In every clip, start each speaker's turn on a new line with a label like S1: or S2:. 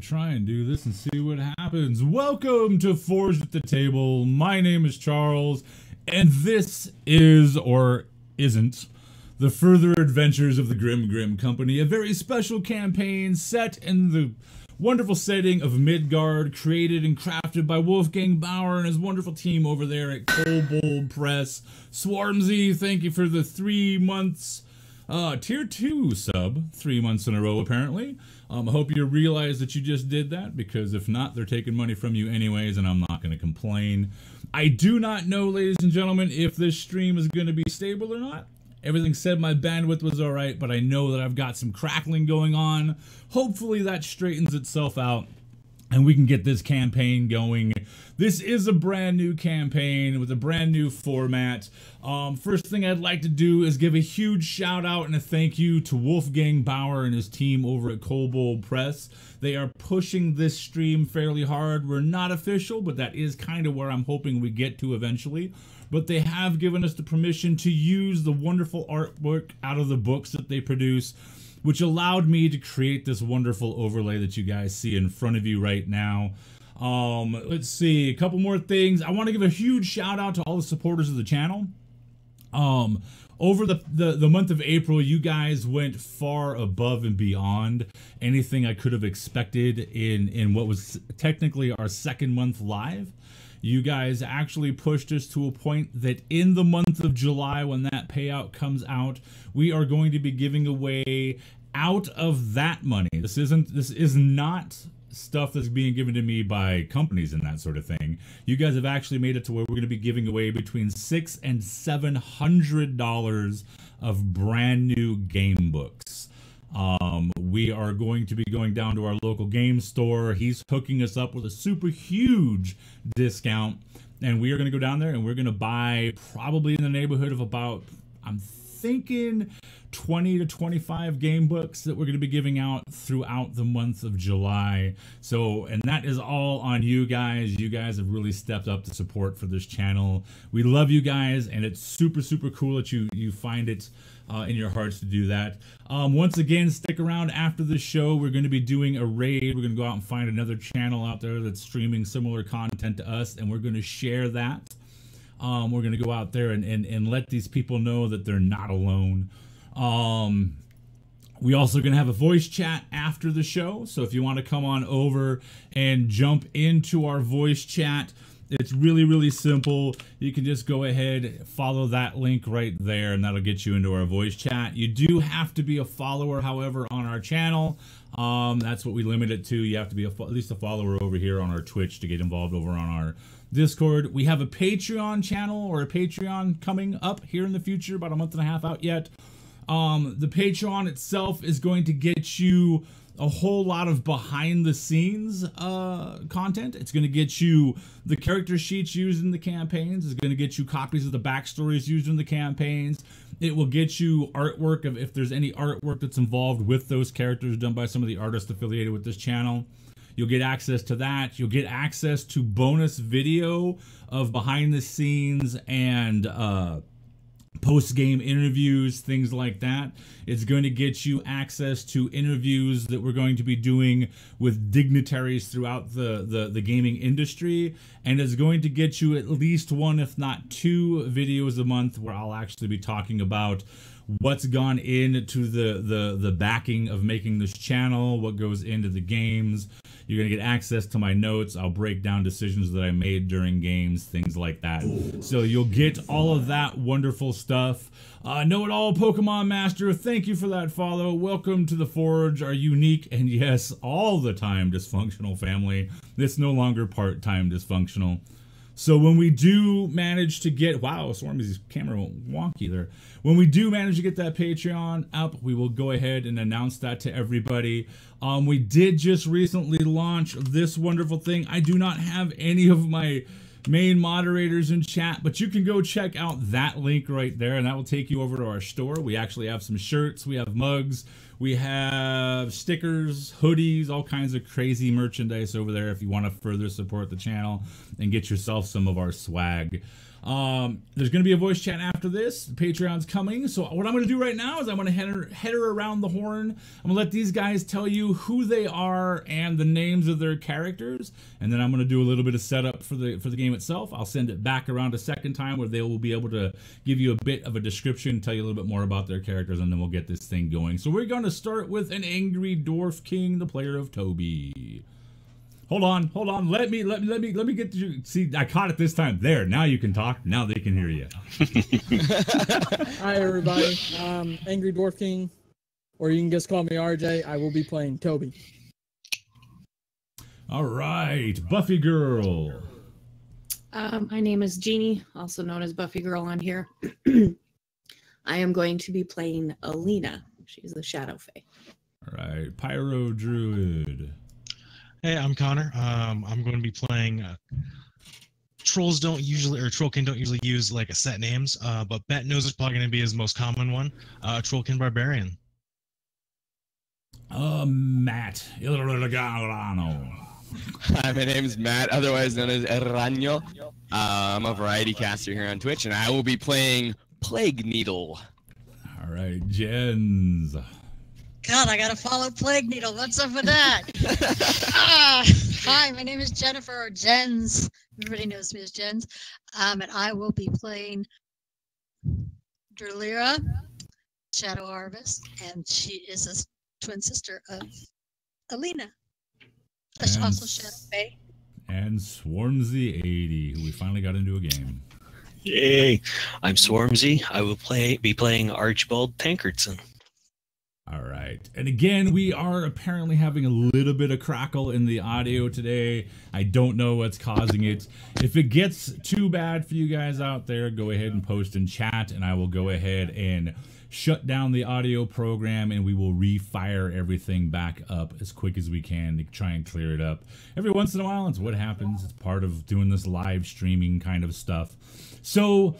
S1: to try and do this and see what happens. Welcome to Forged at the Table. My name is Charles, and this is, or isn't, the further adventures of the Grim Company, a very special campaign set in the wonderful setting of Midgard, created and crafted by Wolfgang Bauer and his wonderful team over there at Kobold Press. Swarmzy, thank you for the 3 months tier 2 sub, 3 months in a row apparently. I hope you realize that you just did that, because if not, they're taking money from you anyways, and I'm not going to complain. I do not know, ladies and gentlemen, if this stream is going to be stable or not. Everything said my bandwidth was alright, but I know that I've got some crackling going on. Hopefully that straightens itself out and we can get this campaign going. This is a brand new campaign with a brand new format. First thing I'd like to do is give a huge shout out and a thank you to Wolfgang Bauer and his team over at Kobold Press. They are pushing this stream fairly hard. We're not official, but that is kind of where I'm hoping we get to eventually. But they have given us the permission to use the wonderful artwork out of the books that they produce, which allowed me to create this wonderful overlay that you guys see in front of you right now. Let's see, a couple more things. I want to give a huge shout out to all the supporters of the channel. Over the month of April, you guys went far above and beyond anything I could have expected in what was technically our second month live. You guys actually pushed us to a point that in the month of July, when that payout comes out, we are going to be giving away out of that money. This is not stuff that's being given to me by companies and that sort of thing. You guys have actually made it to where we're going to be giving away between $600 and $700 of brand new game books. We are going to be going down to our local game store. He's hooking us up with a super huge discount, and we are going to go down there and we're going to buy probably in the neighborhood of about, I'm thinking 20 to 25 game books that we're going to be giving out throughout the month of July. So, and that is all on you guys. You guys have really stepped up the support for this channel. We love you guys, and it's super cool that you find it in your hearts to do that. Once again, stick around after the show. We're going to be doing a raid. We're going to go out and find another channel out there that's streaming similar content to us, and we're going to share that. We're going to go out there and let these people know that they're not alone. We also going to have a voice chat after the show, so if you want to come on over and jump into our voice chat, it's really simple. You can just go ahead, follow that link right there, and that'll get you into our voice chat. You do have to be a follower, however, on our channel. That's what we limit it to. You have to be at least a follower over here on our Twitch to get involved over on our Discord. We have a Patreon channel, or a Patreon coming up here in the future, about a month and a half out yet. The Patreon itself is going to get you a whole lot of behind the scenes content. It's going to get you the character sheets used in the campaigns. It's going to get you copies of the backstories used in the campaigns. It will get you artwork of if there's any artwork that's involved with those characters done by some of the artists affiliated with this channel. You'll get access to that. You'll get access to bonus video of behind the scenes and post-game interviews, things like that. It's going to get you access to interviews that we're going to be doing with dignitaries throughout the gaming industry, and it's going to get you at least 1, if not 2 videos a month where I'll actually be talking about what's gone into the backing of making this channel, what goes into the games. You're going to get access to my notes. I'll break down decisions that I made during games, things like that. So you'll get all of that wonderful stuff. Know-it-all Pokemon Master, thank you for that follow. Welcome to the Forge, our unique and yes, all the time dysfunctional family. It's no longer part-time dysfunctional. So when we do manage to get, wow, Swarmy's camera went wonky there. When we do manage to get that Patreon up, we will go ahead and announce that to everybody. We did just recently launch this wonderful thing. I do not have any of my main moderators in chat, but you can go check out that link right there, and that will take you over to our store. We actually have some shirts, we have mugs, we have stickers, hoodies, all kinds of crazy merchandise over there if you want to further support the channel and get yourself some of our swag. There's going to be a voice chat after this. Patreon's coming. So what I'm going to do right now is I'm going to head her around the horn. I'm going to let these guys tell you who they are and the names of their characters. And then I'm going to do a little bit of setup for the game itself. I'll send it back around a second time where they will be able to give you a bit of a description, tell you a little bit more about their characters, and then we'll get this thing going. So we're going to start with an angry dwarf king, the player of Toby. Hold on. Let me get you. See, I caught it this time. There, now you can talk. Now they can hear you.
S2: Hi, everybody. Angry Dwarf King, or you can just call me RJ. I will be playing Toby.
S1: All right, Buffy Girl.
S3: My name is Jeannie, also known as Buffy Girl on here. I am going to be playing Alina. She's the Shadow Fae.
S1: All right, Pyro Druid.
S4: Hey, I'm Connor. I'm going to be playing Trollkin don't usually use like a set names, but Bet knows it's probably going to be his most common one. Trollkin Barbarian.
S1: Matt Ilragano.
S5: Hi, my name is Matt, otherwise known as Erraño. I'm a variety caster here on Twitch, and I will be playing Plague Needle.
S1: All right, Jens.
S6: God, I gotta follow Plague Needle. What's up with that? Hi, my name is Jennifer, or Jens. Everybody knows me as Jens. And I will be playing Drulira, Shadow Harvest, and she is a twin sister of Alina. Also Shadow Fae.
S1: And Swarmsy80, who we finally got into a game.
S7: Yay! I'm Swarmsy. I will be playing Archibald Tankardson.
S1: All right. And again, we are apparently having a little bit of crackle in the audio today. I don't know what's causing it. If it gets too bad for you guys out there, go ahead and post in chat, and I will go ahead and shut down the audio program, and we will refire everything back up as quick as we can to try and clear it up. Every once in a while, it's what happens. It's part of doing this live streaming kind of stuff. So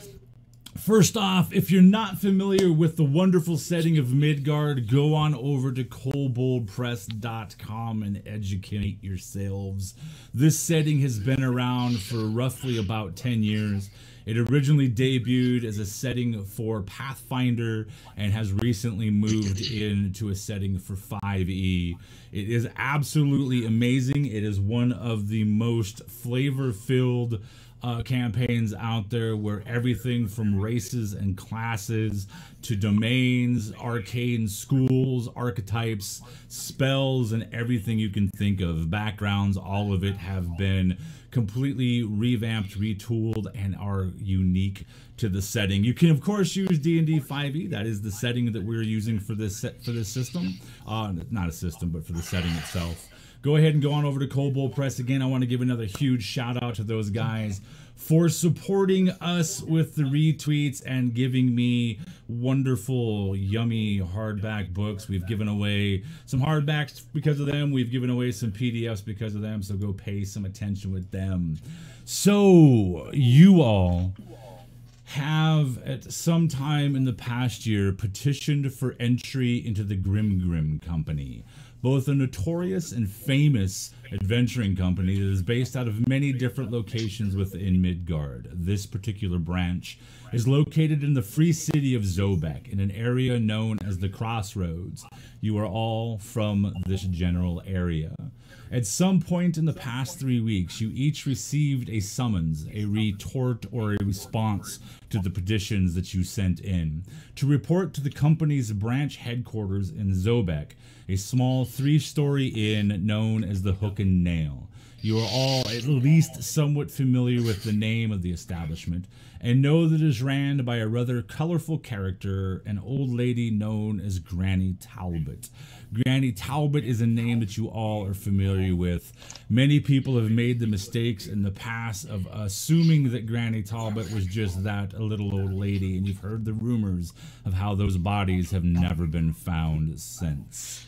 S1: first off, if you're not familiar with the wonderful setting of Midgard, go on over to koboldpress.com and educate yourselves. This setting has been around for roughly about 10 years. It originally debuted as a setting for Pathfinder and has recently moved into a setting for 5e. It is absolutely amazing. It is one of the most flavor-filled campaigns out there, where everything from races and classes to domains, arcane schools, archetypes, spells, and everything you can think of, backgrounds, all of it have been completely revamped, retooled, and are unique to the setting. You can of course use D&D 5e. That is the setting that we're using for this system. Not a system, but for the setting itself. Go ahead and go on over to Kobold Press. Again, I want to give another huge shout out to those guys for supporting us with the retweets and giving me wonderful, yummy hardback books. We've given away some hardbacks because of them. We've given away some PDFs because of them, so go pay some attention with them. So, you all have at some time in the past year petitioned for entry into the Grim Company, both a notorious and famous adventuring company that is based out of many different locations within Midgard. This particular branch is located in the free city of Zobek, in an area known as the Crossroads. You are all from this general area. At some point in the past 3 weeks, you each received a summons, a retort, or a response to the petitions that you sent in, to report to the company's branch headquarters in Zobek, a small 3-story inn known as the Hook and Nail. You are all at least somewhat familiar with the name of the establishment, and know that it is ran by a rather colorful character, an old lady known as Granny Talbot. Granny Talbot is a name that you all are familiar with. Many people have made the mistakes in the past of assuming that Granny Talbot was just that, a little old lady, and you've heard the rumors of how those bodies have never been found since.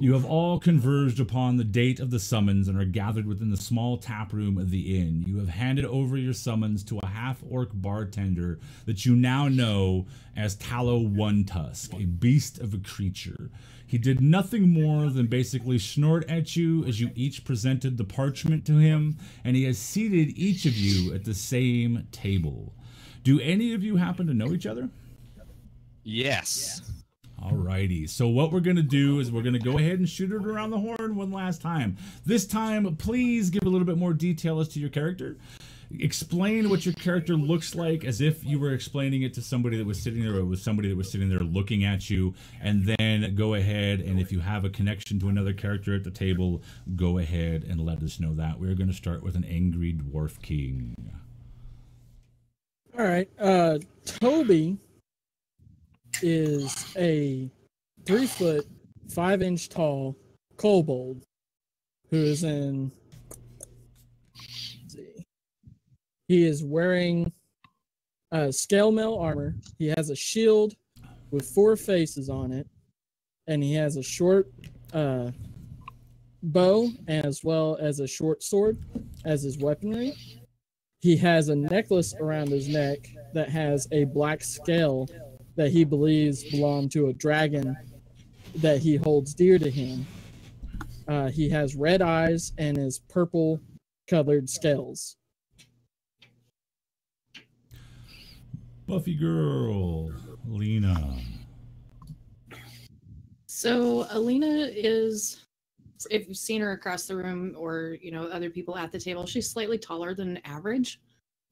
S1: You have all converged upon the date of the summons and are gathered within the small tap room of the inn. You have handed over your summons to a half-orc bartender that you now know as Tallow One Tusk, a beast of a creature. He did nothing more than basically snort at you as you each presented the parchment to him, and he has seated each of you at the same table. Do any of you happen to know each other?
S5: Yes.
S1: Alrighty, so what we're going to do is we're going to go ahead and shoot it around the horn one last time. This time, please give a little bit more detail as to your character. Explain what your character looks like as if you were explaining it to somebody that was sitting there, or it was somebody that was sitting there looking at you, and then go ahead, and if you have a connection to another character at the table, go ahead and let us know that. We're going to start with an angry dwarf king.
S2: All right. Toby is a 3 foot 5 inch tall kobold who is in. Let's see. He is wearing scale mail armor. He has a shield with 4 faces on it, and he has a short bow as well as a short sword as his weaponry. He has a necklace around his neck that has a black scale that he believes belonged to a dragon that he holds dear to him. He has red eyes and is purple-colored scales.
S1: Buffy girl, Lena.
S3: So Alina is, if you've seen her across the room or, you know, other people at the table, she's slightly taller than average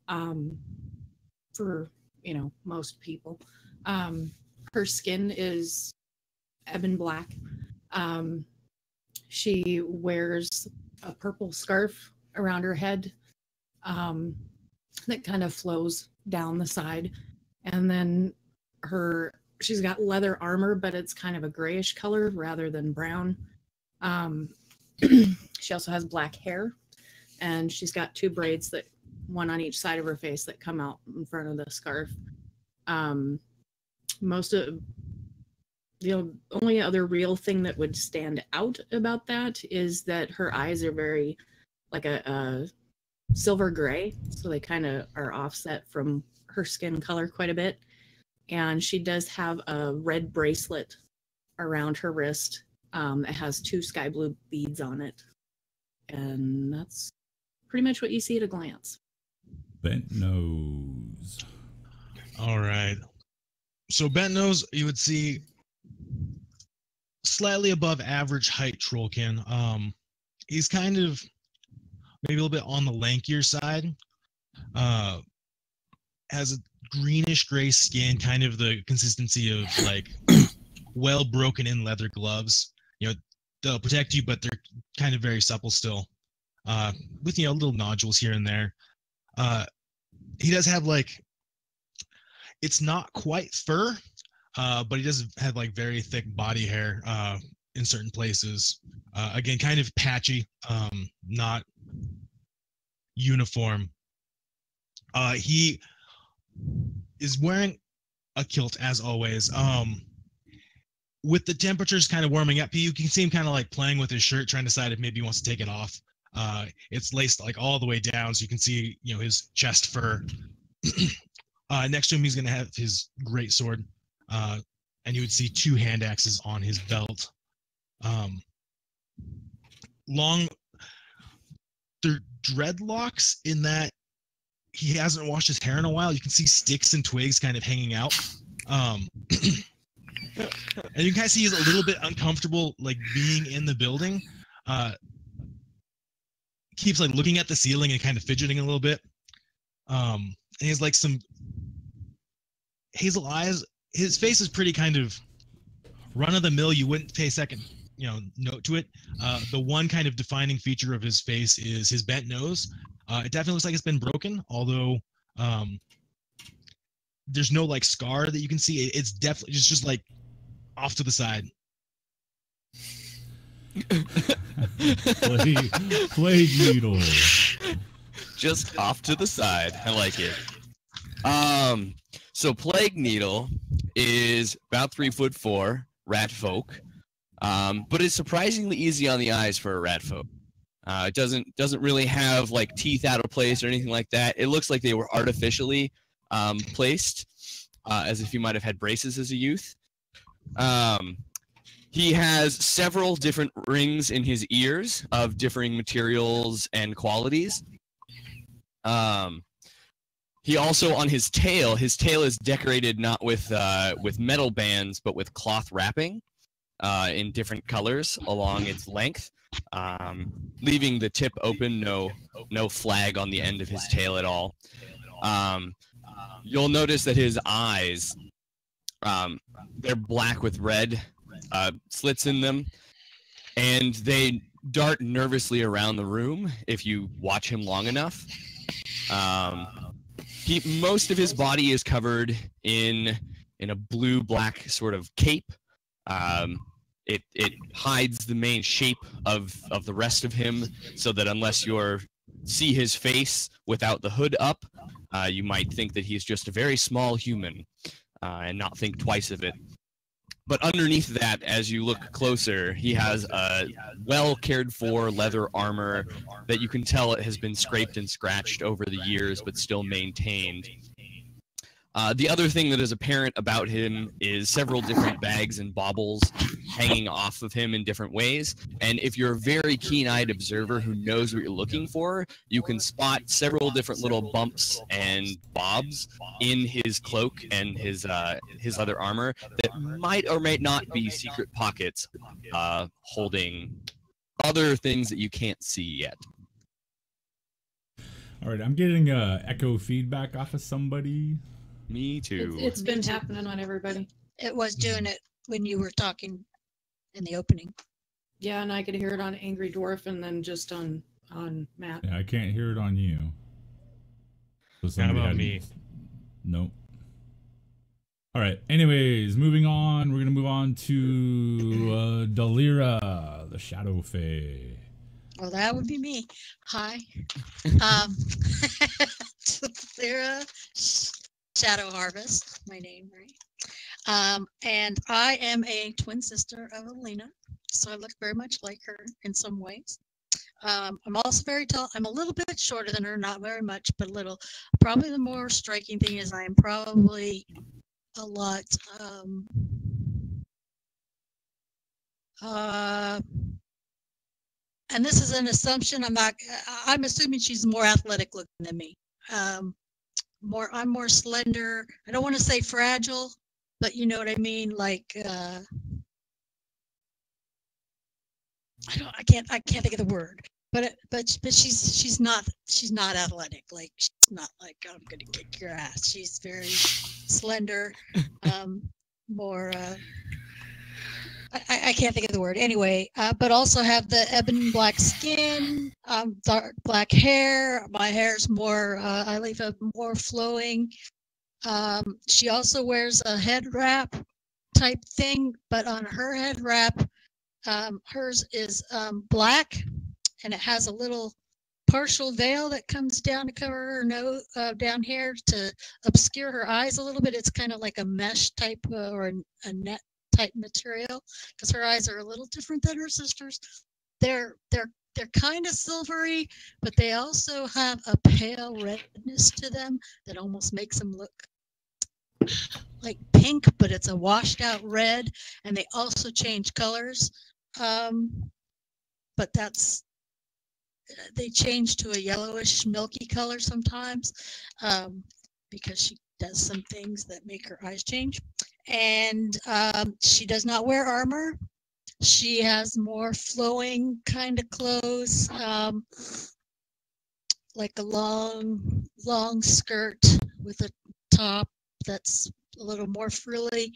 S3: for, you know, most people. Her skin is ebon black. She wears a purple scarf around her head that kind of flows down the side. And then she's got leather armor, but it's kind of a grayish color rather than brown. She also has black hair, and she's got 2 braids, that one on each side of her face, that come out in front of the scarf. Most of the only other real thing that would stand out about that is that her eyes are very like a silver gray, so they kind of are offset from her skin color quite a bit. And she does have a red bracelet around her wrist. It has 2 sky blue beads on it, and that's pretty much what you see at a glance.
S1: Bent nose.
S4: All right. So bent nose, you would see slightly above average height trollkin. He's kind of maybe a little bit on the lankier side. Has a greenish gray skin, kind of the consistency of like well broken in leather gloves. You know, they'll protect you, but they're kind of very supple still. With, you know, little nodules here and there. He does have like, it's not quite fur, but he does have like very thick body hair in certain places. Again, kind of patchy, not uniform. He is wearing a kilt as always. With the temperatures kind of warming up, you can see him kind of like playing with his shirt, trying to decide if maybe he wants to take it off. It's laced like all the way down, so you can see, you know, his chest fur. Next to him, he's going to have his great sword, and you would see 2 hand axes on his belt. Long, they're dreadlocks in that he hasn't washed his hair in a while. You can see sticks and twigs kind of hanging out. And you can kind of see he's a little bit uncomfortable, like being in the building. Keeps like looking at the ceiling and kind of fidgeting a little bit. And he has like some hazel eyes. His face is pretty kind of run of the mill. You wouldn't pay second, you know, note to it. The one kind of defining feature of his face is his bent nose. It definitely looks like it's been broken, although there's no like scar that you can see. It's definitely just like off to the side.
S1: Plague needle.
S5: Just off to the side. I like it. So Plague Needle is about 3'4", rat folk. but it's surprisingly easy on the eyes for a rat folk. It doesn't really have like teeth out of place or anything like that. It looks like they were artificially placed, as if you might have had braces as a youth. He has several different rings in his ears of differing materials and qualities. He also, on his tail is decorated not with metal bands, but with cloth wrapping in different colors along its length, leaving the tip open, no flag on the end of his tail at all. You'll notice that his eyes, they're black with red slits in them, and they dart nervously around the room if you watch him long enough. Most of his body is covered in a blue-black sort of cape. It hides the main shape of the rest of him, so that unless you see his face without the hood up, you might think that he's just a very small human and not think twice of it. But underneath that, as you look closer, he has a well-cared-for leather armor that you can tell it has been scraped and scratched over the years, but still maintained. The other thing that is apparent about him is several different bags and baubles hanging off of him in different ways. And if you're a very keen-eyed observer who knows what you're looking for, you can spot several different little bumps and bobs in his cloak and his other armor that might or may not be secret pockets holding other things that you can't see yet.
S1: All right, I'm getting echo feedback off of somebody.
S5: Me too.
S3: It's been happening on everybody.
S6: It was doing it when you were talking in the opening.
S3: Yeah, and I could hear it on Angry Dwarf and then just on Matt.
S1: Yeah, I can't hear it on you. So
S4: How about me?
S1: Nope. All right. Anyways, moving on. We're gonna move on to Dalira, the Shadow Fae.
S6: Well, that would be me. Hi. Dalira, Shadow Harvest, my name, right? And I am a twin sister of Alina, so I look very much like her in some ways. I'm also very tall. I'm a little bit shorter than her, not very much, but a little. Probably the more striking thing is I am probably a lot and this is an assumption. I'm assuming she's more athletic looking than me. I'm more slender. I don't want to say fragile, but you know what I mean. Like I can't think of the word. But she's not athletic. Like she's not like I'm gonna kick your ass. She's very slender, more. I can't think of the word anyway, but also have the ebony black skin, dark black hair. My hair's more, I leave it more flowing. She also wears a head wrap type thing, but on her head wrap, hers is black, and it has a little partial veil that comes down to cover her nose, down here to obscure her eyes a little bit. It's kind of like a mesh type or a net type material, because her eyes are a little different than her sisters. They're kind of silvery, but they also have a pale redness to them that almost makes them look like pink, but it's a washed out red, and they also change colors. But they change to a yellowish milky color sometimes, because she does some things that make her eyes change. And she does not wear armor. She has more flowing kind of clothes, like a long skirt with a top that's a little more frilly.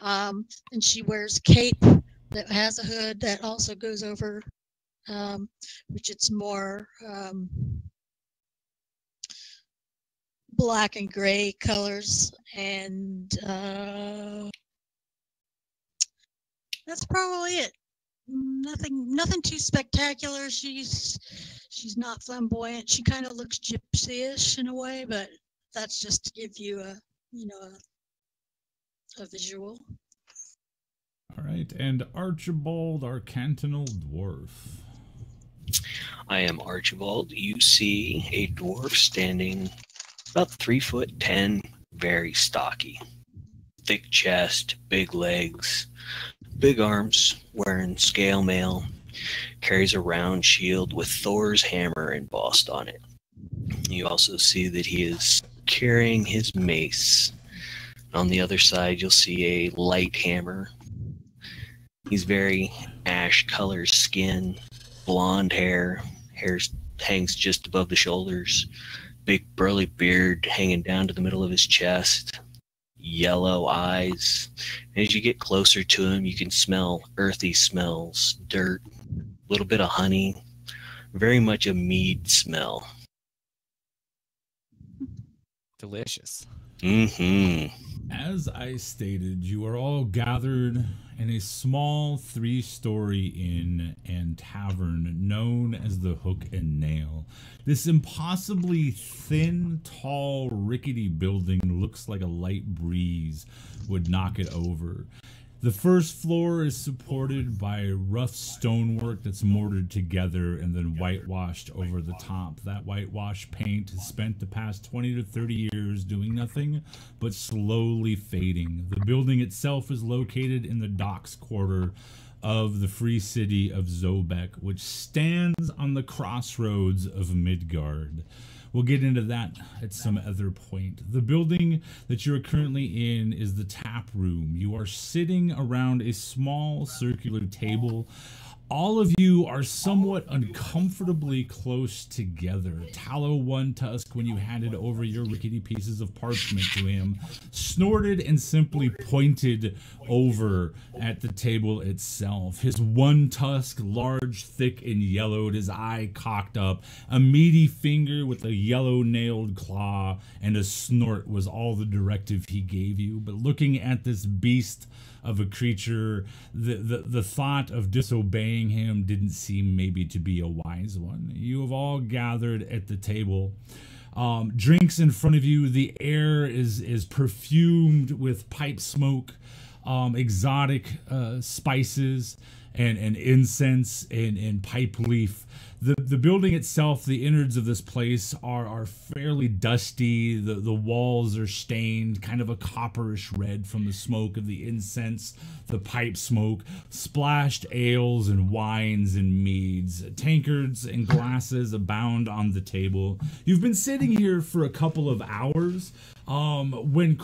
S6: And she wears cape that has a hood that also goes over, which it's more black and gray colors, and that's probably it. Nothing too spectacular. She's not flamboyant. She kind of looks gypsy-ish in a way, but that's just to give you a visual.
S1: All right, and Archibald, our cantonal dwarf.
S7: I am Archibald. You see a dwarf standing about 3'10", very stocky. Thick chest, big legs, big arms, wearing scale mail, carries a round shield with Thor's hammer embossed on it. You also see that he is carrying his mace. On the other side, you'll see a light hammer. He's very ash-colored skin, blonde hair hangs just above the shoulders, big burly beard hanging down to the middle of his chest, yellow eyes. And as you get closer to him, you can smell earthy smells, dirt, a little bit of honey, very much a mead smell.
S5: Delicious.
S7: Mm-hmm.
S1: As I stated, you are all gathered in a small 3-story inn and tavern known as the Hook and Nail. This impossibly thin, tall, rickety building looks like a light breeze would knock it over. The first floor is supported by rough stonework that's mortared together and then whitewashed over the top. That whitewash paint has spent the past 20 to 30 years doing nothing but slowly fading. The building itself is located in the docks quarter of the free city of Zobek, which stands on the crossroads of Midgard. We'll get into that at some other point. The building that you're currently in is the tap room. You are sitting around a small circular table. All of you are somewhat uncomfortably close together. Tallow One Tusk, when you handed over your rickety pieces of parchment to him, snorted and simply pointed over at the table itself. His one tusk, large, thick, and yellowed, his eye cocked up. A meaty finger with a yellow-nailed claw and a snort was all the directive he gave you. But looking at this beast of a creature, the thought of disobeying him didn't seem maybe to be a wise one. You have all gathered at the table. Drinks in front of you. The air is perfumed with pipe smoke, exotic spices, and incense and pipe leaf. The building itself, the innards of this place are fairly dusty. The walls are stained, kind of a copperish red from the smoke of the incense, the pipe smoke, splashed ales and wines and meads. Tankards and glasses abound on the table. You've been sitting here for a couple of hours. When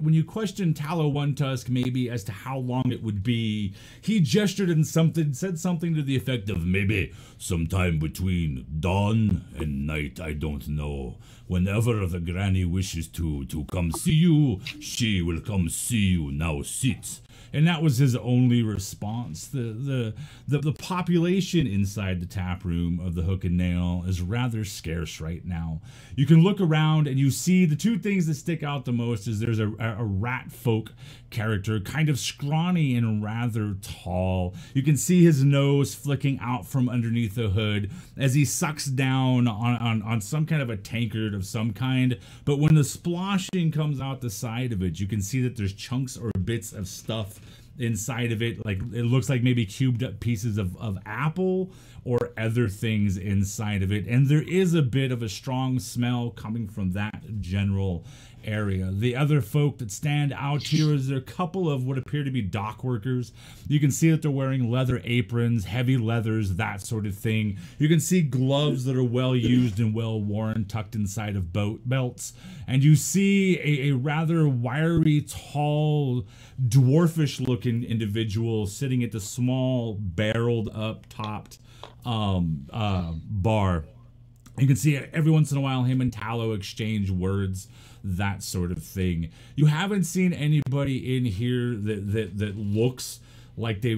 S1: you question Tallow One Tusk maybe as to how long it would be, he gestured and said something to the effect of maybe sometime between dawn and night, I don't know. Whenever the granny wishes to come see you, she will come see you. Now sit. And that was his only response. The population inside the tap room of the Hook and Nail is rather scarce right now. You can look around and you see the two things that stick out the most is there's a rat folk character, kind of scrawny and rather tall. You can see his nose flicking out from underneath the hood as he sucks down on some kind of a tankard of some kind. But when the sploshing comes out the side of it, you can see that there's chunks or bits of stuff inside of it. Like it looks like maybe cubed up pieces of apple or other things inside of it. And there is a bit of a strong smell coming from that general area. The other folk that stand out here is there a couple of what appear to be dock workers. You can see that they're wearing leather aprons, heavy leathers, that sort of thing. You can see gloves that are well used and well worn, tucked inside of boat belts. And you see a rather wiry, tall, dwarfish looking individual sitting at the small, barreled up, topped bar. You can see every once in a while him and Tallow exchange words, that sort of thing. You haven't seen anybody in here that looks like they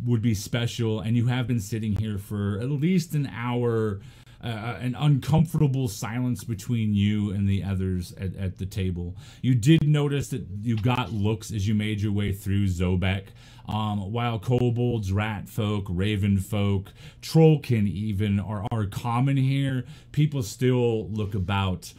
S1: would be special, and you have been sitting here for at least an hour. An uncomfortable silence between you and the others at the table. You did notice that you got looks as you made your way through Zobek. While kobolds, rat folk, raven folk, trollkin even are common here, people still look about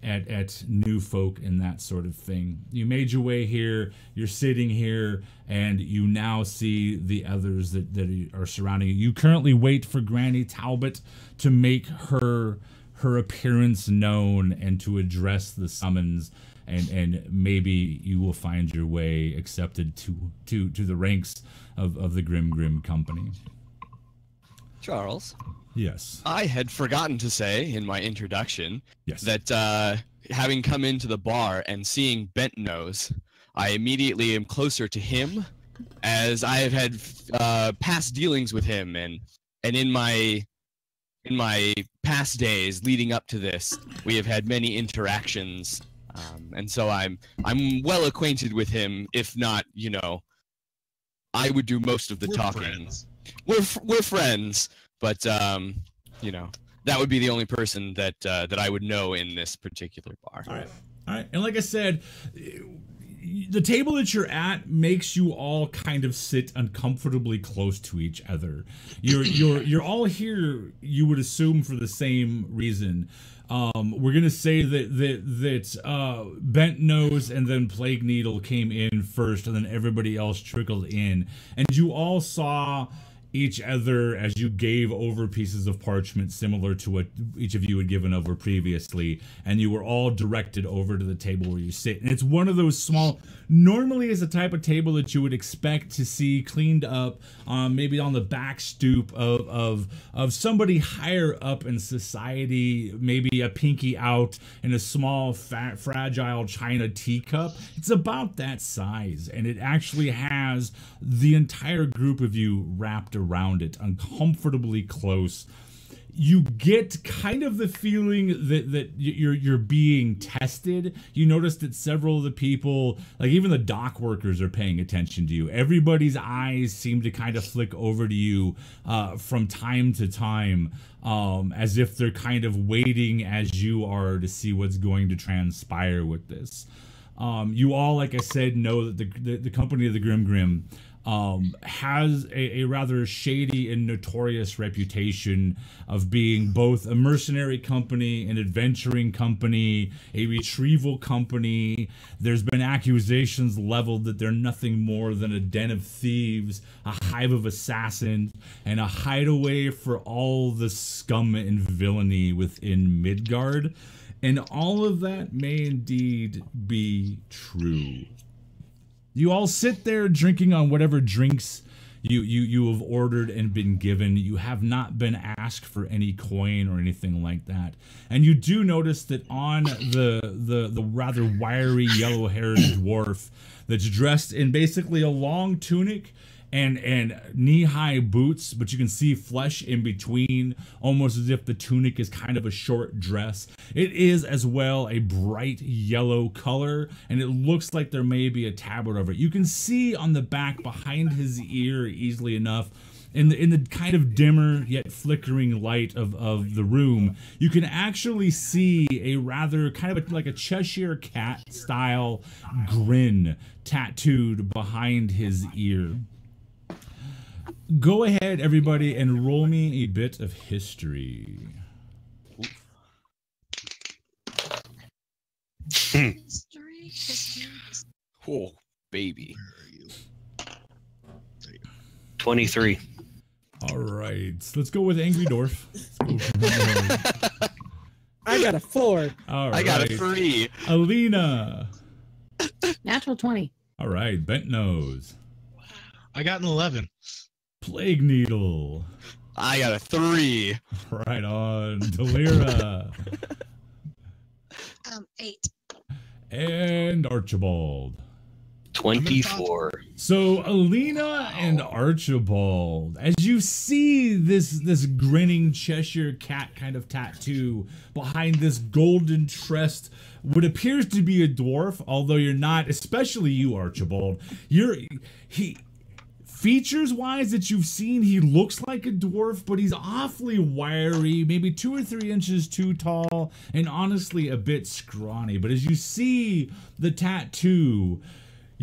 S1: at new folk and that sort of thing. You made your way here, you're sitting here, and you now see the others that are surrounding you. You currently wait for Granny Talbot to make her appearance known and to address the summons, and maybe you will find your way accepted to the ranks of the Grim Company.
S5: Charles?
S1: Yes.
S5: I had forgotten to say in my introduction
S1: that
S5: having come into the bar and seeing Bent Nose, I immediately am closer to him, as I have had past dealings with him, and in my past days leading up to this, we have had many interactions, and so I'm well acquainted with him. If not, I would do most of the talking.
S4: Friends.
S5: We're friends. But that would be the only person that I would know in this particular bar.
S1: All right. And like I said, the table that you're at makes you all kind of sit uncomfortably close to each other. You're all here, you would assume, for the same reason. We're gonna say that Bent Nose and then Plague Needle came in first, and then everybody else trickled in, and you all saw each other as you gave over pieces of parchment similar to what each of you had given over previously, and you were all directed over to the table where you sit. And it's one of those small, normally is a type of table that you would expect to see cleaned up, maybe on the back stoop of somebody higher up in society, maybe a pinky out in a small, fragile china teacup. It's about that size, and it actually has the entire group of you wrapped around it, uncomfortably close. You get kind of the feeling that you're being tested. You notice that several of the people, like even the dock workers, are paying attention to you. Everybody's eyes seem to kind of flick over to you from time to time, as if they're kind of waiting as you are to see what's going to transpire with this. You all, like I said, know that the company of the Grim has a rather shady and notorious reputation of being both a mercenary company, an adventuring company, a retrieval company. There's been accusations leveled that they're nothing more than a den of thieves, a hive of assassins, and a hideaway for all the scum and villainy within Midgard. And all of that may indeed be true. You all sit there drinking on whatever drinks you have ordered and been given. You have not been asked for any coin or anything like that. And you do notice that on the rather wiry yellow-haired dwarf that's dressed in basically a long tunic and knee-high boots, but you can see flesh in between, almost as if the tunic is kind of a short dress. It is as well a bright yellow color, and it looks like there may be a tabard over it. You can see on the back behind his ear easily enough, in the kind of dimmer yet flickering light of the room, you can actually see a rather kind of like a Cheshire cat style grin tattooed behind his ear. Go ahead, everybody, and roll me a bit of history.
S6: History.
S5: Oh, baby.
S7: 23.
S1: All right, let's go with Angry Dwarf.
S2: I got a 4.
S1: All right.
S5: I got a 3.
S1: Alina.
S3: Natural 20.
S1: All right, Bent Nose.
S4: I got an 11.
S1: Plague Needle.
S5: I got a 3.
S1: Right on. Delira.
S6: 8.
S1: And Archibald.
S7: 24.
S1: So Alina and Archibald, as you see this grinning Cheshire cat kind of tattoo behind this golden tressed, what appears to be a dwarf, although you're not, especially you, Archibald. Features wise that you've seen, he looks like a dwarf, but he's awfully wiry, maybe 2 or 3 inches too tall, and honestly a bit scrawny. But as you see the tattoo,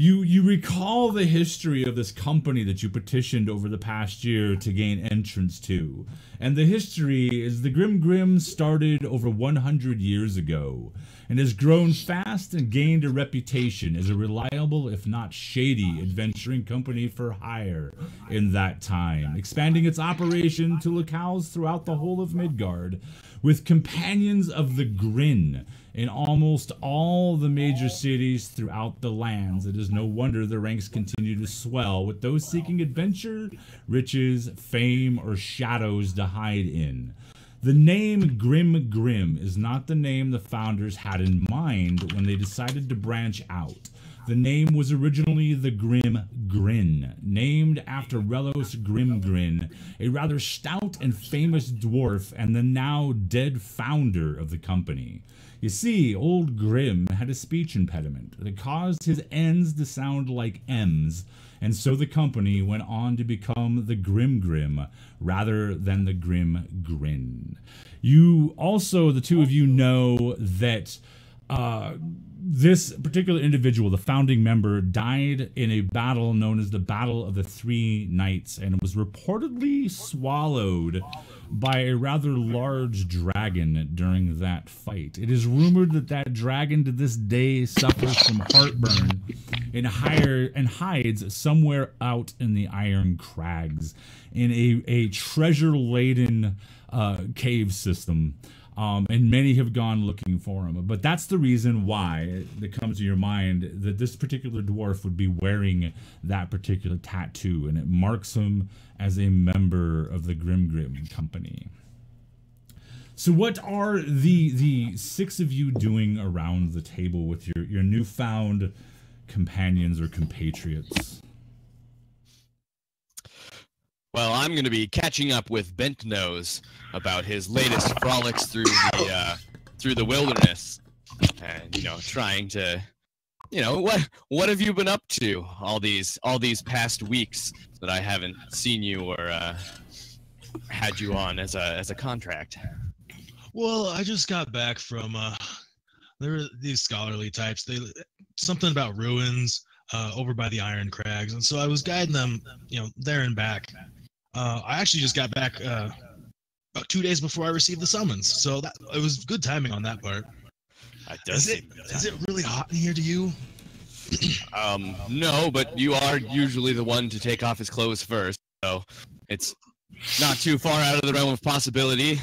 S1: You recall the history of this company that you petitioned over the past year to gain entrance to. And the history is the Grim started over 100 years ago and has grown fast and gained a reputation as a reliable, if not shady, adventuring company for hire in that time, expanding its operation to locales throughout the whole of Midgard, with companions of the Grin in almost all the major cities throughout the lands. It is no wonder the ranks continue to swell, with those seeking adventure, riches, fame, or shadows to hide in. The name Grim is not the name the founders had in mind when they decided to branch out. The name was originally the Grin, named after Relos Grimgrin, a rather stout and famous dwarf and the now dead founder of the company. You see, old Grim had a speech impediment that caused his N's to sound like M's, and so the company went on to become the Grim rather than the Grin. You also, the two of you, know that this particular individual, the founding member, died in a battle known as the Battle of the Three Knights, and was reportedly swallowed by a rather large dragon during that fight. It is rumored that that dragon to this day suffers from heartburn and hides somewhere out in the Iron Crags in a treasure-laden cave system. And many have gone looking for him. But that's the reason why it comes to your mind that this particular dwarf would be wearing that particular tattoo, and it marks him as a member of the Grim company. So what are the six of you doing around the table with your newfound companions or compatriots?
S5: Well, I'm going to be catching up with Bent Nose about his latest frolics through the wilderness, and trying to, what have you been up to all these past weeks that I haven't seen you or had you on as a contract?
S4: Well, I just got back from there were these scholarly types. Something about ruins over by the Iron Crags, and so I was guiding them, there and back. I actually just got back about 2 days before I received the summons, so it was good timing on that part. Is it really hot in here to you?
S5: No, but you are usually the one to take off his clothes first, so it's not too far out of the realm of possibility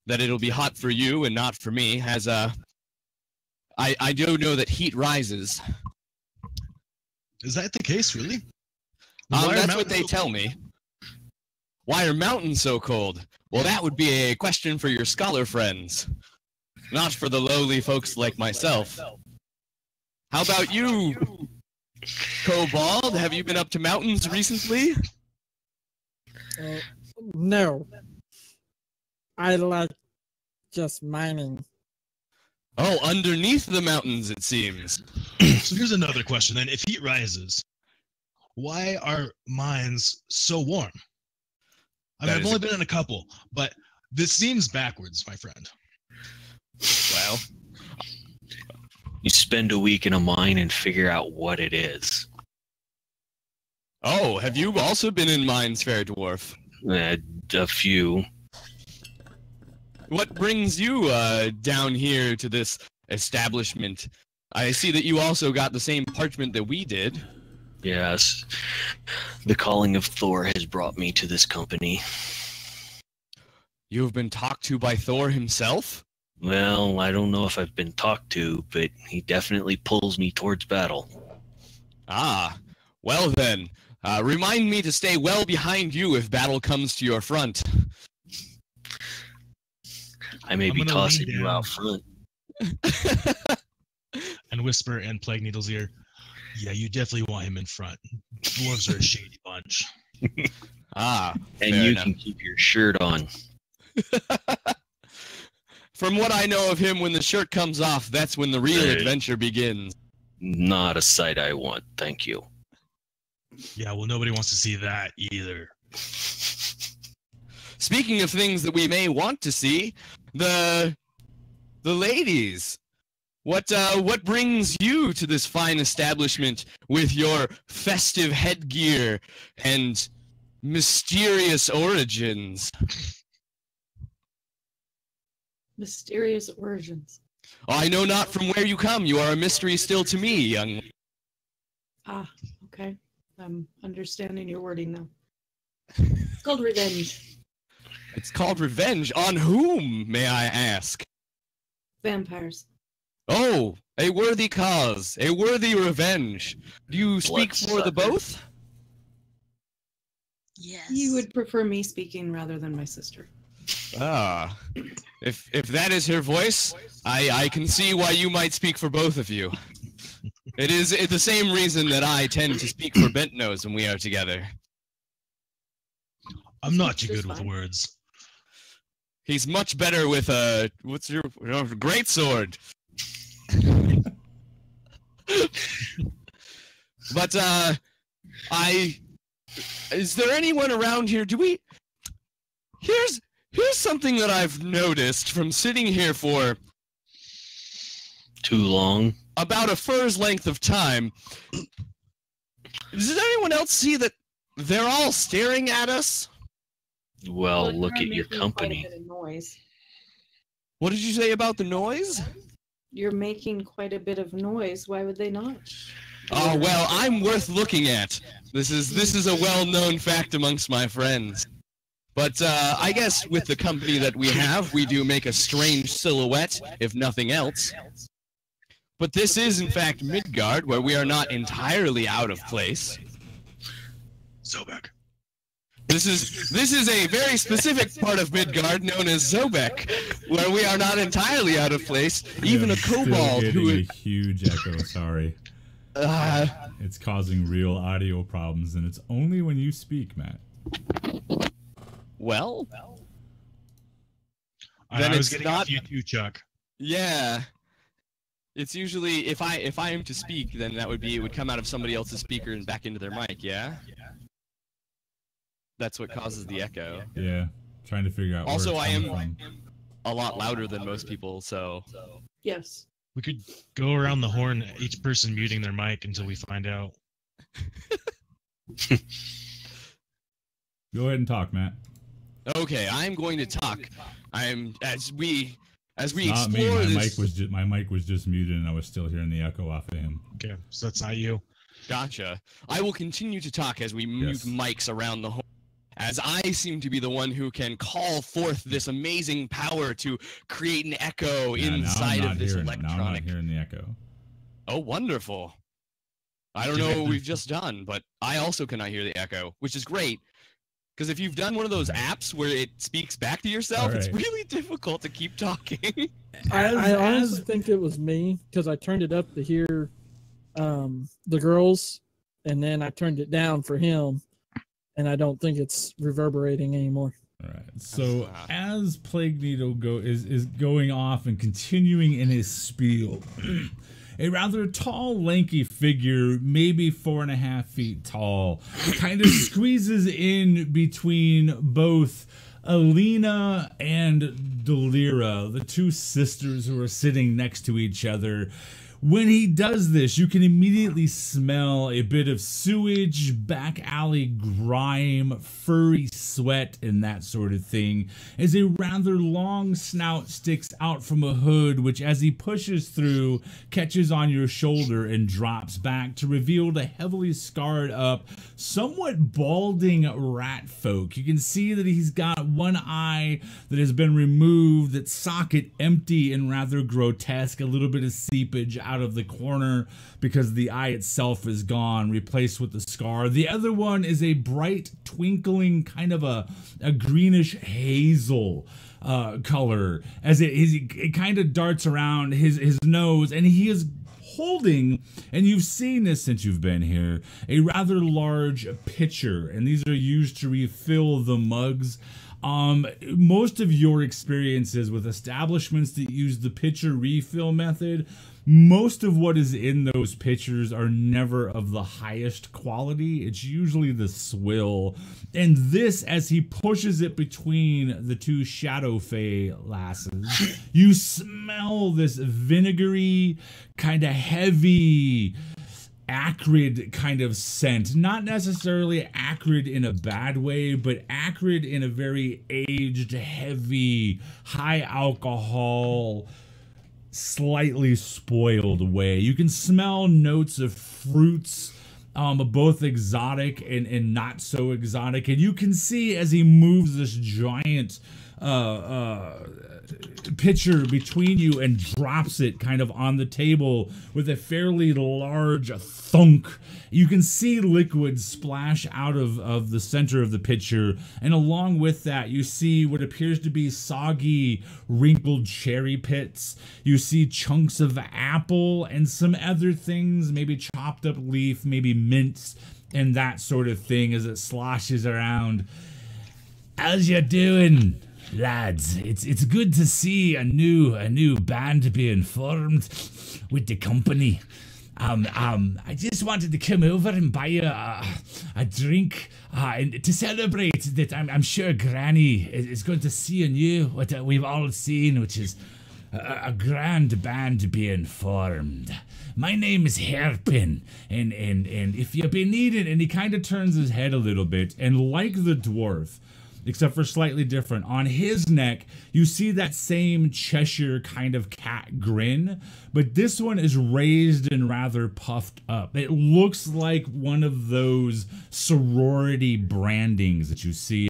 S5: that it'll be hot for you and not for me, as I do know that heat rises.
S4: Is that the case, really?
S5: That's what they tell me. Why are mountains so cold? Well, that would be a question for your scholar friends, not for the lowly folks like myself. How about you, Kobold? Have you been up to mountains recently?
S2: No. I like just mining.
S5: Oh, underneath the mountains, it seems.
S4: So here's another question then. If heat rises, why are mines so warm? I've only been in a couple, but this seems backwards, my friend.
S5: Well,
S7: you spend a week in a mine and figure out what it is.
S5: Oh, have you also been in mines, Fair Dwarf?
S7: A few.
S5: What brings you down here to this establishment? I see that you also got the same parchment that we did.
S7: Yes. The calling of Thor has brought me to this company.
S5: You've been talked to by Thor himself?
S7: Well, I don't know if I've been talked to, but he definitely pulls me towards battle.
S5: Ah, well then, remind me to stay well behind you if battle comes to your front.
S7: I may be tossing you out front.
S4: And whisper in Plague Needle's ear, yeah, you definitely want him in front. Dwarves are a shady bunch.
S5: And
S7: you
S5: enough.
S7: Can keep your shirt on.
S5: From what I know of him, when the shirt comes off, that's when the real adventure begins.
S7: Not a sight I want, thank you.
S4: Yeah, well, nobody wants to see that either.
S5: Speaking of things that we may want to see, the ladies. What brings you to this fine establishment with your festive headgear and mysterious origins?
S3: Mysterious origins.
S5: I know not from where you come. You are a mystery still to me, young.
S3: Ah, okay. I'm understanding your wording now. It's called revenge.
S5: It's called revenge. On whom, may I ask?
S3: Vampires.
S5: Oh, a worthy cause, a worthy revenge. Do you speak for the both?
S6: Yes.
S3: You would prefer me speaking rather than my sister.
S5: Ah, if that is her voice, I can see why you might speak for both of you. It's the same reason that I tend to speak for Bent Nose when we are together.
S4: I'm not too
S3: Just
S4: good with
S3: fine.
S4: words.
S5: He's much better with what's your great sword. But is there anyone around here? Here's something that I've noticed from sitting here for
S7: Too long.
S5: about a fur's length of time. Does anyone else see that they're all staring at us?
S7: Well,
S3: you
S7: look
S3: are
S7: at your
S3: making
S7: company.
S3: Quite a bit of noise.
S5: What did you say about the noise?
S3: You're making quite a bit of noise. Why would they not?
S5: Oh well, I'm worth looking at. This is a well-known fact amongst my friends. But I guess with the company that we have, we do make a strange silhouette, if nothing else. But this is in fact Midgard, where we are not entirely out of place.
S4: Zobek.
S5: This is a very specific part of Midgard known as Zobek, where we are not entirely out of place. Even a kobold who
S1: a huge echo. Sorry, it's causing real audio problems, and it's only when you speak, Matt.
S5: well,
S4: I
S5: Then
S4: was
S5: it's
S4: getting
S5: not-
S4: a few too, Chuck.
S5: yeah. It's usually if I am to speak, then it would come out of somebody else's speaker and back into their mic. Yeah. That's what causes the echo.
S1: Yeah, trying to figure out.
S5: Also,
S1: where
S5: I
S1: it's
S5: am
S1: coming
S5: a lot louder than most people, so
S3: Yes.
S4: We could go around the horn, each person muting their mic until we find out.
S1: from. Go ahead and talk, Matt.
S5: okay. I'm going to talk. As we
S1: Not me.
S5: explore this.
S1: My mic was just muted, and I was still hearing the echo off of him.
S4: Okay, so that's not you.
S5: Gotcha. I will continue to talk as we mute
S1: Yes.
S5: mics around the horn, as I seem to be the one who can call forth this amazing power to create an echo
S1: Yeah, now I'm
S5: inside
S1: not
S5: of this
S1: hearing it. Now I'm not
S5: electronic.
S1: hearing the echo.
S5: Oh, wonderful. I don't know what we've just done, but I also cannot hear the echo, which is great. Because if you've done one of those apps where it speaks back to yourself, it's
S1: Alright.
S5: really difficult to keep talking.
S2: I honestly think it was me because I turned it up to hear the girls, and then I turned it down for him, and I don't think it's reverberating anymore.
S1: All right. So as Plague Needle is going off and continuing in his spiel, a rather tall, lanky figure, maybe 4.5 feet tall, kind of squeezes in between both Alina and Delira, the two sisters who are sitting next to each other. When he does this, you can immediately smell a bit of sewage, back alley grime, furry sweat, and that sort of thing, as a rather long snout sticks out from a hood, which as he pushes through, catches on your shoulder and drops back to reveal the heavily scarred up, somewhat balding rat folk. You can see that he's got one eye that has been removed, that socket empty and rather grotesque, a little bit of seepage out of the corner because the eye itself is gone, replaced with the scar. The other one is a bright, twinkling, kind of a greenish hazel color, as it kind of darts around his nose, and he is holding, and you've seen this since you've been here, a rather large pitcher, and these are used to refill the mugs. Most of your experiences with establishments that use the pitcher refill method most of what is in those pitchers are never of the highest quality. It's usually the swill. And this, as he pushes it between the two Shadow Fae lasses, you smell this vinegary, kind of heavy, acrid kind of scent. Not necessarily acrid in a bad way, but acrid in a very aged, heavy, high alcohol, slightly spoiled way. You can smell notes of fruits, both exotic and not so exotic. And you can see as he moves this giant pitcher between you and drops it kind of on the table with a fairly large thunk. You can see liquid splash out of the center of the pitcher, and along with that you see what appears to be soggy, wrinkled cherry pits. You see chunks of apple and some other things, maybe chopped up leaf, maybe mince, and that sort of thing as it sloshes around. How's you doing, lads? It's good to see a new band being formed with the company. I just wanted to come over and buy you a drink and to celebrate that. I'm sure Granny is going to see in you what we've all seen, which is a grand band being formed. My name is Hairpin, and if you be needed, and he kind of turns his head a little bit, and like the dwarf, except for slightly different, on his neck, you see that same Cheshire kind of cat grin, but this one is raised and rather puffed up. It looks like one of those sorority brandings that you see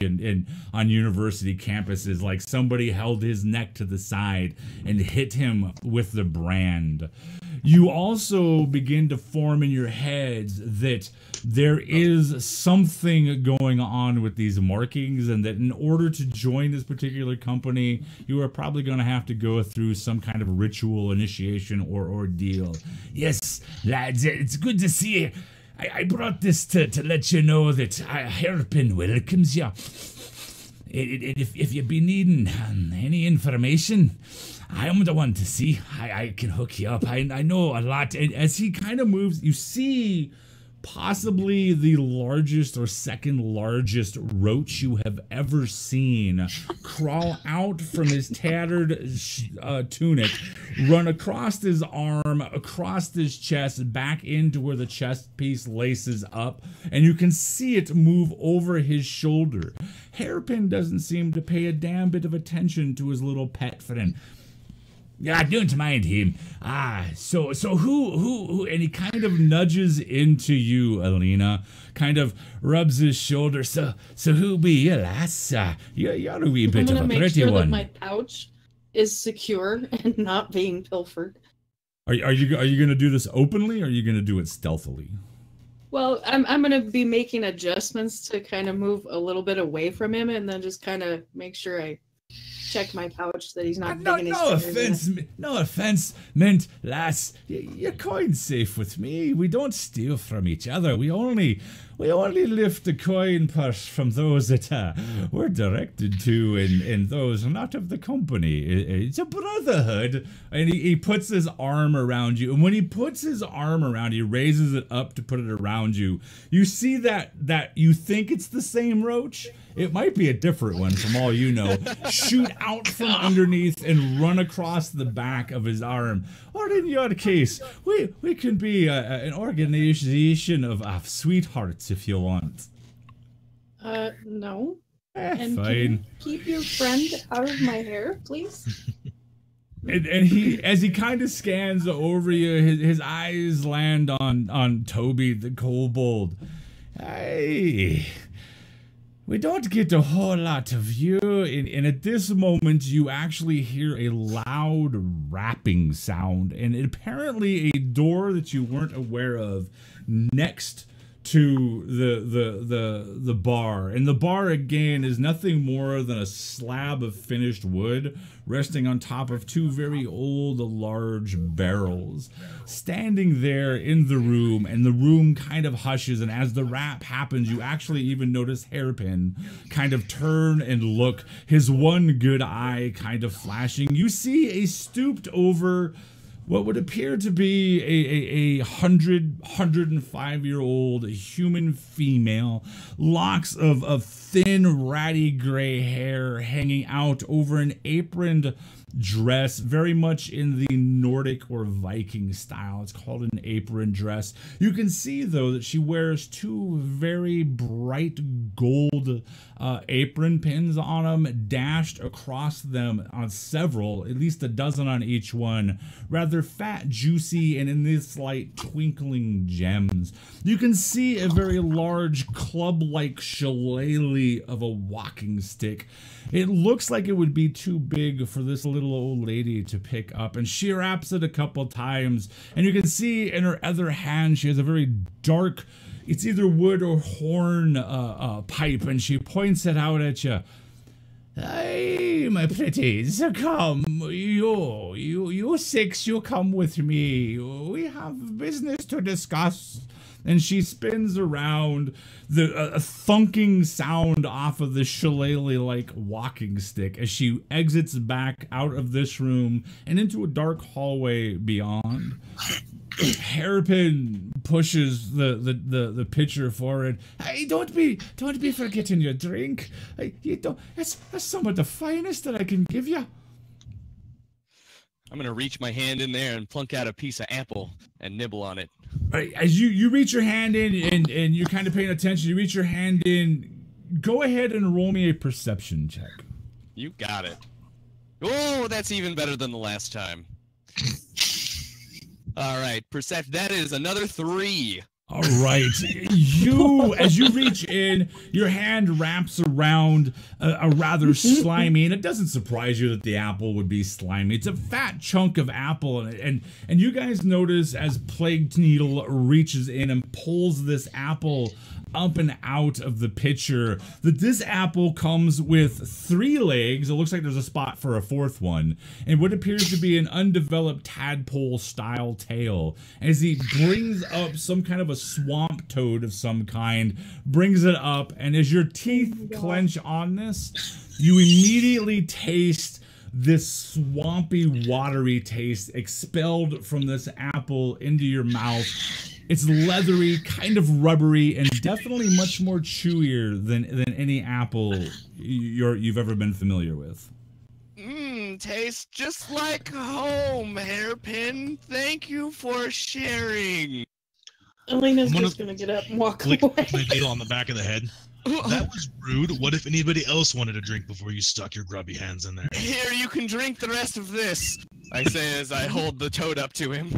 S1: on university campuses, like somebody held his neck to the side and hit him with the brand. You also begin to form in your heads that there is something going on with these markings, and that in order to join this particular company, you are probably going to have to go through some kind of ritual initiation or ordeal. Yes, lads, it's good to see you. I brought this to let you know that Hairpin welcomes you. If you be needing any information, I'm the one to see. I can hook you up. I know a lot. And as he kind of moves, you see possibly the largest or second largest roach you have ever seen crawl out from his tattered tunic, run across his arm, across his chest, back into where the chest piece laces up, and you can see it move over his shoulder. Hairpin doesn't seem to pay a damn bit of attention to his little pet friend. Yeah, don't mind him. So who, and he kind of nudges into you, Alina, kind of rubs his shoulder. So who be you, lass? You're a wee bit of a pretty
S3: sure
S1: one.
S3: That my pouch is secure and not being pilfered.
S1: Are you going to do this openly, or are you going to do it stealthily?
S3: Well, I'm going to be making adjustments to kind of move a little bit away from him, and then just kind of make sure I check my pouch that he's not digging his fingers in.
S1: No offense meant, lass. You're quite safe with me. We don't steal from each other. We only lift the coin purse from those that we're directed to, and those not of the company. It's a brotherhood. And he puts his arm around you, and when he puts his arm around you, he raises it up to put it around you. You see that you think it's the same roach. It might be a different one from all you know. Shoot out from underneath and run across the back of his arm. Or in your case, we can be an organization of sweethearts if you want.
S3: No.
S1: And fine.
S3: Can you keep your friend out of my hair, please?
S1: And he, as he kind of scans over you, his eyes land on Toby the kobold. Hey. We don't get a whole lot of you, and at this moment you actually hear a loud rapping sound, and apparently a door that you weren't aware of next to the bar. And the bar, again, is nothing more than a slab of finished wood resting on top of two very old, large barrels. Standing there in the room, and the room kind of hushes, and as the rap happens, you actually even notice Hairpin kind of turn and look, his one good eye kind of flashing. You see a stooped over what would appear to be a 105-year-old human female, locks of thin, ratty gray hair hanging out over an aproned dress, very much in the Nordic or Viking style. It's called an apron dress. You can see, though, that she wears two very bright gold apron pins on them, dashed across them on several, at least a dozen on each one, rather fat, juicy, and in this light, twinkling gems. You can see a very large club-like shillelagh of a walking stick. It looks like it would be too big for this little old lady to pick up, and she wraps it a couple times, and you can see in her other hand she has a very dark, it's either wood or horn pipe, and she points it out at you. Hey, my pretties, come, you six, you come with me. We have business to discuss. And she spins around, a thunking sound off of the shillelagh-like walking stick as she exits back out of this room and into a dark hallway beyond. Hairpin pushes the pitcher forward. Hey, don't be forgetting your drink. That's some of the finest that I can give you.
S5: I'm gonna reach my hand in there and plunk out a piece of apple and nibble on it.
S1: Right, as you reach your hand in and you're kind of paying attention, you reach your hand in. Go ahead and roll me a perception check.
S5: You got it. Oh, that's even better than the last time. All right, perception. That is another 3.
S1: All right, as you reach in, your hand wraps around a rather slimy, and it doesn't surprise you that the apple would be slimy. It's a fat chunk of apple, and you guys notice as Plague Needle reaches in and pulls this apple up and out of the pitcher that this apple comes with 3 legs. It looks like there's a spot for a 4th one, and what appears to be an undeveloped tadpole style tail. As he brings up some kind of a swamp toad of some kind, brings it up, and as your teeth clench on this, you immediately taste this swampy, watery taste expelled from this apple into your mouth. It's leathery, kind of rubbery, and definitely much more chewier than any apple you've ever been familiar with.
S5: Tastes just like home, Hairpin. Thank you for sharing.
S3: Elena's just gonna get up and walk away.
S4: The needle on the back of the head. That was rude. What if anybody else wanted a drink before you stuck your grubby hands in there?
S5: Here, you can drink the rest of this, I say as I hold the toad up to him.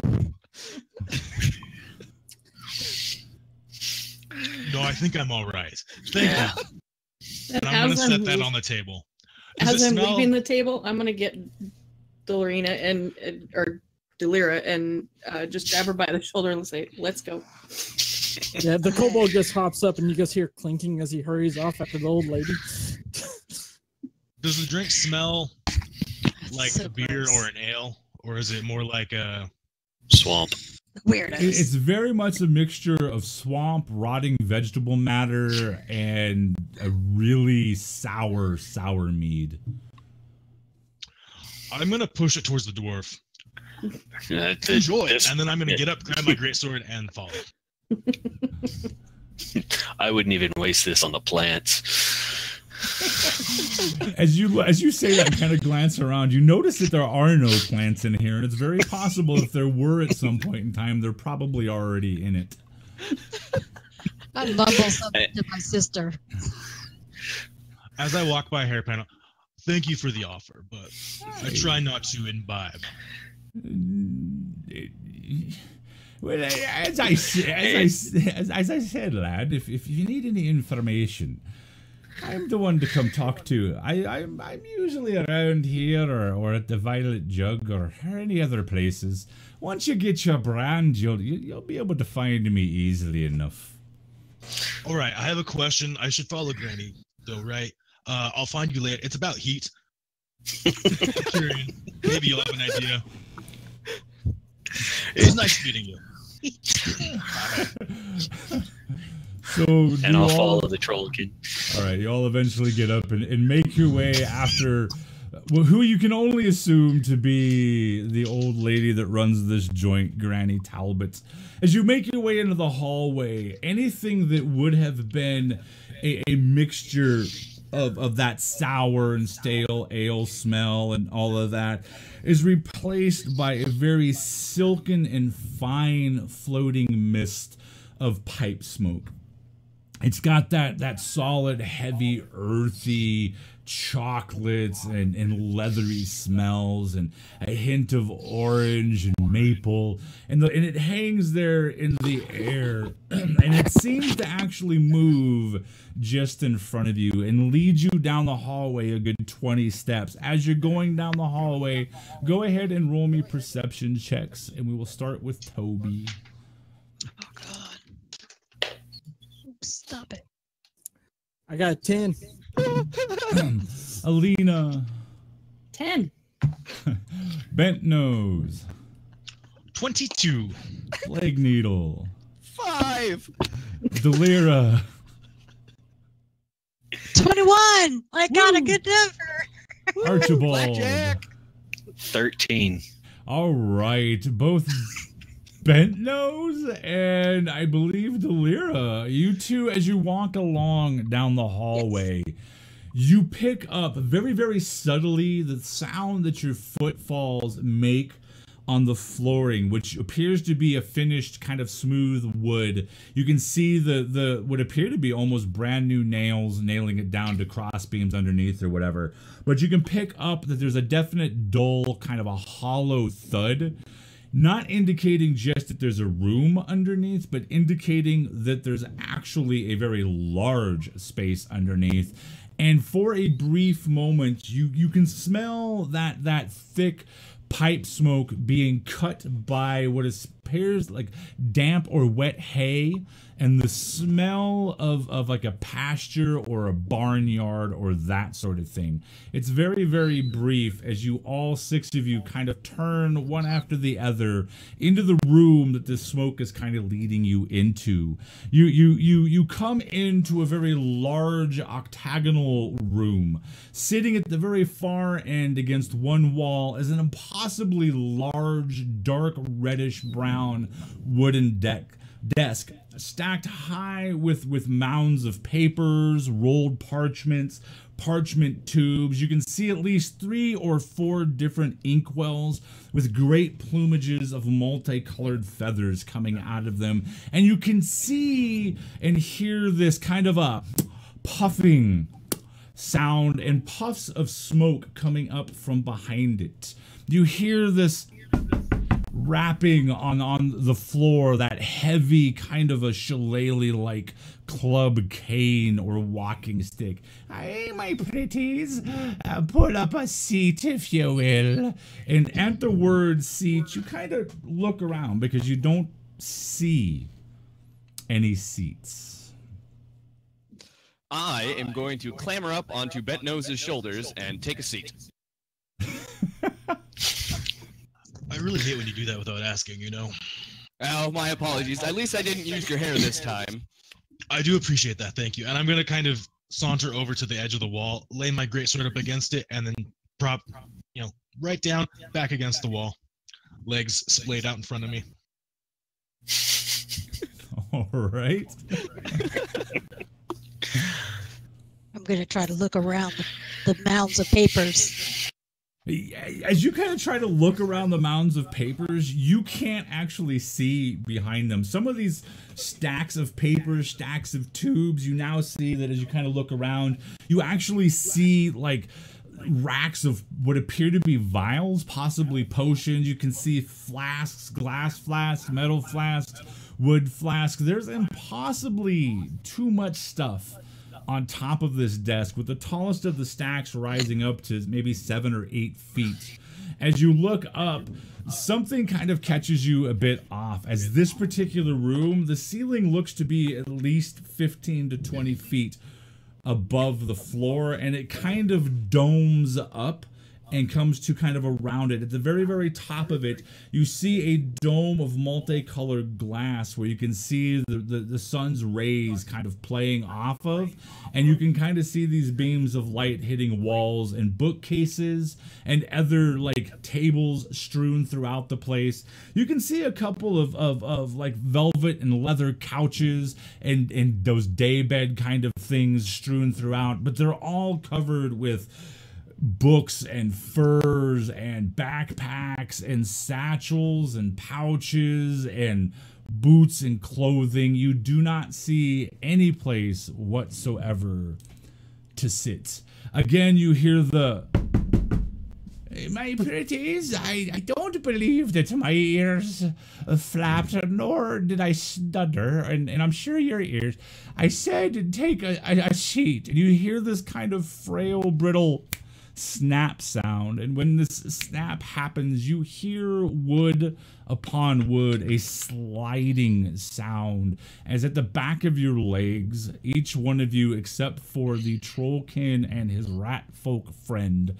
S4: No, I think I'm all right. Thank you. And I'm going to set that on the table.
S3: As I'm leaving the table, I'm going to get Delirina or Delira and just grab her by the shoulder and say, let's go.
S2: Yeah, the kobold just hops up and you just hear clinking as he hurries off after the old lady.
S4: Does the drink smell like a beer or an ale? Or is it more like a
S7: swamp?
S6: Weirdos.
S1: It's very much a mixture of swamp, rotting vegetable matter, and a really sour mead.
S4: I'm going to push it towards the dwarf.
S7: Enjoy.
S4: And then I'm going to get up, grab my greatsword, and follow.
S7: I wouldn't even waste this on the plants.
S1: As you say that and kind of glance around, you notice that there are no plants in here, and it's very possible if there were at some point in time, they're probably already in it.
S6: I mumble something to my sister.
S4: As I walk by Hairpin, thank you for the offer, but I try not to imbibe.
S1: Well, as I said, lad, if you need any information, I'm the one to come talk to. I'm usually around here or at the Violet Jug or any other places. Once you get your brand, you'll be able to find me easily enough.
S4: All right, I have a question. I should follow Granny, though, right? I'll find you later. It's about heat. Maybe you'll have an idea. It's nice meeting you.
S7: And I'll follow the Trollkin.
S1: All right, you all eventually get up and make your way after who you can only assume to be the old lady that runs this joint, Granny Talbot. As you make your way into the hallway, anything that would have been a mixture of that sour and stale ale smell and all of that is replaced by a very silken and fine floating mist of pipe smoke. It's got that solid, heavy, earthy chocolates and leathery smells and a hint of orange and maple, and it hangs there in the air and it seems to actually move just in front of you and leads you down the hallway a good 20 steps. As you're going down the hallway, go ahead and roll me perception checks, and we will start with Toby.
S6: Oh God. Stop it.
S2: I got a 10.
S1: Alina.
S3: 10.
S1: Bent Nose.
S4: 22.
S1: Plague Needle.
S5: 5.
S1: Delira.
S6: 21. I got a good number.
S1: Archibald.
S5: Blackjack.
S7: 13.
S1: All right, both Bent Nose and I believe Delira, you two, as you walk along down the hallway, you pick up very, very subtly the sound that your footfalls make on the flooring, which appears to be a finished kind of smooth wood. You can see the what appear to be almost brand new nails nailing it down to cross beams underneath or whatever. But you can pick up that there's a definite dull, kind of a hollow thud, not indicating just that there's a room underneath, but indicating that there's actually a very large space underneath. And for a brief moment, you can smell that thick pipe smoke being cut by what appears like damp or wet hay, and the smell of like a pasture or a barnyard or that sort of thing. It's very, very brief as you all 6 of you kind of turn one after the other into the room that this smoke is kind of leading you into. You come into a very large octagonal room. Sitting at the very far end against one wall is an impossibly large, dark reddish brown wooden desk stacked high with mounds of papers, rolled parchments, parchment tubes. You can see at least 3 or 4 different inkwells with great plumages of multicolored feathers coming out of them. And you can see and hear this kind of a puffing sound and puffs of smoke coming up from behind it. You hear this rapping on the floor, that heavy kind of a shillelagh-like club cane or walking stick. Hey, my pretties, pull up a seat if you will. And at the word seat, you kind of look around because you don't see any seats.
S5: I am going to clamber up onto Bent Nose's shoulders and take a seat.
S4: I really hate when you do that without asking, you know?
S5: Oh, my apologies. At least I didn't use your hair this time.
S4: I do appreciate that, thank you. And I'm going to kind of saunter over to the edge of the wall, lay my greatsword up against it, and then prop, right down, back against the wall. Legs splayed out in front of me.
S1: All right.
S6: I'm going to try to look around the mounds of papers.
S1: As you kind of try to look around the mounds of papers, you can't actually see behind them. Some of these stacks of papers, stacks of tubes, you now see that as you kind of look around, you actually see like racks of what appear to be vials, possibly potions. You can see flasks, glass flasks, metal flasks, wood flasks. There's impossibly too much stuff on top of this desk, with the tallest of the stacks rising up to maybe 7 or 8 feet. As you look up, something kind of catches you a bit off. As this particular room, the ceiling looks to be at least 15 to 20 feet above the floor, and it kind of domes up and comes to kind of around it. At the very, very top of it, you see a dome of multicolored glass where you can see the sun's rays kind of playing off of, and you can kind of see these beams of light hitting walls and bookcases and other like tables strewn throughout the place. You can see a couple of like velvet and leather couches and those daybed kind of things strewn throughout, but they're all covered with books and furs and backpacks and satchels and pouches and boots and clothing. You do not see any place whatsoever to sit. Again, you hear the, "My pretties, I don't believe that my ears flapped, nor did I stutter, and I'm sure your ears. I said take a seat," and you hear this kind of frail, brittle snap sound, and when this snap happens, you hear wood upon wood, a sliding sound, as at the back of your legs, each one of you except for the trollkin and his rat folk friend,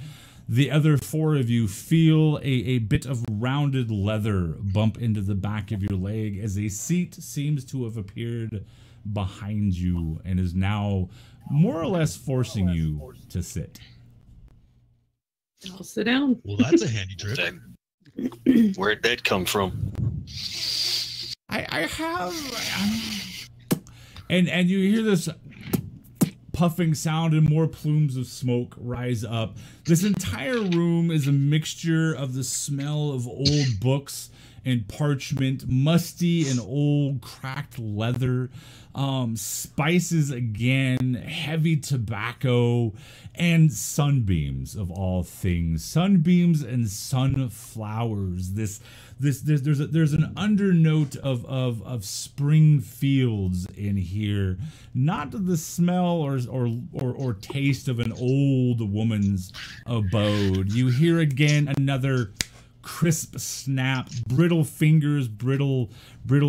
S1: the other four of you feel a bit of rounded leather bump into the back of your leg as a seat seems to have appeared behind you and is now more or less forcing you to sit.
S3: I'll sit down.
S4: Well, that's a handy trick.
S7: Where'd that come from?
S1: I have, and you hear this puffing sound and more plumes of smoke rise up. This entire room is a mixture of the smell of old books and parchment, musty and old cracked leather, spices again, heavy tobacco, and sunbeams of all things. Sunbeams and sunflowers. There's an undernote of spring fields in here. Not the smell or taste of an old woman's abode. You hear again another crisp snap, brittle fingers, brittle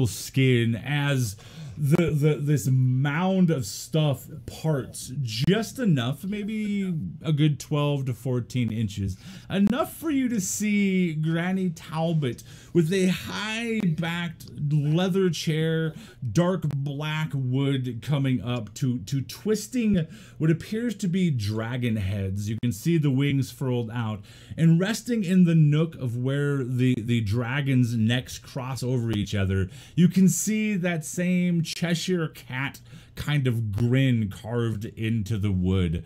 S1: skin as this mound of stuff parts just enough, maybe a good 12 to 14 inches, enough for you to see Granny Talbot with a high-backed leather chair, dark black wood coming up to twisting what appears to be dragon heads. You can see the wings furled out, and resting in the nook of where the dragon's necks cross over each other, you can see that same Cheshire cat kind of grin carved into the wood.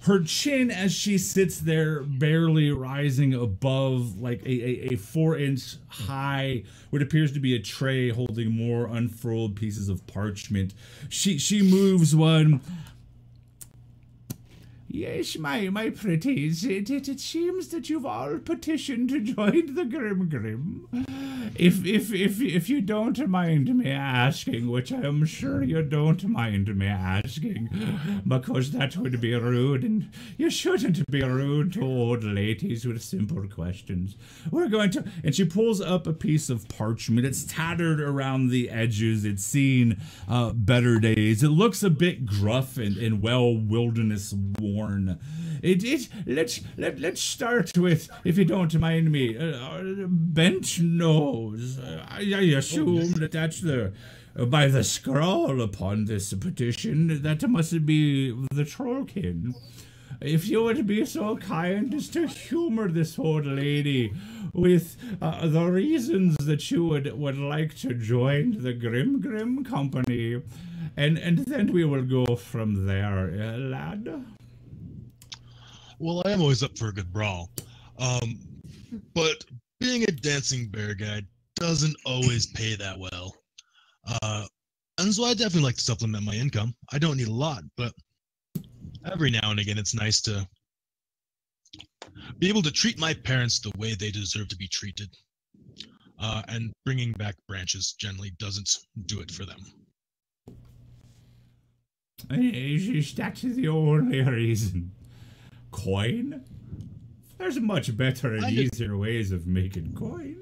S1: Her chin, as she sits there, barely rising above like a 4-inch high, what appears to be a tray holding more unfurled pieces of parchment. She moves one. "Yes, my pretties, it seems that you've all petitioned to join the Grim. If you don't mind me asking, which I am sure you don't mind me asking, because that would be rude, and you shouldn't be rude to old ladies with simple questions. We're going to..." And she pulls up a piece of parchment. It's tattered around the edges. It's seen better days. It looks a bit gruff and well wilderness worn. Let's start with, if you don't mind me, bent nose. I assume that's by the scrawl upon this petition, that must be the trollkin. If you would be so kind as to humor this old lady with the reasons that you would like to join the Grim Company, and then we will go from there, lad.
S4: Well, I am always up for a good brawl. But being a dancing bear guy doesn't always pay that well. And so I definitely like to supplement my income. I don't need a lot, but every now and again it's nice to be able to treat my parents the way they deserve to be treated. And bringing back branches generally doesn't do it for them.
S1: That's the only reason. Coin? There's much better and easier ways of making coin.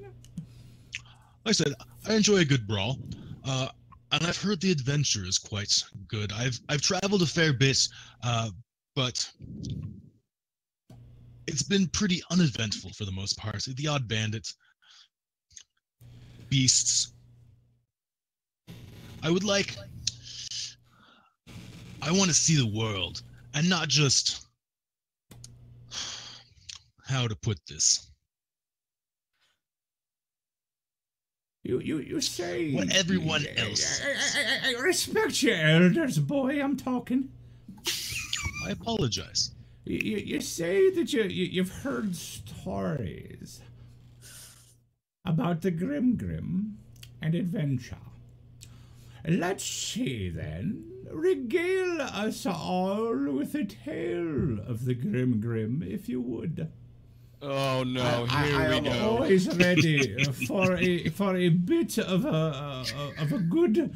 S4: Like I said, I enjoy a good brawl, and I've heard the adventure is quite good. I've traveled a fair bit, but it's been pretty uneventful for the most part. The odd bandit, beasts. I want to see the world, and not just, how to put this.
S1: You say
S4: what everyone else.
S1: I respect your elders, boy. I'm talking.
S4: I apologize.
S1: You say that you've heard stories about the Grim and adventure. Let's see then. Regale us all with a tale of the Grim, if you would.
S5: Oh no!
S1: I am always ready for a bit of a good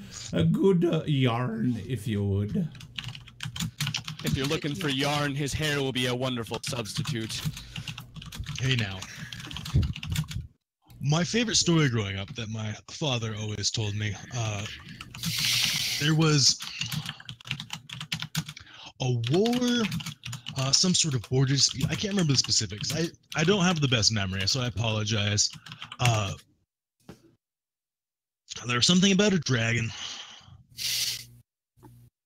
S1: yarn, if you would.
S5: If you're looking for yarn, his hair will be a wonderful substitute.
S4: Hey now. My favorite story growing up that my father always told me, there was a war, some sort of border dispute. I can't remember the specifics. I don't have the best memory, so I apologize. There was something about a dragon.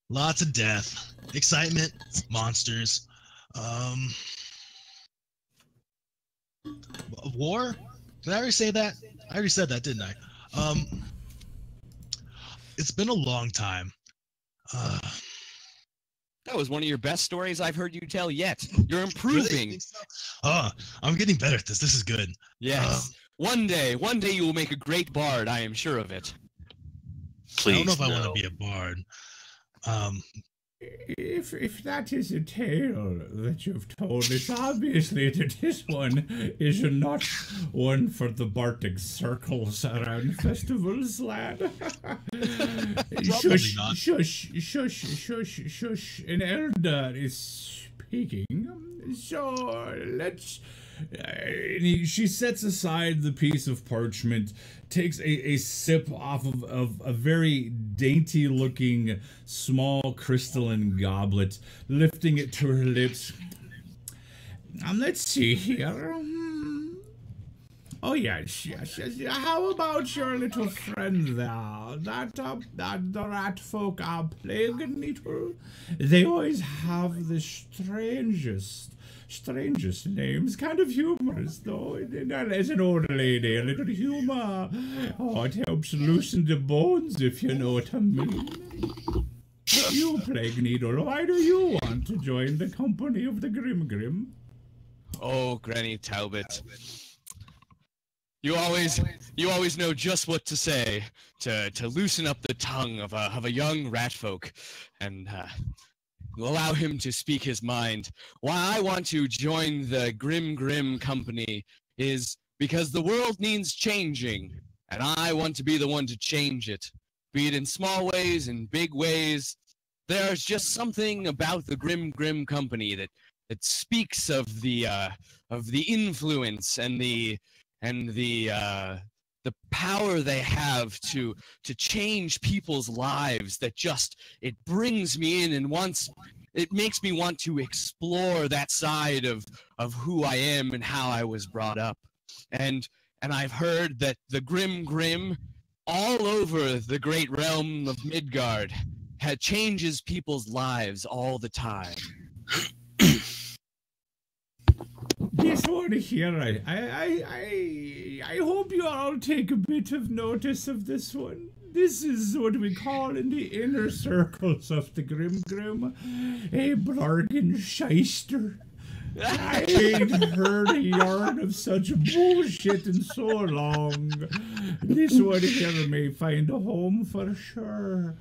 S4: Lots of death, excitement, monsters. War? Did I already say that? I already said that, didn't I? It's been a long time.
S5: That was one of your best stories I've heard you tell yet. You're improving.
S4: Really? I'm getting better at this. This is good.
S5: Yes. One day you will make a great bard. I am sure of it.
S7: Please,
S4: I don't know if I
S7: no.
S4: want to be a bard.
S1: If that is a tale that you've told, it's obviously that this one is not one for the Bardic circles around festivals, lad. Shush,
S4: not.
S1: shush, shush, shush, shush. An elder is speaking. So let's. She sets aside the piece of parchment, takes a sip off of a very dainty looking small crystalline goblet, lifting it to her lips. Let's see here. Oh yes. How about your little friend there? That the rat folk are plague eater? They always have the strangest names. Kind of humorous, though. As an old lady, a little humor. Oh, it helps loosen the bones, if you know what I mean. You, Plague Needle, why do you want to join the company of the Grim?
S5: Oh, Granny Talbot. You always know just what to say to loosen up the tongue of a young rat folk and allow him to speak his mind. Why I want to join the Grim company is because the world needs changing, and I want to be the one to change it. Be it in small ways and big ways. There's just something about the Grim company that speaks of the influence and the power they have to change people's lives, that just, it brings me in and it makes me want to explore that side of who I am and how I was brought up. And I've heard that the Grim all over the great realm of Midgard changes people's lives all the time.
S1: This one here, I hope you all take a bit of notice of this one. This is what we call in the inner circles of the Grim a bargain shyster. I ain't heard a yarn of such bullshit in so long. This one here may find a home for sure.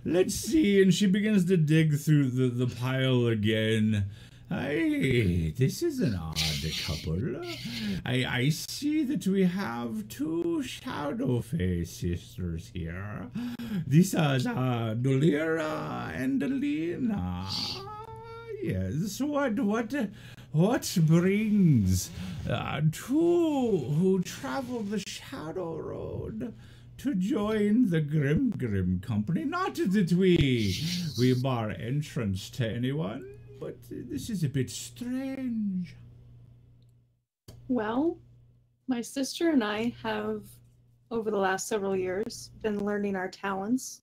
S1: Let's see, and she begins to dig through the pile again. Hey, this is an odd couple. I see that we have two Shadowface sisters here. These are Dolira and Alina. Yes, what brings two who travel the Shadow Road to join the Grim company? Not that we bar entrance to anyone, but this is a bit strange.
S3: Well, my sister and I have, over the last several years, been learning our talents.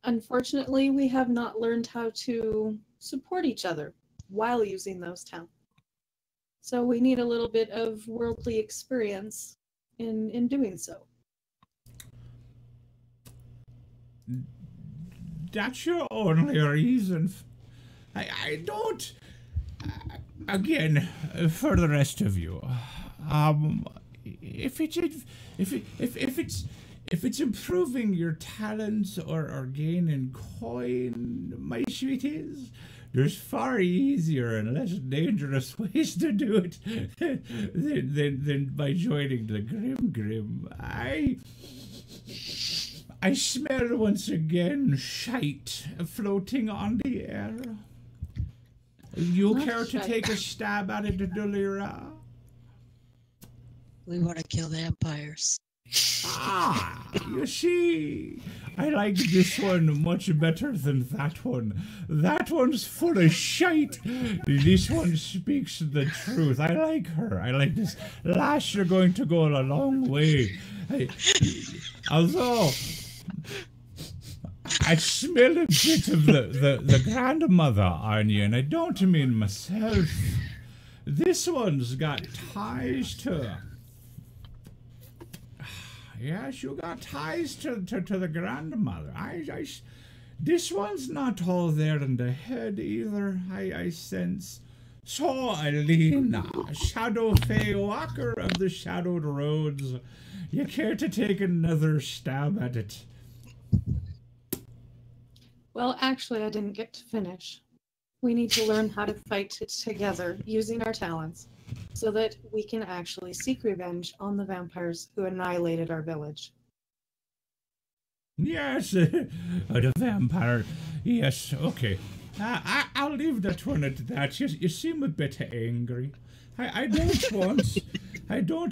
S3: Unfortunately, we have not learned how to support each other while using those talents. So we need a little bit of worldly experience in doing so.
S1: That's your only reason. I don't. Again, for the rest of you, if it's improving your talents or gaining coin, my sweeties, there's far easier and less dangerous ways to do it than by joining the Grim. I smell once again shite floating on the air. You care to take a stab at it, Delira?
S6: We want to kill vampires.
S1: You see, I like this one much better than that one. That one's full of shite. This one speaks the truth. I like her. I like this. Lash, you're going to go a long way. Although I smell a bit of the grandmother on you, and I don't mean myself. This one's got ties to... Yes, you got ties to the grandmother. This one's not all there in the head either, I sense. So, Alina, Shadow Fae Walker of the Shadowed Roads, you care to take another stab at it?
S3: Well, actually, I didn't get to finish. We need to learn how to fight it together using our talents so that we can actually seek revenge on the vampires who annihilated our village.
S1: Yes, the vampire. Yes, okay. I'll leave that one at that. You seem a bit angry. I don't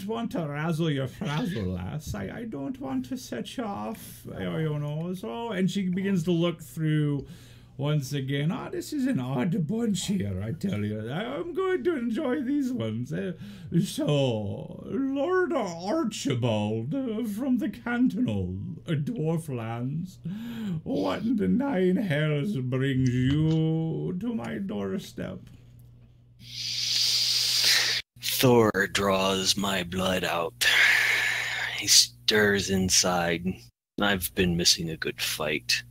S1: want to razzle your frazzle, lass. I don't want to set you off, you know. So, and she begins to look through once again. This is an odd bunch here, I tell you. I'm going to enjoy these ones. So, Lord Archibald from the Cantonal Dwarf lands, what in the nine hells brings you to my doorstep?
S7: Thor draws my blood out. He stirs inside. I've been missing a good fight.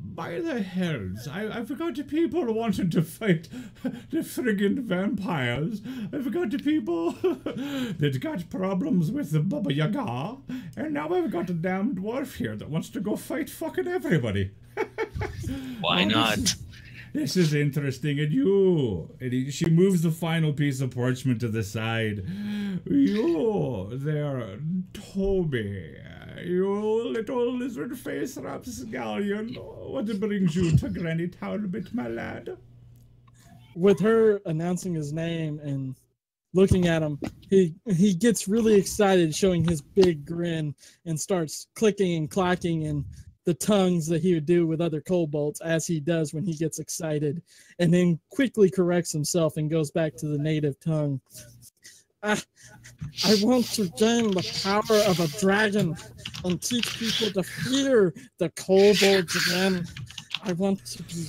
S1: By the hells, I forgot the people wanting to fight the friggin' vampires. I forgot the people that got problems with the Baba Yaga. And now I've got a damn dwarf here that wants to go fight fucking everybody.
S7: Why not?
S1: This is interesting. And she moves the final piece of parchment to the side. You there, Toby. You little lizard face rapscallion. What brings you to Granny Talbot, my lad?
S2: With her announcing his name and looking at him, he gets really excited, showing his big grin, and starts clicking and clacking in the tongues that he would do with other kobolds, as he does when he gets excited, and then quickly corrects himself and goes back to the native tongue. I want to gain the power of a dragon and teach people to fear the kobolds again. I want to be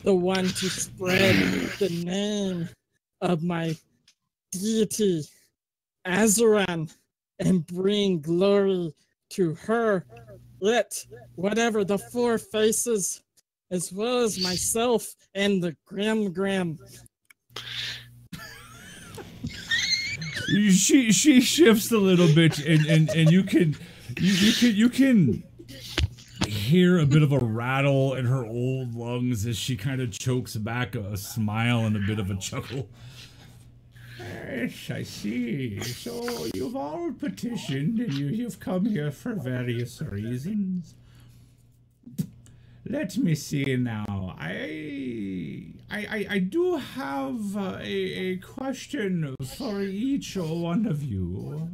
S2: the one to spread the name of my deity, Azaran, and bring glory to her, whatever the four faces, as well as myself and the Grim.
S1: She shifts a little bit, and you can hear a bit of a rattle in her old lungs as she kind of chokes back a smile and a bit of a chuckle. Yes, I see. So you've all petitioned, and you've come here for various reasons. Let me see now. I do have a question for each one of you.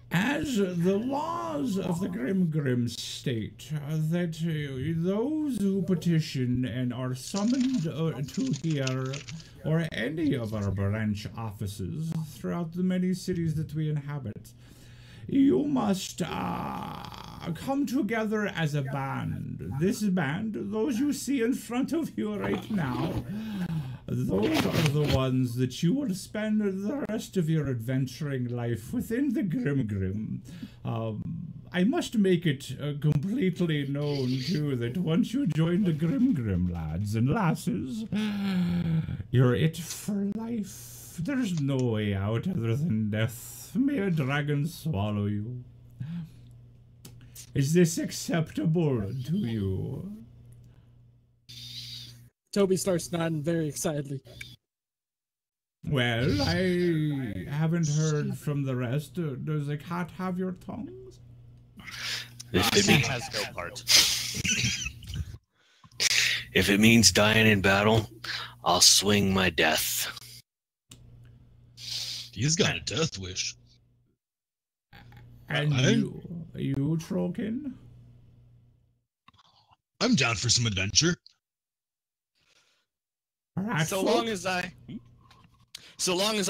S1: As the laws of the Grim state that those who petition and are summoned to here or any of our branch offices throughout the many cities that we inhabit, you must come together as a band. This band, those you see in front of you right now, those are the ones that you will spend the rest of your adventuring life within the Grim. I must make it completely known, too, that once you join the Grim, lads and lasses, you're it for life. There's no way out other than death. May a dragon swallow you. Is this acceptable to you?
S2: Toby starts nodding very excitedly.
S1: Well, I haven't heard from the rest. Does a cat have your tongues?
S5: It has no part.
S7: If it means dying in battle, I'll swing my death.
S4: He's got a death wish.
S1: And you, Trollkin?
S4: I'm down for some adventure.
S5: So long as I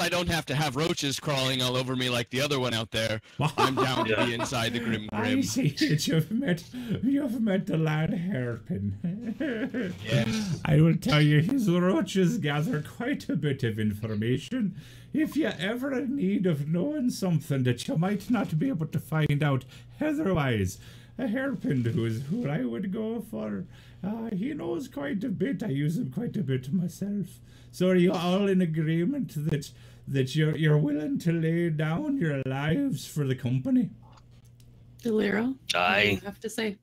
S5: don't have to have roaches crawling all over me like the other one out there, I'm down to be inside the Grim.
S1: I see that you've met the lad Hairpin.
S5: Yes.
S1: I will tell you, his roaches gather quite a bit of information. If you ever in need of knowing something that you might not be able to find out otherwise, a Hairpin who I would go for. He knows quite a bit. I use him quite a bit myself. So are you all in agreement that you're willing to lay down your lives for the company?
S3: Deliro, what do
S7: Aye.
S3: you have to say?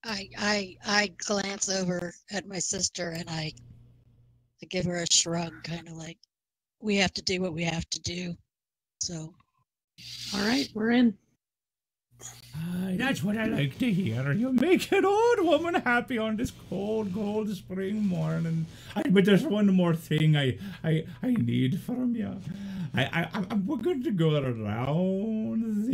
S6: I glance over at my sister and I give her a shrug, kind of like, we have to do what we have to do. So,
S3: All right, we're in.
S1: That's what I like to hear. You make an old woman happy on this cold spring morning. But there's one more thing I need from you. We're going to go around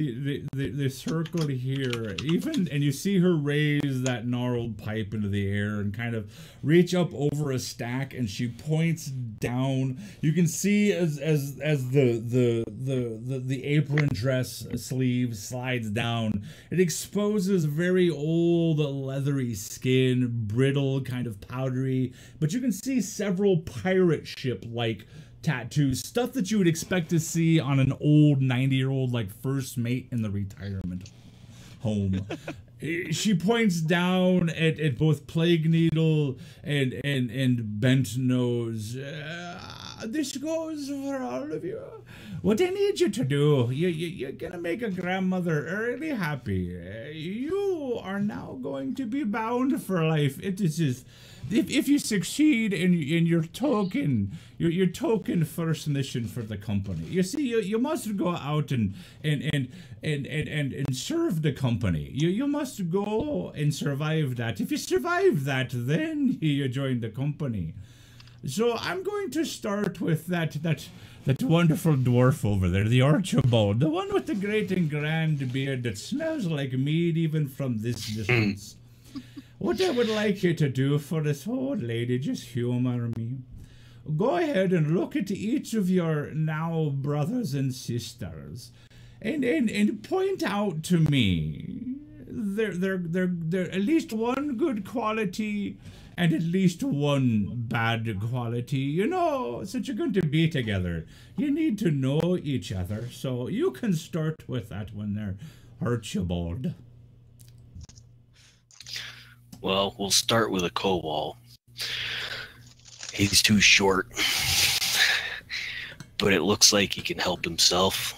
S1: the circle here, and you see her raise that gnarled pipe into the air and kind of reach up over a stack, and she points down. You can see as the apron dress sleeve slides down, it exposes very old leathery skin, brittle, kind of powdery, but you can see several pirate ship like tattoos, stuff that you would expect to see on an old 90-year-old like first mate in the retirement home. She points down at both Plague Needle and Bent Nose. This goes for all of you. What I need you to do, you're gonna make a grandmother really happy. You are now going to be bound for life. It is just, if you succeed in your token first mission for the company. You see, you must go out and serve the company. You must go and survive that. If you survive that, then you join the company. So I'm going to start with that wonderful dwarf over there, the Archibald, the one with the great and grand beard that smells like mead even from this distance. What I would like you to do for this old lady, just humor me. Go ahead and look at each of your now brothers and sisters, and point out to me they're at least one good quality and at least one bad quality. You know, since you're going to be together, you need to know each other. So you can start with that one there, Archibald.
S7: Well, we'll start with a kobold. He's too short, but it looks like he can help himself.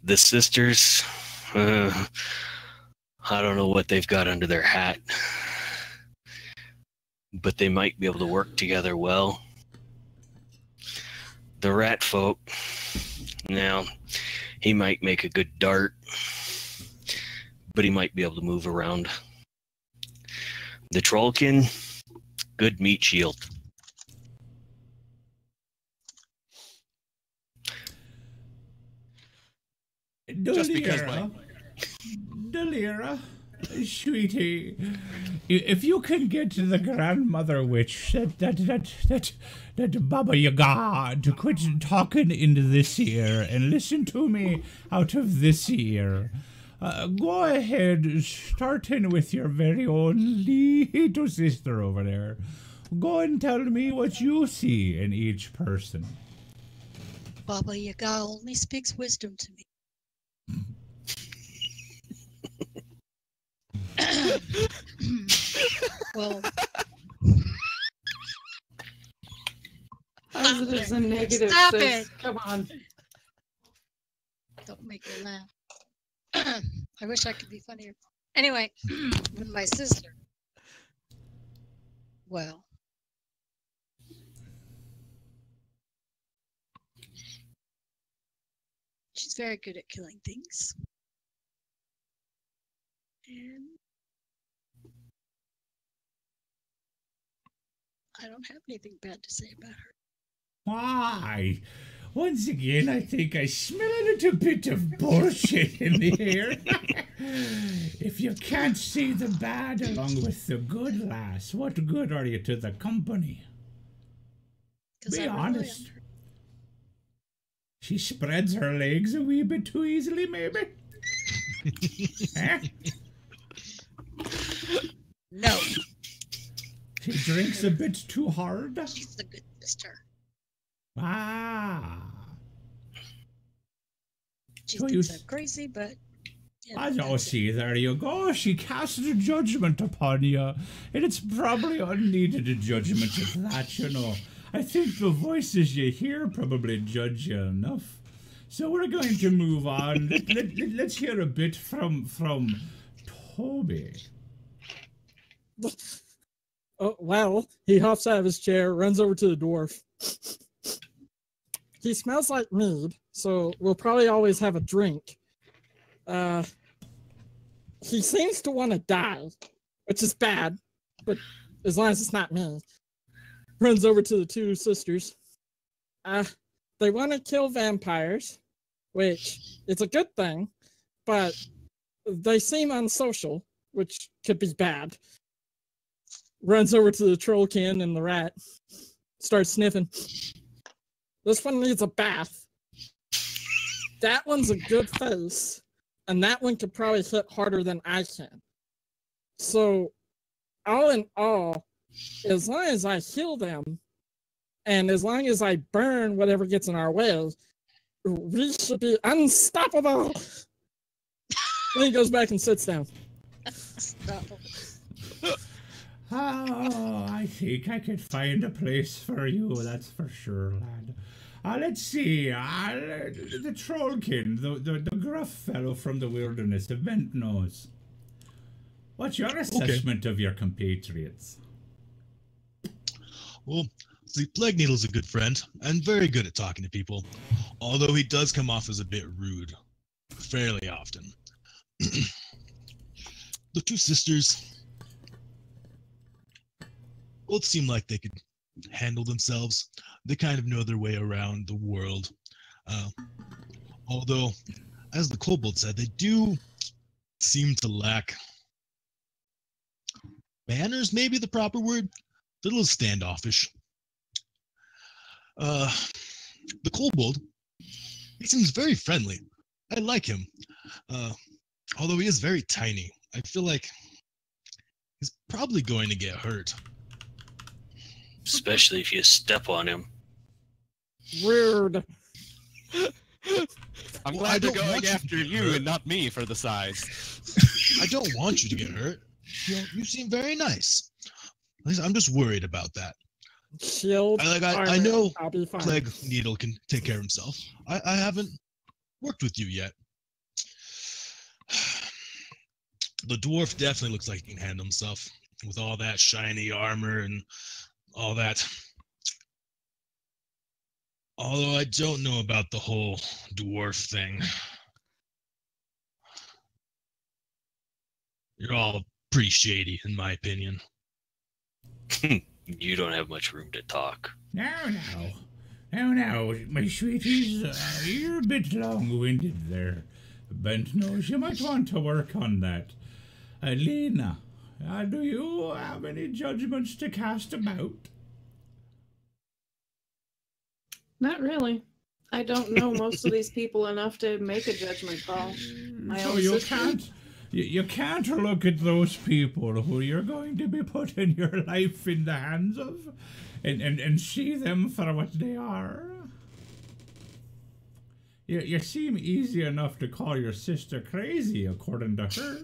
S7: The sisters, I don't know what they've got under their hat, but they might be able to work together well. The rat folk, now, he might make a good dart, but he might be able to move around. The Trollkin, good meat shield.
S5: Just because
S1: Delira, sweetie, if you can get the grandmother witch, that Baba Yaga, to quit talking into this ear and listen to me out of this ear. Go ahead, starting with your very own little sister over there. Go and tell me what you see in each person.
S6: Baba Yaga only speaks wisdom to me. Well,
S3: Positives and negatives.
S6: Stop
S3: sis.
S6: it.
S3: Come on.
S6: don't make me laugh. I wish I could be funnier. Anyway, with my sister. Well, she's very good at killing things. And I don't have anything bad to say about her.
S1: Why? Once again, I think I smell a little bit of bullshit in the air. If you can't see the bad along with the good, lass, what good are you to the company? Be honest. She spreads her legs a wee bit too easily, maybe? Eh?
S6: No,
S1: She drinks a bit too hard?
S6: she's the good sister.
S1: Ah.
S6: She
S1: So you
S6: thinks I'm crazy, but
S1: I don't see, there you go. She cast a judgment upon you. And it's probably unneeded judgment at that, you know. I think the voices you hear probably judge you enough. So we're going to move on. Let's hear a bit from Toby.
S2: Oh, well, he hops out of his chair, runs over to the dwarf. He smells like mead, so we'll probably always have a drink. He seems to want to die, which is bad, but as long as it's not me. Runs over to the two sisters. They want to kill vampires, which is a good thing, but they seem unsocial, which could be bad. Runs over to the trollkin and the rat. Starts sniffing. This one needs a bath. That one's a good face. And that one could probably hit harder than I can. So, all in all, as long as I heal them, and as long as I burn whatever gets in our way, we should be unstoppable. Then he goes back and sits down.
S6: Stop.
S1: Oh, I think I could find a place for you, that's for sure, lad. Let's see, the trollkin, the gruff fellow from the wilderness, the bent nose. What's your assessment of your compatriots?
S4: Well, the Plague Needle's a good friend, and very good at talking to people, although he does come off as a bit rude, fairly often. The two sisters both seem like they could handle themselves. They kind of know their way around the world. Although, as the kobold said, they do seem to lack manners, maybe the proper word. They're a little standoffish. The kobold, he seems very friendly. I like him. Although he is very tiny. I feel like he's probably going to get hurt.
S7: Especially if you step on him.
S2: Rude.
S5: I'm
S4: Well,
S5: glad
S4: I
S5: they're
S4: don't
S5: going
S4: want you to
S5: after
S4: get
S5: you
S4: hurt.
S5: and not me for the size.
S4: I don't want you to get hurt. You seem very nice. At least I'm just worried about that.
S2: Shield.
S4: I
S2: armor,
S4: know
S2: I'll be fine.
S4: Plague Needle can take care of himself. I haven't worked with you yet. The dwarf definitely looks like he can handle himself with all that shiny armor and all that. Although I don't know about the whole dwarf thing. You're all pretty shady, in my opinion.
S7: You don't have much room to talk.
S1: Now, my sweeties, you're a bit long-winded there. Bent Nose, you might want to work on that. Lena, do you have any judgments to cast about?
S3: Not really. I don't know most of these people enough to make a judgment call. My
S1: So
S3: own
S1: you
S3: sister.
S1: can't, you can't look at those people who you're going to be putting your life in the hands of, and see them for what they are. You seem easy enough to call your sister crazy, according to her.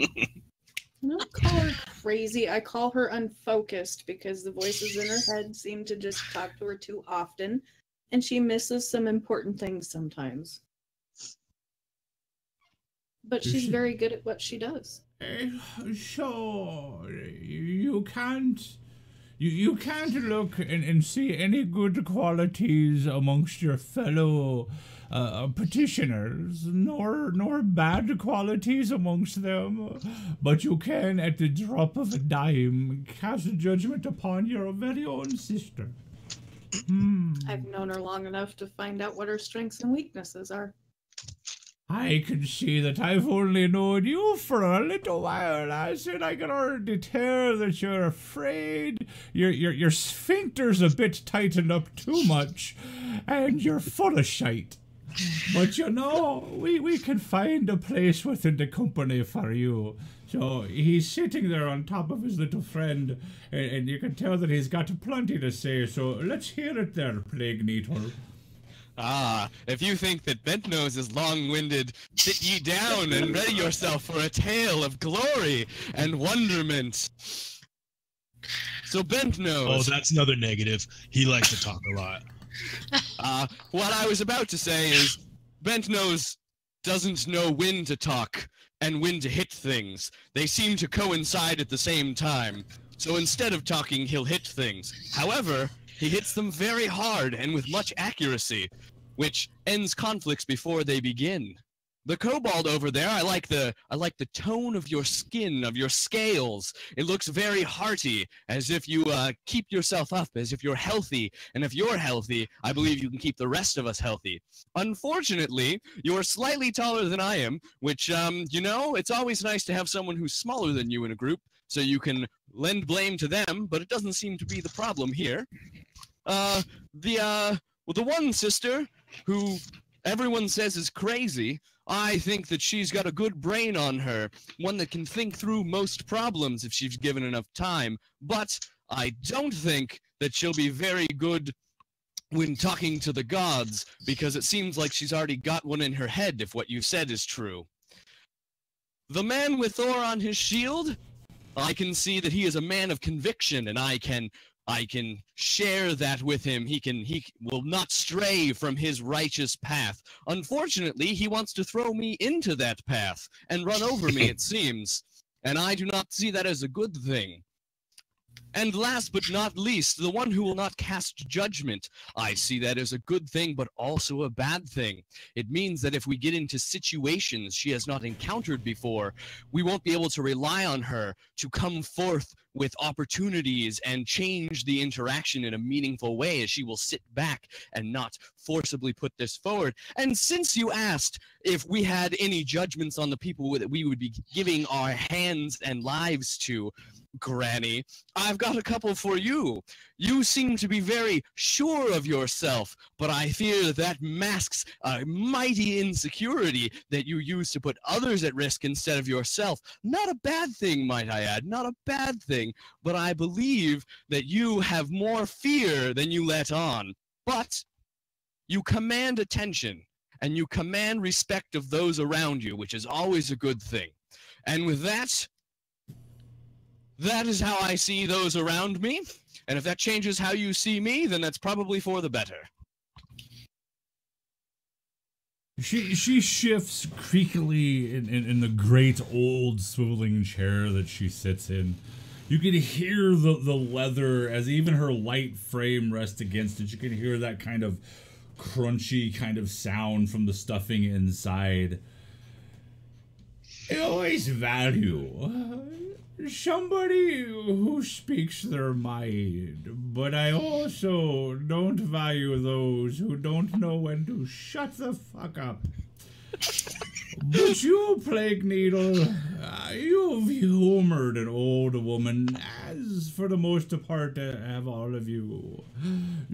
S3: I don't call her crazy. I call her unfocused because the voices in her head seem to just talk to her too often, and she misses some important things sometimes. But she's very good at what she does.
S1: So you can't look and see any good qualities amongst your fellow petitioners, nor bad qualities amongst them, but you can, at the drop of a dime, cast a judgment upon your very own sister.
S3: I've known her long enough to find out what her strengths and weaknesses are.
S1: I can see that I've only known you for a little while, lass, and I can already tell that you're afraid. Your sphincter's a bit tightened up too much, and you're full of shite. But you know, we can find a place within the company for you. So he's sitting there on top of his little friend, and you can tell that he's got plenty to say, so let's hear it there, Plague Needle.
S5: Ah, if you think that Bent Nose is long-winded, sit ye down and ready yourself for a tale of glory and wonderment. So Bent
S4: Oh,
S5: Nose,
S4: that's another negative. He likes to talk a lot.
S5: what I was about to say is, Bent Nose doesn't know when to talk and when to hit things. They seem to coincide at the same time. So instead of talking, he'll hit things. However, he hits them very hard and with much accuracy, which ends conflicts before they begin. The kobold over there, I like the tone of your skin, of your scales. It looks very hearty, as if you keep yourself up, as if you're healthy. And if you're healthy, I believe you can keep the rest of us healthy. Unfortunately, you're slightly taller than I am, which, you know, it's always nice to have someone who's smaller than you in a group, so you can lend blame to them, but it doesn't seem to be the problem here. The one sister who everyone says is crazy, I think that she's got a good brain on her, one that can think through most problems if she's given enough time, but I don't think that she'll be very good when talking to the gods, because it seems like she's already got one in her head if what you said is true. The man with Thor on his shield, I can see that he is a man of conviction, and I can share that with him. He will not stray from his righteous path. Unfortunately, he wants to throw me into that path and run over me, it seems. And I do not see that as a good thing. And last but not least, the one who will not cast judgment. I see that as a good thing, but also a bad thing. It means that if we get into situations she has not encountered before, we won't be able to rely on her to come forth with opportunities and change the interaction in a meaningful way, as she will sit back and not forcibly put this forward. And since you asked if we had any judgments on the people that we would be giving our hands and lives to, Granny, I've got a couple for you. You seem to be very sure of yourself, but I fear that that masks a mighty insecurity that you use to put others at risk instead of yourself. Not a bad thing, might I add, not a bad thing, but I believe that you have more fear than you let on. But you command attention, and you command respect of those around you, which is always a good thing. And with that, that is how I see those around me, and if that changes how you see me, then that's probably for the better.
S1: She shifts creakily in the great old swiveling chair that she sits in. You can hear the leather as even her light frame rests against it. You can hear that kind of crunchy kind of sound from the stuffing inside. I always value somebody who speaks their mind, but I also don't value those who don't know when to shut the fuck up. But you, Plague Needle, you've humored an old woman, as for the most part have all of you.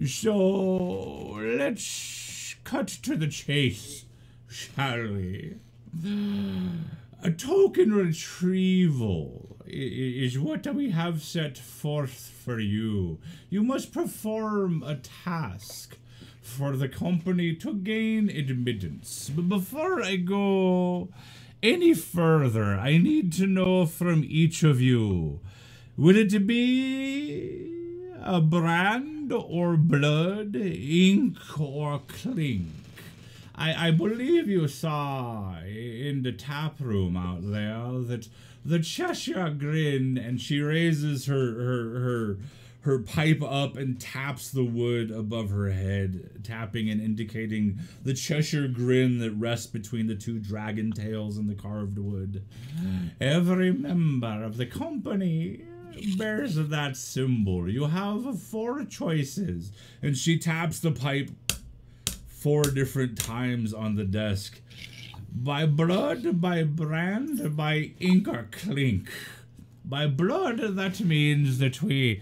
S1: So let's cut to the chase, shall we? A token retrieval is what we have set forth for you. You must perform a task for the company to gain admittance. But before I go any further, I need to know from each of you, would it be a brand or blood, ink or clink? I believe you saw in the tap room out there that the Cheshire Grin, and she raises her pipe up and taps the wood above her head, tapping and indicating the Cheshire Grin that rests between the two dragon tails in the carved wood. Every member of the company bears that symbol. You have 4 choices. And she taps the pipe 4 different times on the desk. By blood, by brand, by ink or clink. By blood, that means that we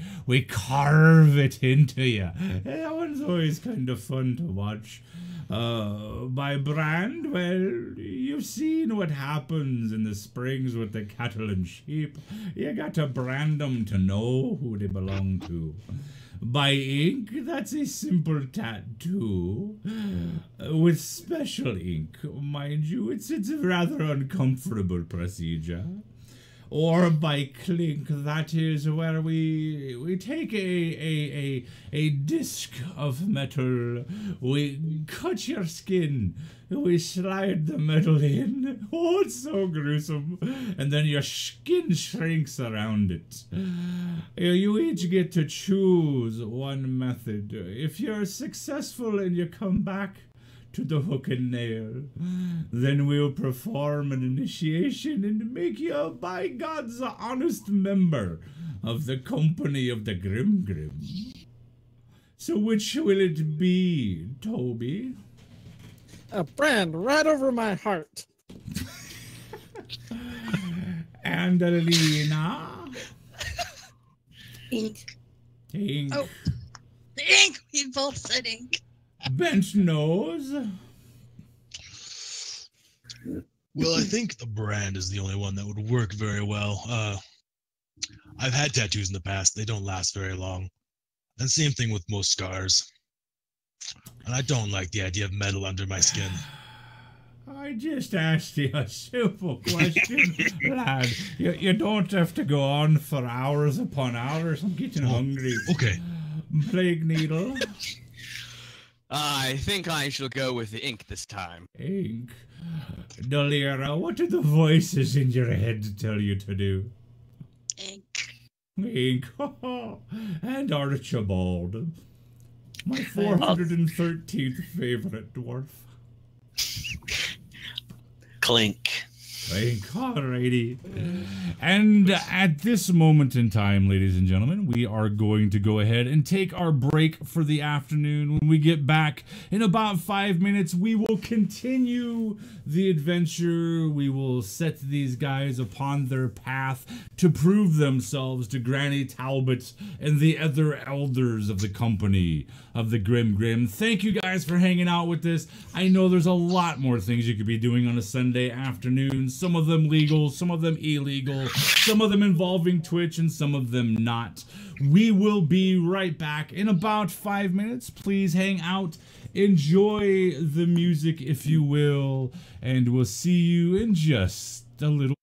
S1: carve it into you. That one's always kind of fun to watch. By brand, well, you've seen what happens in the springs with the cattle and sheep. You got to brand them to know who they belong to. By ink, that's a simple tattoo. With special ink, mind you, it's a rather uncomfortable procedure. Or by clink, that is where we take a disc of metal, we cut your skin, we slide the metal in. Oh, it's so gruesome. And then your skin shrinks around it. You each get to choose one method. If you're successful and you come back to the hook and nail, then we'll perform an initiation and make you, by God's honest member of the company of the Grim. So which will it be, Toby?
S2: A brand right over my heart.
S1: And Alina?
S6: Ink.
S1: Ink.
S6: Oh, ink. We both said ink.
S1: Bent nose?
S4: Well, I think the brand is the only one that would work very well. I've had tattoos in the past. They don't last very long. And same thing with most scars. And I don't like the idea of metal under my skin.
S1: I just asked you a simple question, lad. You don't have to go on for hours upon hours. I'm getting hungry.
S4: Okay.
S1: Plague Needle?
S5: I think I shall go with the ink this time.
S1: Ink? Dalira, what do the voices in your head tell you to do?
S6: Ink.
S1: Ink. And Archibald. My 413th favorite dwarf.
S7: Clink.
S1: Clink, alrighty. And at this moment in time, ladies and gentlemen, we are going to go ahead and take our break for the afternoon. When we get back in about 5 minutes, we will continue the adventure. We will set these guys upon their path to prove themselves to Granny Talbot and the other elders of the company of the Grim. Thank you guys for hanging out with us. I know there's a lot more things you could be doing on a Sunday afternoon. Some of them legal, some of them illegal, some of them involving Twitch, and some of them not. We will be right back in about 5 minutes. Please hang out, enjoy the music if you will, and we'll see you in just a little.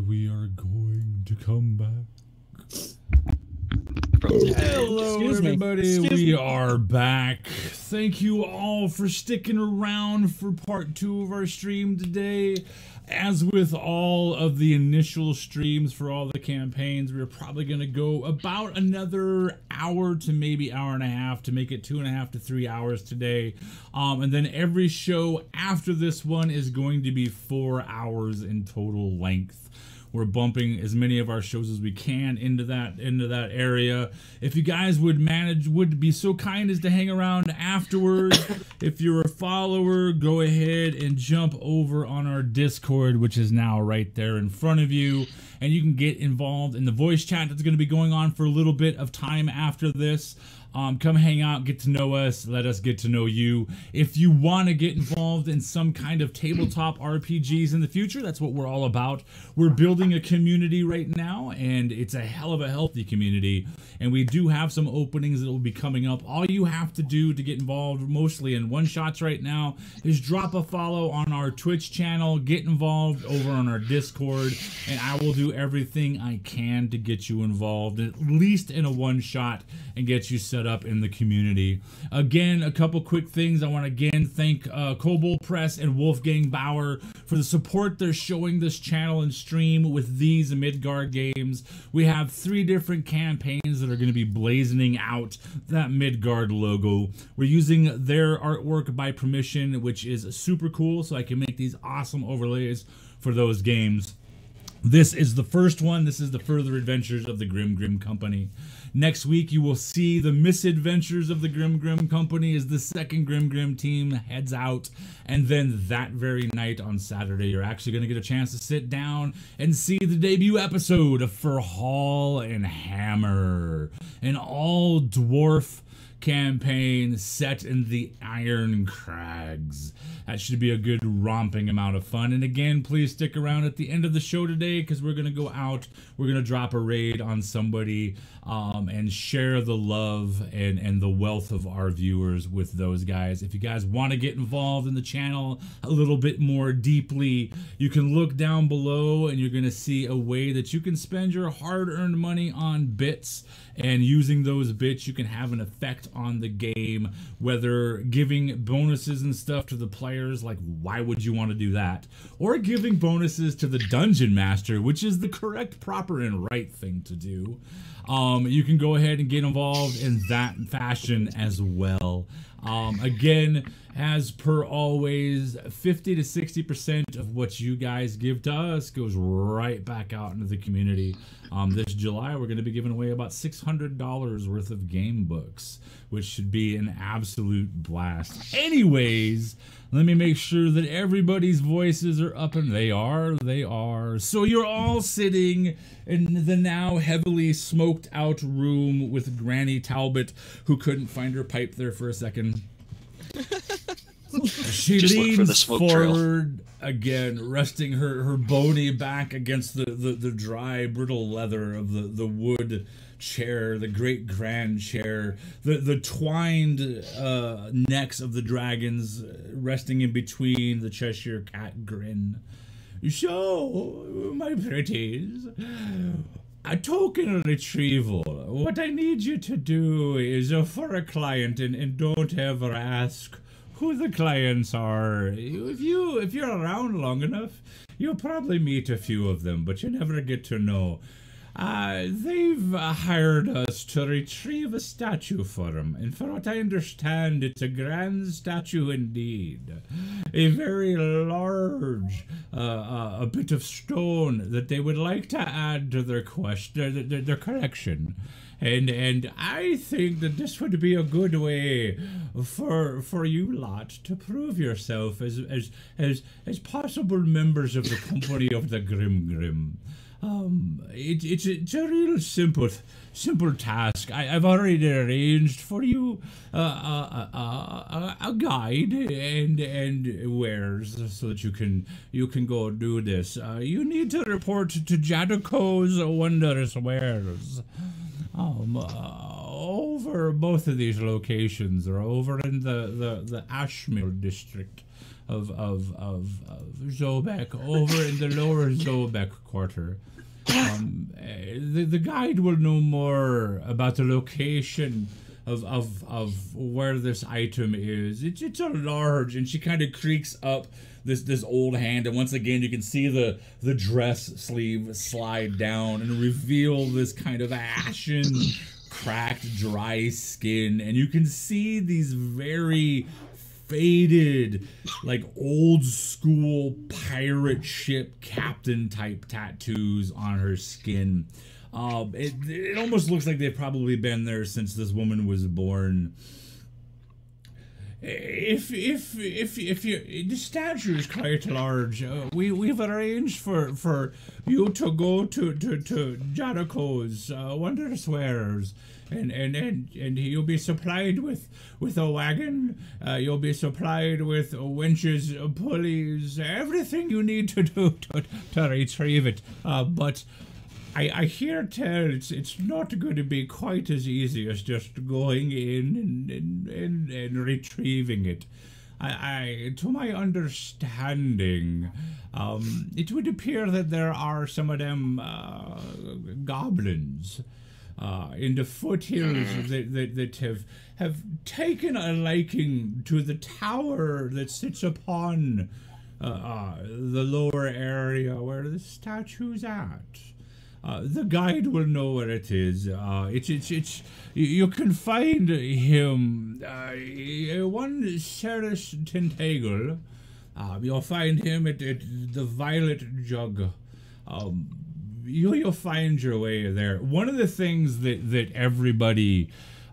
S1: we are going to come back. Hello,
S2: Excuse me.
S1: everybody.
S2: Excuse
S1: We
S2: me.
S1: are back. Thank you all for sticking around for part 2 of our stream today. As with all of the initial streams for all the campaigns, we're probably going to go about another hour to maybe hour and a half to make it 2.5 to 3 hours today. And then every show after this one is going to be 4 hours in total length. We're bumping as many of our shows as we can into that area. If you guys would be so kind as to hang around afterwards. If you're a follower, go ahead and jump over on our Discord, which is now right there in front of you, and you can get involved in the voice chat that's going to be going on for a little bit of time after this. Come hang out, get to know us, let us get to know you. If you want to get involved in some kind of tabletop RPGs in the future, that's what we're all about. We're building a community right now, and it's a hell of a healthy community. And we do have some openings that will be coming up. All you have to do to get involved, mostly in one-shots right now, is drop a follow on our Twitch channel, get involved over on our Discord, and I will do everything I can to get you involved, at least in a one-shot, and get you set up in the community. Again, a couple quick things. I want to again thank Kobold Press and Wolfgang Bauer for the support they're showing this channel and stream with these Midgard games. We have 3 different campaigns that are going to be blazoning out that Midgard logo. We're using their artwork by permission, which is super cool, so I can make these awesome overlays for those games. This is the first one. This is the Further Adventures of the Grim Company. Next week, you will see the Misadventures of the Grim Company as the second Grim team heads out. And then that very night on Saturday, you're actually going to get a chance to sit down and see the debut episode of For Hall and Hammer, an all-dwarf campaign set in the Iron Crags. That should be a good romping amount of fun. And again, please stick around at the end of the show today, because we're going to go out, we're going to drop a raid on somebody, and share the love and the wealth of our viewers with those guys. If you guys want to get involved in the channel a little bit more deeply, you can look down below and you're going to see a way that you can spend your hard-earned money on bits, and using those bits you can have an effect on the game, whether giving bonuses and stuff to the players, like why would you want to do that, or giving bonuses to the Dungeon Master, which is the correct, proper, and right thing to do. You can go ahead and get involved in that fashion as well. Again, as per always, 50 to 60% of what you guys give to us goes right back out into the community. This July, we're going to be giving away about $600 worth of game books, which should be an absolute blast. Anyways, let me make sure that everybody's voices are up, and they are. So you're all sitting in the now heavily smoked out room with Granny Talbot, who couldn't find her pipe there for a second. She
S7: Just look for the
S1: leans
S7: smoke trail.
S1: forward again, resting her bony back against the dry, brittle leather of the wood chair, the great grand chair, the twined necks of the dragons resting in between the Cheshire Cat grin. So, my pretties, a token retrieval. What I need you to do is for a client, and don't ever ask who the clients are. If you're around long enough, you'll probably meet a few of them, but you never get to know. They've hired us to retrieve a statue for them, and for what I understand, it's a grand statue indeed. A very large a bit of stone that they would like to add to their their collection. And I think that this would be a good way for you lot to prove yourself as possible members of the company of the Grim. It's a real simple task. I've already arranged for you a guide and wares so that you can go do this. You need to report to Jadico's Wondrous Wares. Over both of these locations, or over in the Ashmill district Zobek over in the lower Zobek quarter. The guide will know more about the location of where this item is. It's a large, and she kind of creaks up this old hand, and once again you can see the dress sleeve slide down and reveal this kind of ashen, cracked, dry skin, and you can see these very faded, like old school pirate ship captain type tattoos on her skin. It almost looks like they've probably been there since this woman was born. If the statue is quite large, we've arranged for you to go to Jericho's Wondrous Wares, and you'll be supplied with a wagon. You'll be supplied with winches, pulleys, everything you need to do to retrieve it. But I hear tell it's not going to be quite as easy as just going in and retrieving it. To my understanding, it would appear that there are some of them goblins in the foothills that have taken a liking to the tower that sits upon the lower area where the statue's at. The guide will know where it is. You can find him. One Ceres Tentacle. You'll find him at the Violet Jug. You'll find your way there. One of the things that everybody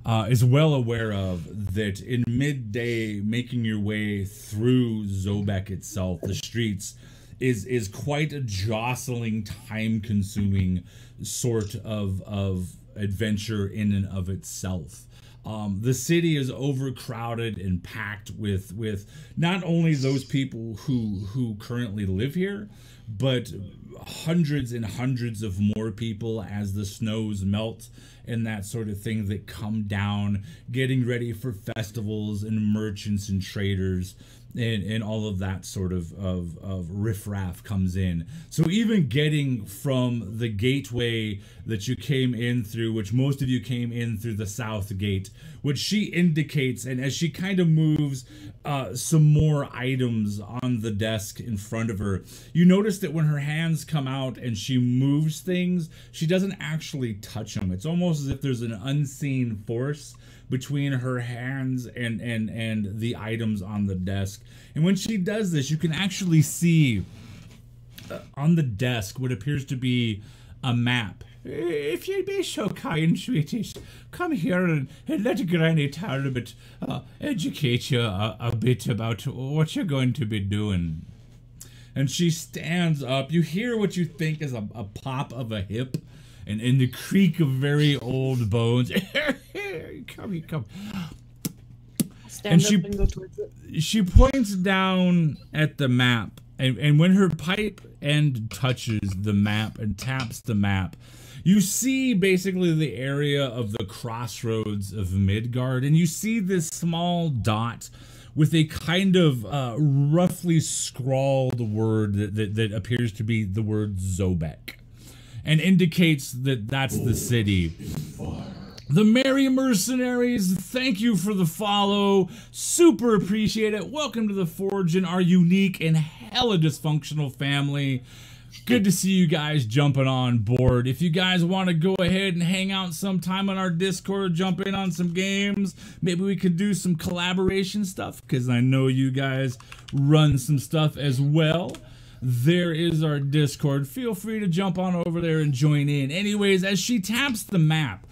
S1: is well aware of, that in midday, making your way through Zobek itself, the streets, is quite a jostling, time-consuming sort of adventure in and of itself. The city is overcrowded and packed with not only those people who currently live here, but hundreds and hundreds of more people as the snows melt and that sort of thing that come down, getting ready for festivals and merchants and traders. And all of that sort of riffraff comes in. So even getting from the gateway that you came in through, which most of you came in through the south gate, which she indicates, and as she kind of moves some more items on the desk in front of her, you notice that when her hands come out and she moves things, she doesn't actually touch them. It's almost as if there's an unseen force between her hands and the items on the desk. And when she does this, you can actually see on the desk what appears to be a map. If you'd be so kind, sweeties, come here and let Granny Talbot educate you a bit about what you're going to be doing. And she stands up. You hear what you think is a pop of a hip, and in the creak of very old bones. Come.
S3: Stand up and go towards it.
S1: She points down at the map, and when her pipe end touches the map and taps the map, you see basically the area of the crossroads of Midgard, and you see this small dot with a kind of roughly scrawled word that appears to be the word Zobek, and indicates that that's the city. The Merry Mercenaries, thank you for the follow. Super appreciate it. Welcome to the Forge and our unique and hella dysfunctional family. Good to see you guys jumping on board. If you guys want to go ahead and hang out sometime on our Discord, jump in on some games, maybe we could do some collaboration stuff, because I know you guys run some stuff as well. There is our Discord. Feel free to jump on over there and join in. Anyways, as she taps the map,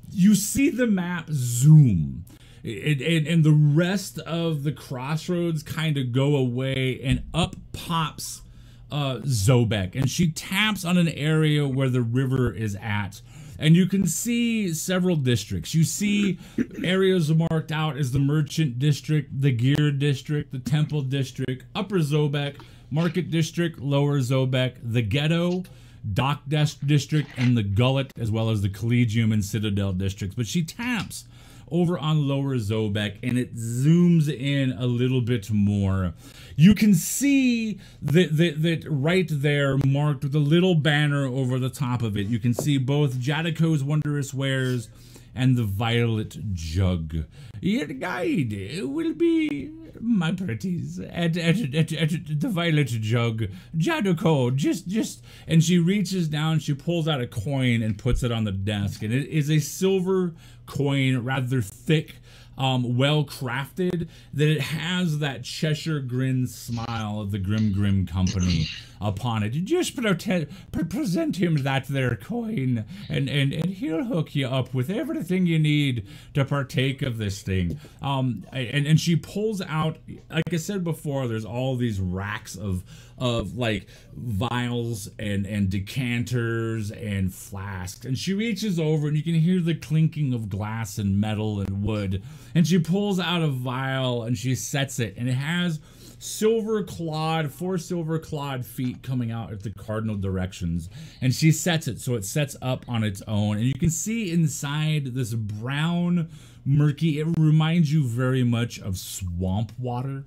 S1: you see the map zoom, and the rest of the crossroads kind of go away, and up pops Zobek, and she taps on an area where the river is at, and you can see several districts. You see areas marked out as the Merchant District, the Gear District, the Temple District, Upper Zobek, Market District, Lower Zobek, the Ghetto, Dock Desk District, and the Gullet, as well as the Collegium and Citadel districts. But she taps over on Lower Zobek, and it zooms in a little bit more. You can see that right there, marked with a little banner over the top of it. You can see both Jadico's Wondrous Wares and the Violet Jug. Your guide will be, my pretties, at the Violet Jug. Jadico, just, and she reaches down, she pulls out a coin and puts it on the desk, and it is a silver coin, rather thick, well crafted, that it has that Cheshire grin smile of the Grim Company upon it. You just present him that there coin, and he'll hook you up with everything you need to partake of this thing. And she pulls out, like I said before, there's all these racks of like vials and decanters and flasks, and she reaches over and you can hear the clinking of glass and metal and wood, and she pulls out a vial and she sets it, and it has four silver clawed feet coming out at the cardinal directions, and she sets it so it sets up on its own, and you can see inside this brown murky, it reminds you very much of swamp water.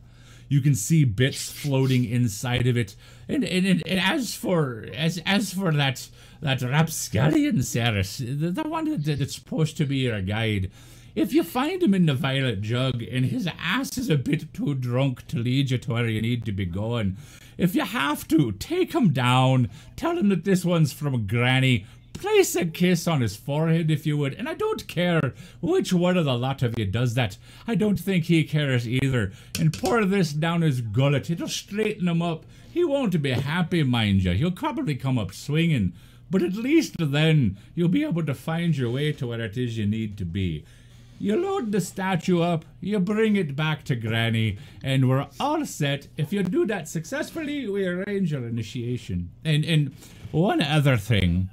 S1: You can see bits floating inside of it, and as for that rapscallion, Ceres, the one that's supposed to be your guide, if you find him in the Violet Jug and his ass is a bit too drunk to lead you to where you need to be going, if you have to, take him down, tell him that this one's from Granny, place a kiss on his forehead if you would, and I don't care which one of the lot of you does that. I don't think he cares either. And pour this down his gullet. It'll straighten him up. He won't be happy, mind you. He'll probably come up swinging, but at least then you'll be able to find your way to where it is you need to be. You load the statue up, you bring it back to Granny, and we're all set. If you do that successfully, we arrange your initiation. And one other thing,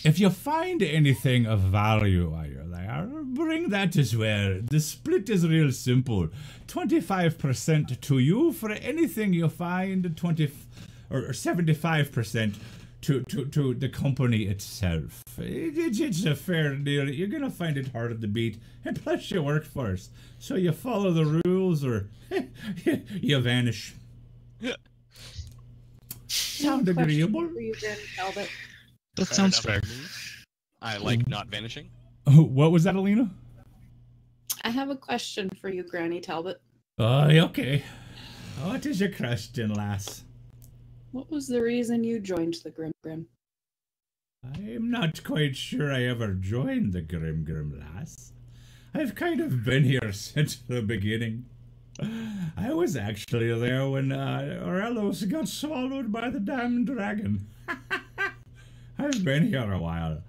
S1: if you find anything of value while you're there, bring that as well. The split is real simple. 25% to you for anything you find, 75% to the company itself. It's a fair deal. You're gonna find it harder to beat, and plus you work for us, so you follow the rules or you vanish. Sound agreeable?
S3: For you, Granny Talbot.
S4: That sounds fair.
S5: I like not vanishing.
S1: What was that, Alina?
S3: I have a question for you, Granny Talbot.
S1: Okay. What is your question, lass?
S3: What was the reason you joined the Grim?
S1: I'm not quite sure I ever joined the Grim lass. I've kind of been here since the beginning. I was actually there when Orelos got swallowed by the damn dragon. I've been here a while.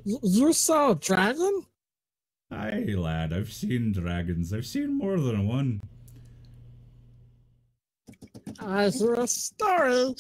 S2: You saw a dragon?
S1: Aye, lad, I've seen dragons. I've seen more than one.
S2: I hear a story.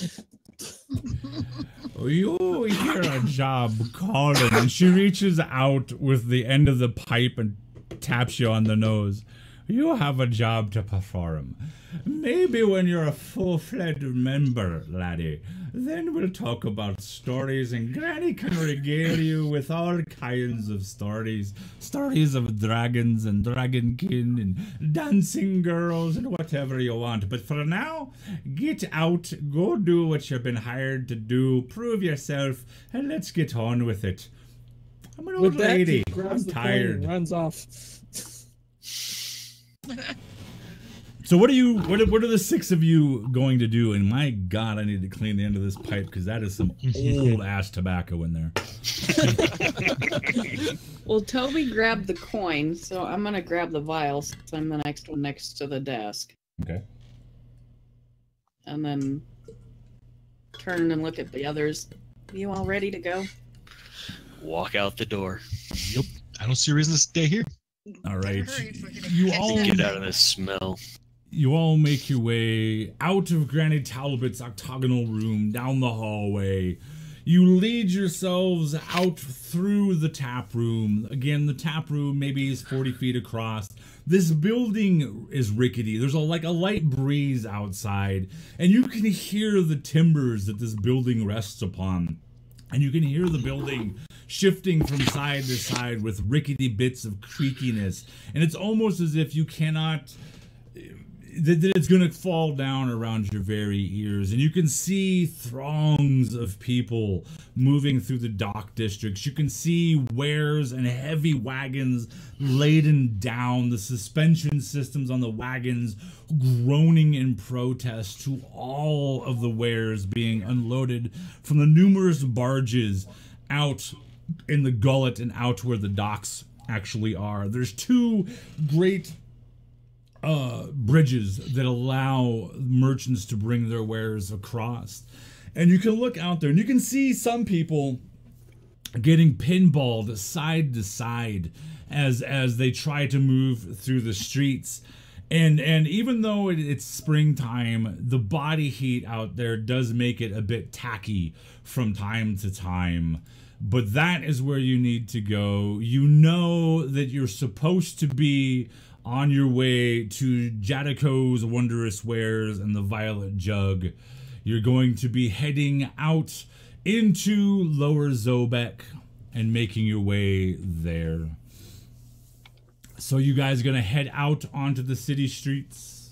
S1: You hear a job calling, and she reaches out with the end of the pipe and taps you on the nose. You have a job to perform. Maybe when you're a full-fledged member, laddie, then we'll talk about stories, and Granny can regale you with all kinds of stories. Stories of dragons and dragonkin and dancing girls and whatever you want. But for now, get out, go do what you've been hired to do, prove yourself, and let's get on with it. I'm an old lady. I'm tired.
S2: Runs off.
S1: So what are the six of you going to do? And my God, I need to clean the end of this pipe because that is some old ass tobacco in there.
S3: Well, Toby grabbed the coin, so I'm gonna grab the vial since I'm the next one next to the desk.
S1: Okay.
S3: And then turn and look at the others. You all ready to go?
S7: Walk out the door.
S4: Yep. I don't see a reason to stay here.
S1: All right.
S6: Hurry if we're gonna
S1: You
S6: catch
S1: all
S6: them.
S7: Get out of this smell.
S1: You all make your way out of Granny Talbot's octagonal room, down the hallway. You lead yourselves out through the tap room. Again, the tap room maybe is 40 feet across. This building is rickety. There's a light breeze outside, and you can hear the timbers that this building rests upon. And you can hear the building shifting from side to side with rickety bits of creakiness. And it's almost as if you cannot, that it's going to fall down around your very ears. And you can see throngs of people moving through the dock districts. You can see wares and heavy wagons laden down, the suspension systems on the wagons groaning in protest to all of the wares being unloaded from the numerous barges out in the gullet and out where the docks actually are. There's two great bridges that allow merchants to bring their wares across. And you can look out there and you can see some people getting pinballed side to side as they try to move through the streets. And even though it's springtime, the body heat out there does make it a bit tacky from time to time. But that is where you need to go. You know that you're supposed to be on your way to Jadico's Wondrous Wares and the Violet Jug. You're going to be heading out into Lower Zobek and making your way there. So you guys gonna head out onto the city streets?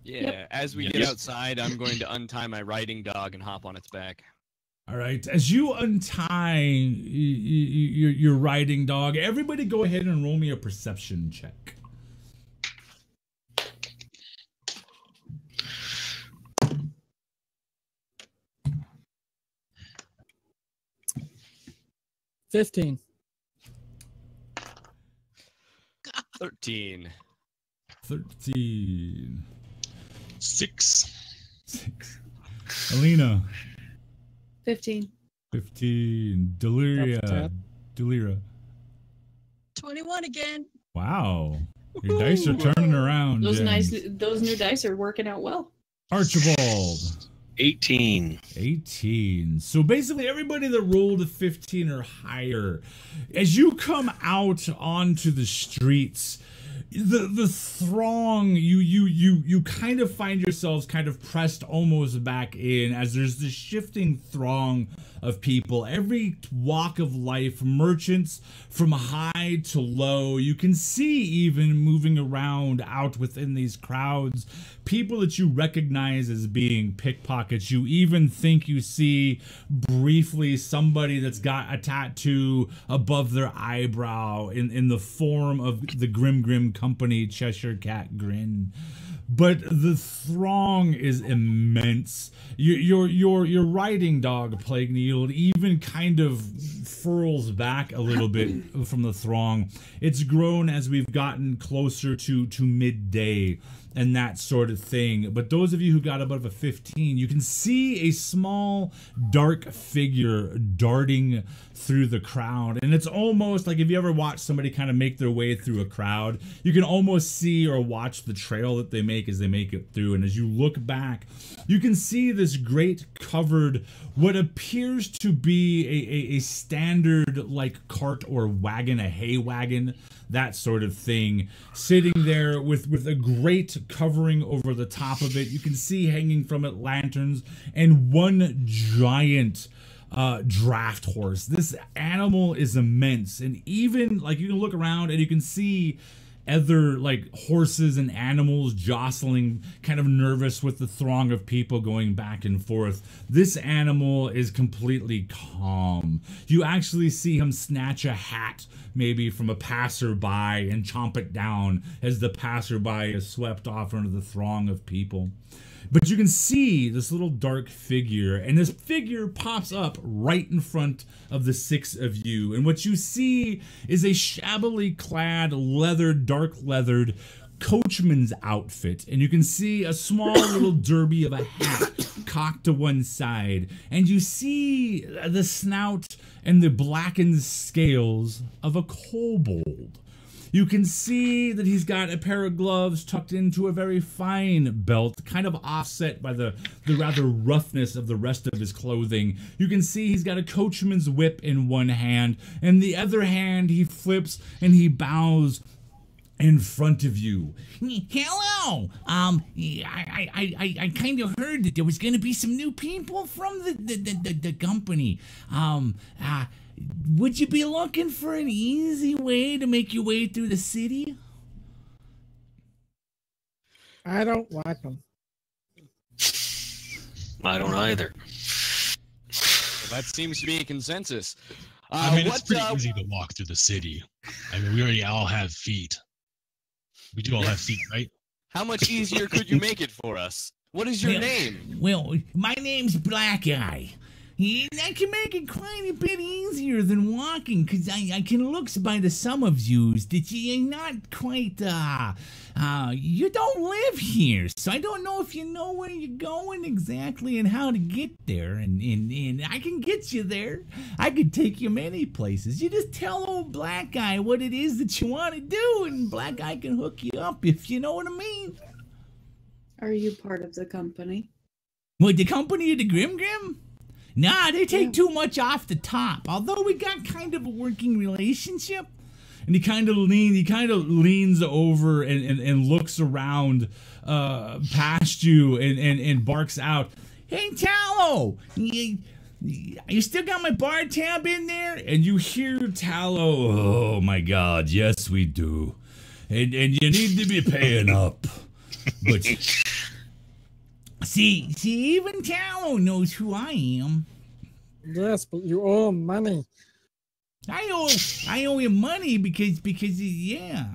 S5: Yeah,
S3: Yep.
S5: as we get outside, I'm going to untie my riding dog and hop on its back.
S1: All right, as you untie your riding dog, everybody go ahead and roll me a perception check.
S2: $15.
S5: 13.
S1: 13.
S4: 6.
S1: 6. Alina.
S3: 15.
S1: 15.
S2: Tap, tap.
S1: Delira.
S6: 21 again.
S1: Wow. Your dice are turning around.
S3: Those
S1: James.
S3: those new dice are working out well.
S1: Archibald.
S7: 18.
S1: 18. So basically everybody that rolled a 15 or higher, as you come out onto the streets, the throng, you kind of find yourselves kind of pressed almost back in as there's this shifting throng of people, every walk of life, merchants from high to low. You can see even moving around out within these crowds, people that you recognize as being pickpockets. You even think you see briefly somebody that's got a tattoo above their eyebrow in the form of the Grim Company Cheshire Cat grin. But the throng is immense. Your riding dog, Plague Needle, even kind of furls back a little bit from the throng. It's grown as we've gotten closer to midday and that sort of thing. But those of you who got above a 15, you can see a small dark figure darting through the crowd. And it's almost like if you ever watch somebody kind of make their way through a crowd, you can almost see or watch the trail that they make as they make it through. And as you look back, you can see this great covered, what appears to be a standard like cart or wagon, a hay wagon, that sort of thing, sitting there with a great covering over the top of it. You can see hanging from it lanterns and one giant draft horse. This animal is immense, and even like you can look around and you can see other like horses and animals jostling, kind of nervous with the throng of people going back and forth. This animal is completely calm. You actually see him snatch a hat maybe from a passerby and chomp it down as the passerby is swept off into the throng of people. But you can see this little dark figure, and this figure pops up right in front of the six of you. And what you see is a shabbily clad, dark leathered coachman's outfit. And you can see a small little derby of a hat cocked to one side. And you see the snout and the blackened scales of a kobold. You can see that he's got a pair of gloves tucked into a very fine belt, kind of offset by the rather roughness of the rest of his clothing. You can see he's got a coachman's whip in one hand, and the other hand he flips and he bows in front of you. Hello. I kind of heard that there was going to be some new people from the company. Would you be looking for an easy way to make your way through the city?
S2: I don't like them.
S7: I don't either.
S5: Well, that seems to be a consensus.
S4: I mean, it's pretty easy to walk through the city. I mean, we already all have feet. We do all have feet, right?
S5: How much easier could you make it for us? What is your name?
S1: Well, my name's Black Eye. I can make it quite a bit easier than walking, because I can look by the sum of yous that you're not quite, you don't live here, so I don't know if you know where you're going exactly and how to get there, and I can get you there. I could take you many places. You just tell old Black Eye what it is that you want to do, and Black Eye can hook you up, if you know what I mean.
S3: Are you part of the company?
S1: What, the company of the Grim? Nah, they take too much off the top. Although we got kind of a working relationship, and he kind of leans over and looks around past you and barks out, "Hey, Tallow, you still got my bar tab in there?" And you hear Tallow, "Oh my God, yes we do, and you need to be paying up, but." See, even Tallow knows who I am.
S2: Yes, but you owe him money.
S1: I owe him money because yeah.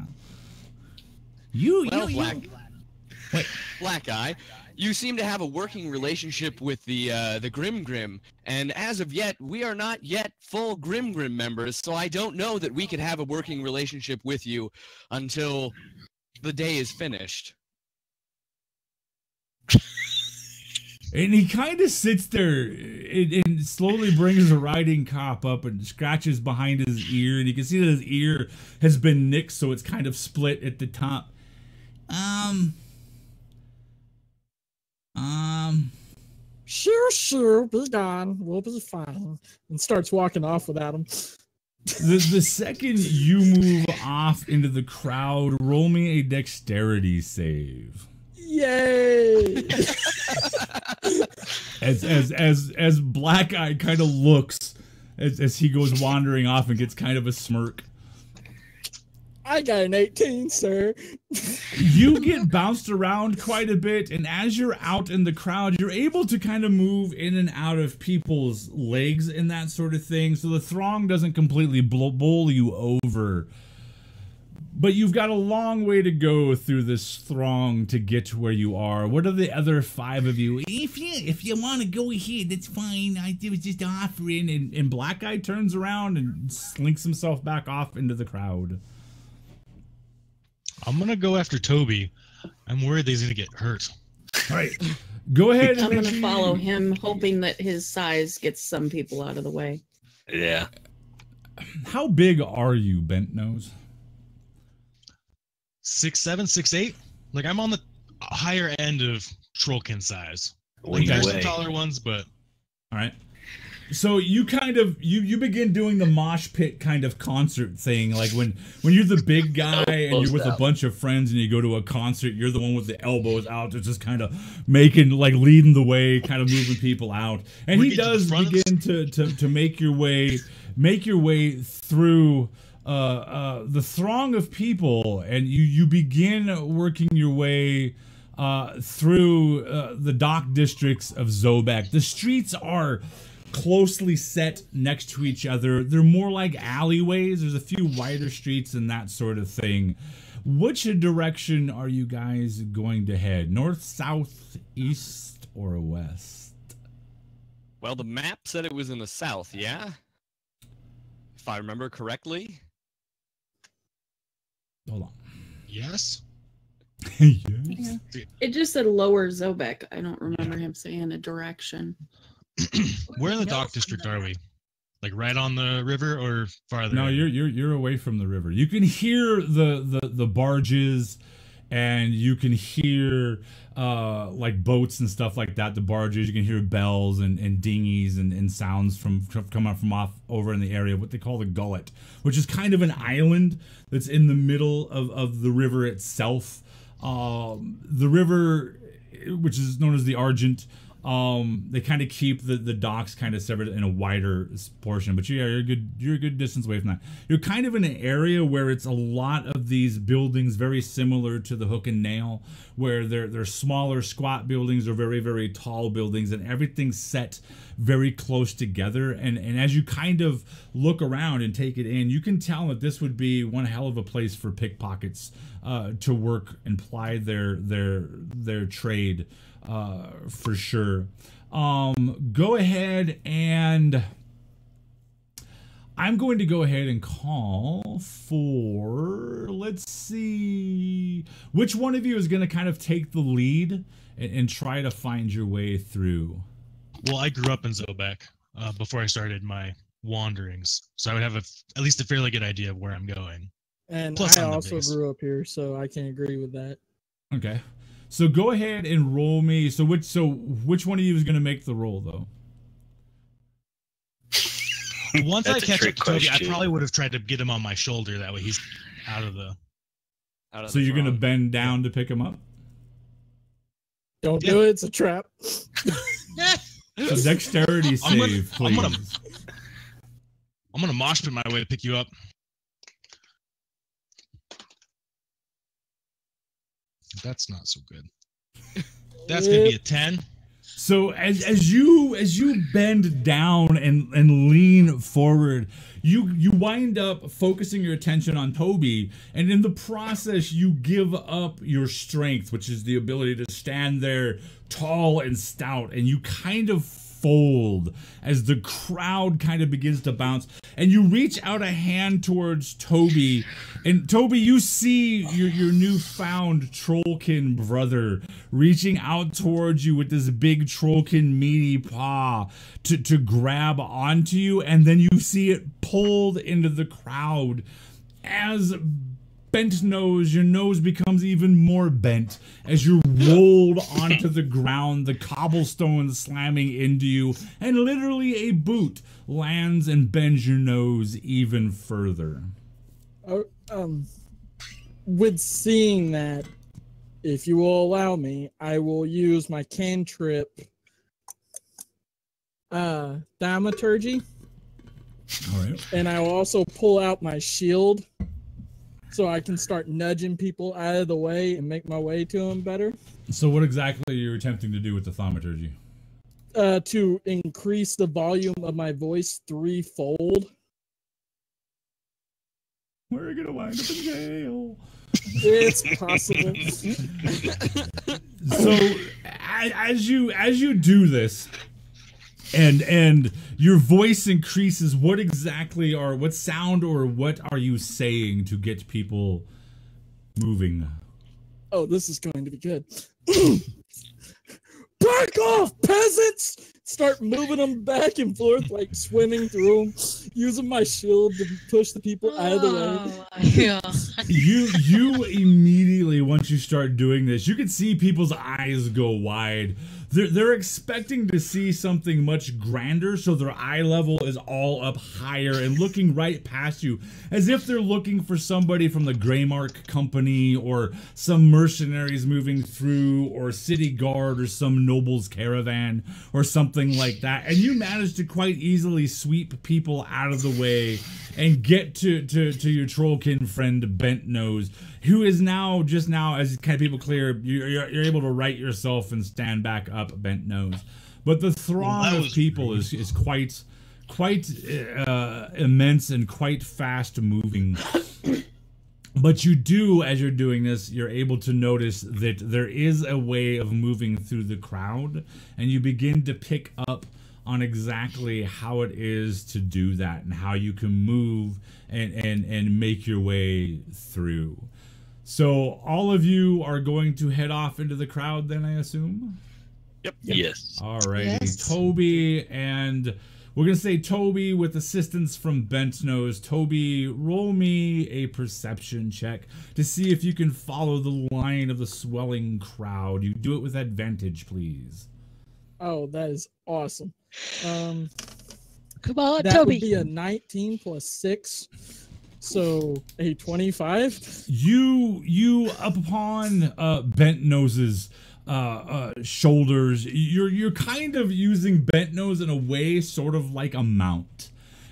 S5: Black Eye, you seem to have a working relationship with the Grim, and as of yet, we are not yet full Grim members, so I don't know that we could have a working relationship with you until the day is finished.
S1: And he kind of sits there and slowly brings a riding cop up and scratches behind his ear. And you can see that his ear has been nicked, so it's kind of split at the top.
S2: Sure, be gone. We'll be fine. And starts walking off without him.
S1: The second you move off into the crowd, roll me a dexterity save.
S2: Yay!
S1: as Black Eye kind of looks as he goes wandering off and gets kind of a smirk.
S2: I got an 18, sir.
S1: You get bounced around quite a bit, and as you're out in the crowd, you're able to kind of move in and out of people's legs and that sort of thing, so the throng doesn't completely bowl you over. But you've got a long way to go through this throng to get to where you are. What are the other 5 of you? If you want to go ahead, that's fine. I was just offering. And Black Eye turns around and slinks himself back off into the crowd.
S4: I'm going to go after Toby. I'm worried that he's going to get hurt.
S1: All right. Go ahead.
S3: I'm going to follow him, hoping that his size gets some people out of the way.
S7: Yeah.
S1: How big are you, Bent Nose?
S4: 6'7", 6'8". Like, I'm on the higher end of Trollkin size.
S7: Way
S4: There's some taller ones, but
S1: all right. So you kind of you begin doing the mosh pit kind of concert thing, like when you're the big guy and you're with a bunch of friends and you go to a concert, you're the one with the elbows out, just kind of leading the way, kind of moving people out. And he does begin to make your way through the throng of people, and you begin working your way through the dock districts of Zobek. The streets are closely set next to each other. They're more like alleyways. There's a few wider streets and that sort of thing. Which direction are you guys going to head? North, south, east, or west?
S5: Well, the map said it was in the south, yeah? If I remember correctly.
S1: Hold on.
S4: yes.
S1: Yes.
S3: Yeah. It just said lower Zobek. I don't remember him saying a direction.
S4: Where in the dock district are we? Like right on the river or farther?
S1: No,
S4: in?
S1: you're away from the river. You can hear the barges and you can hear like boats and stuff like that, the barges. You can hear bells and dinghies and sounds from coming from off over in the area, what they call the gullet, which is kind of an island that's in the middle of the river itself. The river, which is known as the Argent, they kind of keep the docks kind of severed in a wider portion, but you're a good distance away from that. You're kind of in an area where it's a lot of these buildings very similar to the Hook and Nail, where they're smaller squat buildings or very, very tall buildings, and everything's set very close together. And as you kind of look around and take it in, you can tell that this would be one hell of a place for pickpockets to work and ply their trade. For sure. Go ahead, and I'm going to go ahead and call for, let's see, which one of you is going to kind of take the lead and try to find your way through?
S4: Well, I grew up in Zobek before I started my wanderings, so I would have at least a fairly good idea of where I'm going.
S2: And
S4: Plus,
S2: I
S4: I'm the
S2: also
S4: base.
S2: grew up here, so I can agree with that.
S1: Okay. So go ahead and roll me. So which one of you is going to make the roll, though?
S4: Once I
S7: That's a
S4: catch up
S7: trick
S4: to Toby, I
S7: question.
S4: probably would have tried to get him on my shoulder. That way he's out of the...
S1: So you're going to bend down to pick him up?
S2: Don't do it. It's a trap.
S1: So dexterity
S4: I'm gonna-
S1: save,
S4: I'm gonna-
S1: please.
S4: I'm going to mosh pit my way to pick you up. That's not so good. That's going to be a 10.
S1: So as you bend down and lean forward, you wind up focusing your attention on Toby, and in the process you give up your strength, which is the ability to stand there tall and stout, and you kind of fold as the crowd kind of begins to bounce, and you reach out a hand towards Toby, and Toby, you see your newfound Trollkin brother reaching out towards you with this big Trollkin meaty paw to grab onto you, and then you see it pulled into the crowd as bent nose, your nose becomes even more bent as you're rolled onto the ground, the cobblestones slamming into you, and literally a boot lands and bends your nose even further.
S2: With seeing that, if you will allow me, I will use my cantrip thaumaturgy,
S1: All right.
S2: and I will also pull out my shield so I can start nudging people out of the way and make my way to them better.
S1: So what exactly are you attempting to do with the thaumaturgy?
S2: To increase the volume of my voice threefold.
S1: We're gonna wind up in jail.
S2: It's possible.
S1: So as you do this, and your voice increases, what sound or what are you saying to get people moving?
S2: Oh, this is going to be good. Back off, peasants! Start moving them back and forth, like swimming through them, using my shield to push the people out of the way.
S6: Yeah.
S1: You immediately, once you start doing this, you can see people's eyes go wide. They're expecting to see something much grander, so their eye level is all up higher and looking right past you, as if they're looking for somebody from the Greymark Company or some mercenaries moving through, or city guard or some noble's caravan or something like that. And you manage to quite easily sweep people out of the way and get to your Trollkin friend Bent Nose, who is now, just now, as kind of people clear, you're able to right yourself and stand back up, Bent Nose. But the throng of people is quite immense and quite fast moving. But you do, as you're doing this, you're able to notice that there is a way of moving through the crowd, and you begin to pick up on exactly how it is to do that and how you can move and make your way through. So all of you are going to head off into the crowd then, I assume?
S5: Yep.
S7: Yes.
S1: Alrighty.
S6: Yes.
S1: Toby and We're going to say Toby with assistance from Bent Nose. Toby, roll me a perception check to see if you can follow the line of the swelling crowd. You do it with advantage, please.
S2: Oh, that is awesome.
S6: Come on,
S2: That
S6: Toby.
S2: would be a 19 plus 6. So a 25.
S1: You up upon Bent Nose's shoulders. You're kind of using Bent Nose in a way sort of like a mount.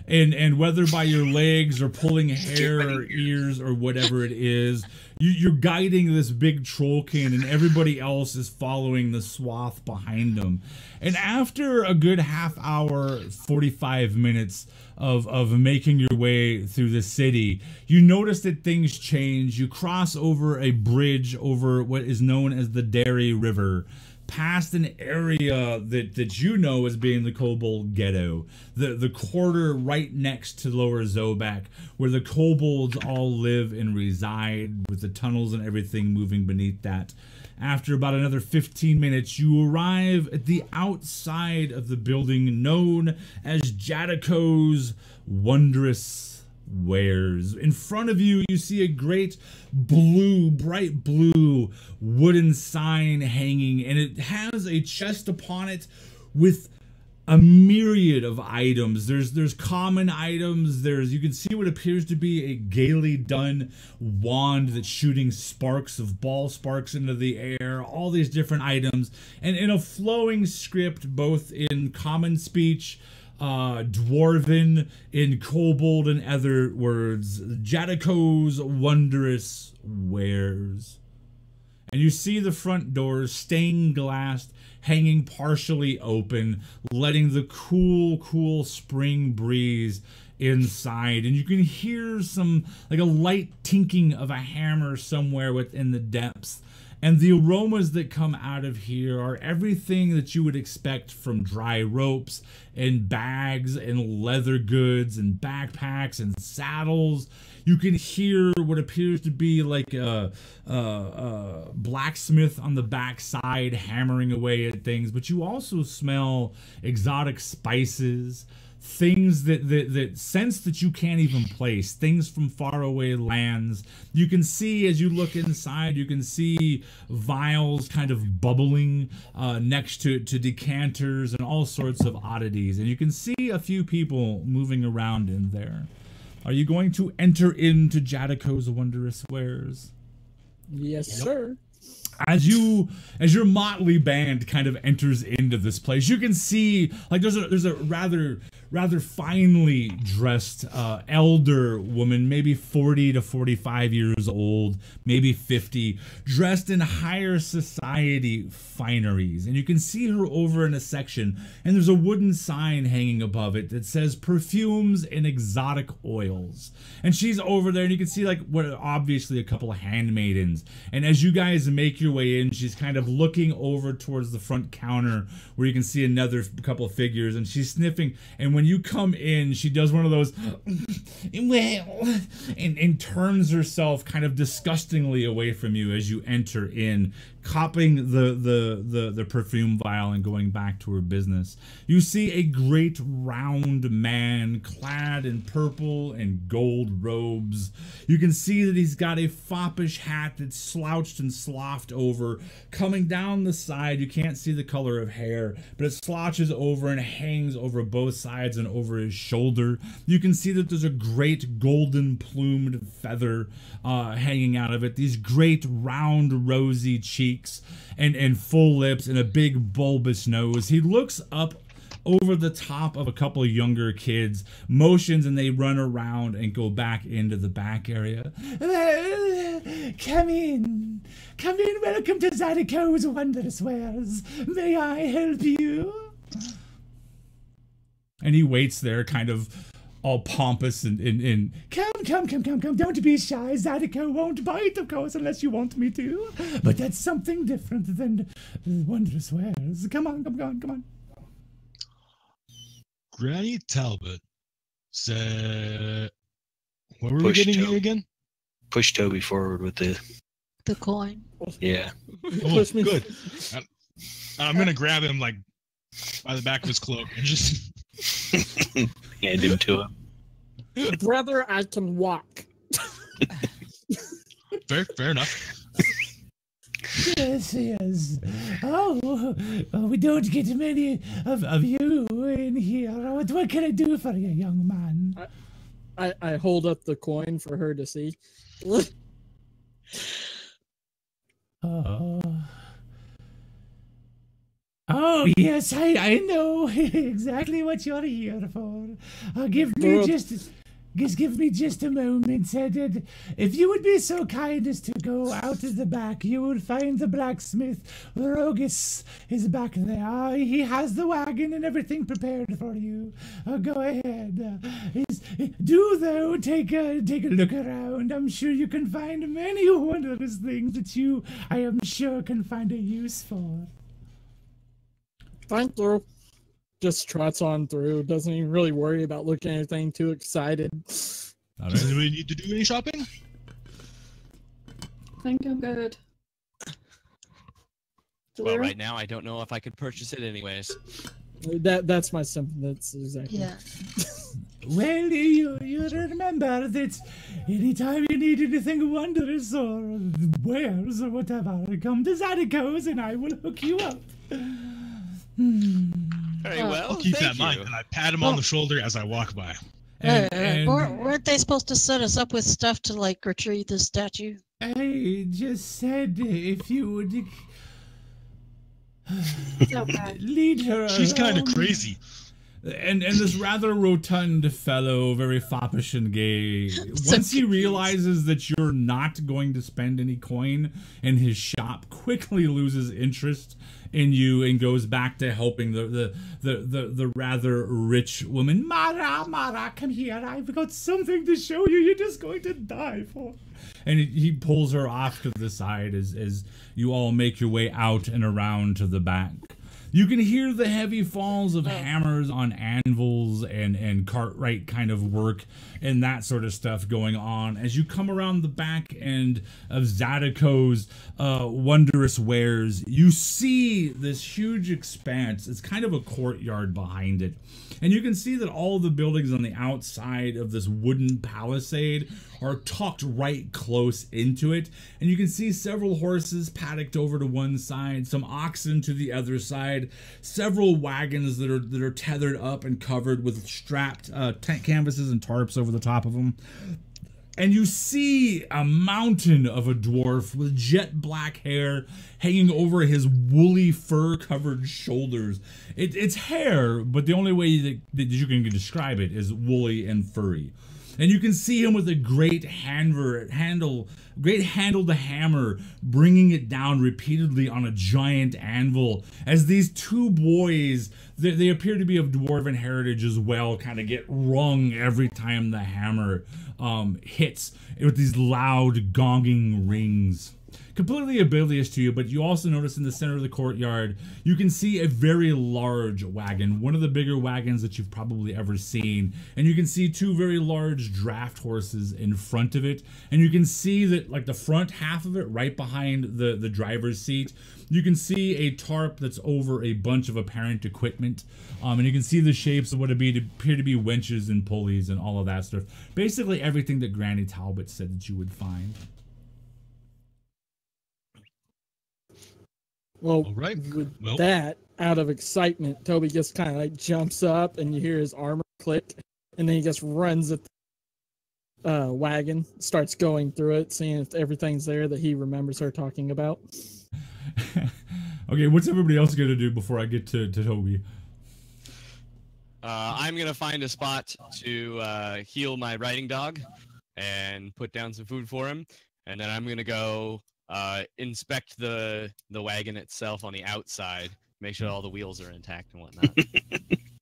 S1: And whether by your legs or pulling hair or ears or whatever it is, you're guiding this big trollkin, and everybody else is following the swath behind them. And after a good half hour, 45 minutes of making your way through the city, you notice that things change. You cross over a bridge over what is known as the Dairy River, past an area that you know as being the Kobold Ghetto, the quarter right next to Lower Zobak, where the kobolds all live and reside, with the tunnels and everything moving beneath that. After about another 15 minutes, you arrive at the outside of the building known as Jadico's Wondrous Wares. In front of you, you see a great blue, bright blue wooden sign hanging, and it has a chest upon it with a myriad of items. There's common items. You can see what appears to be a gaily done wand that's shooting sparks of ball sparks into the air. All these different items, and in a flowing script, both in common speech, Dwarven, in Kobold, and other words. Jadico's Wondrous Wares. And you see the front doors, stained glass, hanging partially open, letting the cool spring breeze inside. And you can hear some, like a light tinking of a hammer somewhere within the depths. And the aromas that come out of here are everything that you would expect from dry ropes and bags and leather goods and backpacks and saddles. You can hear what appears to be like a blacksmith on the backside hammering away at things. But you also smell exotic spices, things that sense that you can't even place, things from faraway lands. You can see, as you look inside, you can see vials kind of bubbling next to decanters and all sorts of oddities. And you can see a few people moving around in there. Are you going to enter into Jadico's Wondrous Wares?
S2: Yes, sir.
S1: As your motley band kind of enters into this place, you can see like there's a rather finely dressed elder woman, maybe 40 to 45 years old, maybe 50, dressed in higher society fineries. And you can see her over in a section, and there's a wooden sign hanging above it that says perfumes and exotic oils. And she's over there, and you can see like what obviously a couple of handmaidens. And as you guys make your way in, she's kind of looking over towards the front counter where you can see another couple of figures, and she's sniffing. And when you come in, she does one of those well, and turns herself kind of disgustingly away from you as you enter in, copping the perfume vial and going back to her business. You see a great round man clad in purple and gold robes. You can see that he's got a foppish hat that's slouched and sloughed over, coming down the side. You can't see the color of hair, but it slouches over and hangs over both sides and over his shoulder. You can see that there's a great golden plumed feather hanging out of it. These great round rosy cheeks and full lips and a big bulbous nose. He looks up over the top of a couple of younger kids, motions, and they run around and go back into the back area. Come in. Welcome to Jadico's Wondrous Wares. May I help you? And he waits there, kind of all pompous and come. Don't be shy. Jadico won't bite, of course, unless you want me to. But that's something different than Wondrous Wares. Come on.
S4: Granny Talbot said, what were we getting here again?
S7: Push Toby forward with
S6: The coin.
S7: yeah.
S4: Oh, good. I'm gonna grab him like by the back of his cloak and just
S7: Hand him to him.
S2: Brother, I can walk.
S4: Fair enough.
S1: Yes, yes. Oh, we don't get many of you in here. What can I do for you, young man?
S2: I hold up the coin for her to see.
S1: Oh, yes, I know exactly what you're here for. Give me just a moment. If you would be so kind as to go out to the back, you would find the blacksmith. Rogus is back there. He has the wagon and everything prepared for you. Go ahead. Take a look around. I'm sure you can find many wondrous things that I am sure, can find a use for.
S2: Thank you. Just trots on through. Doesn't even really worry about looking at anything. Too excited.
S4: Does anybody need to do any shopping?
S3: I think I'm good.
S5: Well, right now I don't know if I could purchase it anyways.
S2: That's my symptom. That's exactly.
S6: Yeah.
S1: Well, you remember that anytime you need anything wondrous or wares or whatever, come to Zadiko's and I will hook you up.
S5: Very well.
S4: I'll keep that
S5: thank
S4: in mind,
S5: you.
S4: and I pat him on the shoulder as I walk by.
S6: Weren't they supposed to set us up with stuff to like retrieve the statue?
S1: I just said if you would lead her.
S4: She's kind of
S1: around.
S4: crazy.
S1: And this rather rotund fellow, very foppish and gay, once he realizes that you're not going to spend any coin in his shop, quickly loses interest in you and goes back to helping the rather rich woman. Mara, come here. I've got something to show you. You're just going to die for. And he pulls her off to the side as you all make your way out and around to the back. You can hear the heavy falls of hammers on anvils and cartwright kind of work and that sort of stuff going on as you come around the back end of Zadiko's wondrous wares. You see this huge expanse. It's kind of a courtyard behind it. And you can see that all the buildings on the outside of this wooden palisade are tucked right close into it. And you can see several horses paddocked over to one side, some oxen to the other side, several wagons that are tethered up and covered with strapped tent canvases and tarps over the top of them. And you see a mountain of a dwarf with jet black hair hanging over his woolly fur-covered shoulders. It's hair, but the only way that you can describe it is woolly and furry. And you can see him with a great handle to hammer, bringing it down repeatedly on a giant anvil. As these two boys, they appear to be of dwarven heritage as well, kind of get rung every time the hammer hits with these loud gonging rings. Completely oblivious to you, but you also notice in the center of the courtyard, you can see a very large wagon, one of the bigger wagons that you've probably ever seen. And you can see two very large draft horses in front of it. And you can see that like the front half of it, right behind the driver's seat, you can see a tarp that's over a bunch of apparent equipment. And you can see the shapes of what appear to be winches and pulleys and all of that stuff. Basically everything that Granny Talbot said that you would find.
S2: Well,
S4: All right.
S2: with
S4: Well.
S2: that, out of excitement, Toby just kind of like jumps up and you hear his armor click, and then he just runs at the wagon, starts going through it, seeing if everything's there that he remembers her talking about.
S1: Okay, what's everybody else gonna do before I get to Toby?
S5: I'm gonna find a spot to heal my riding dog and put down some food for him, and then I'm gonna go inspect the wagon itself on the outside, make sure all the wheels are intact and whatnot.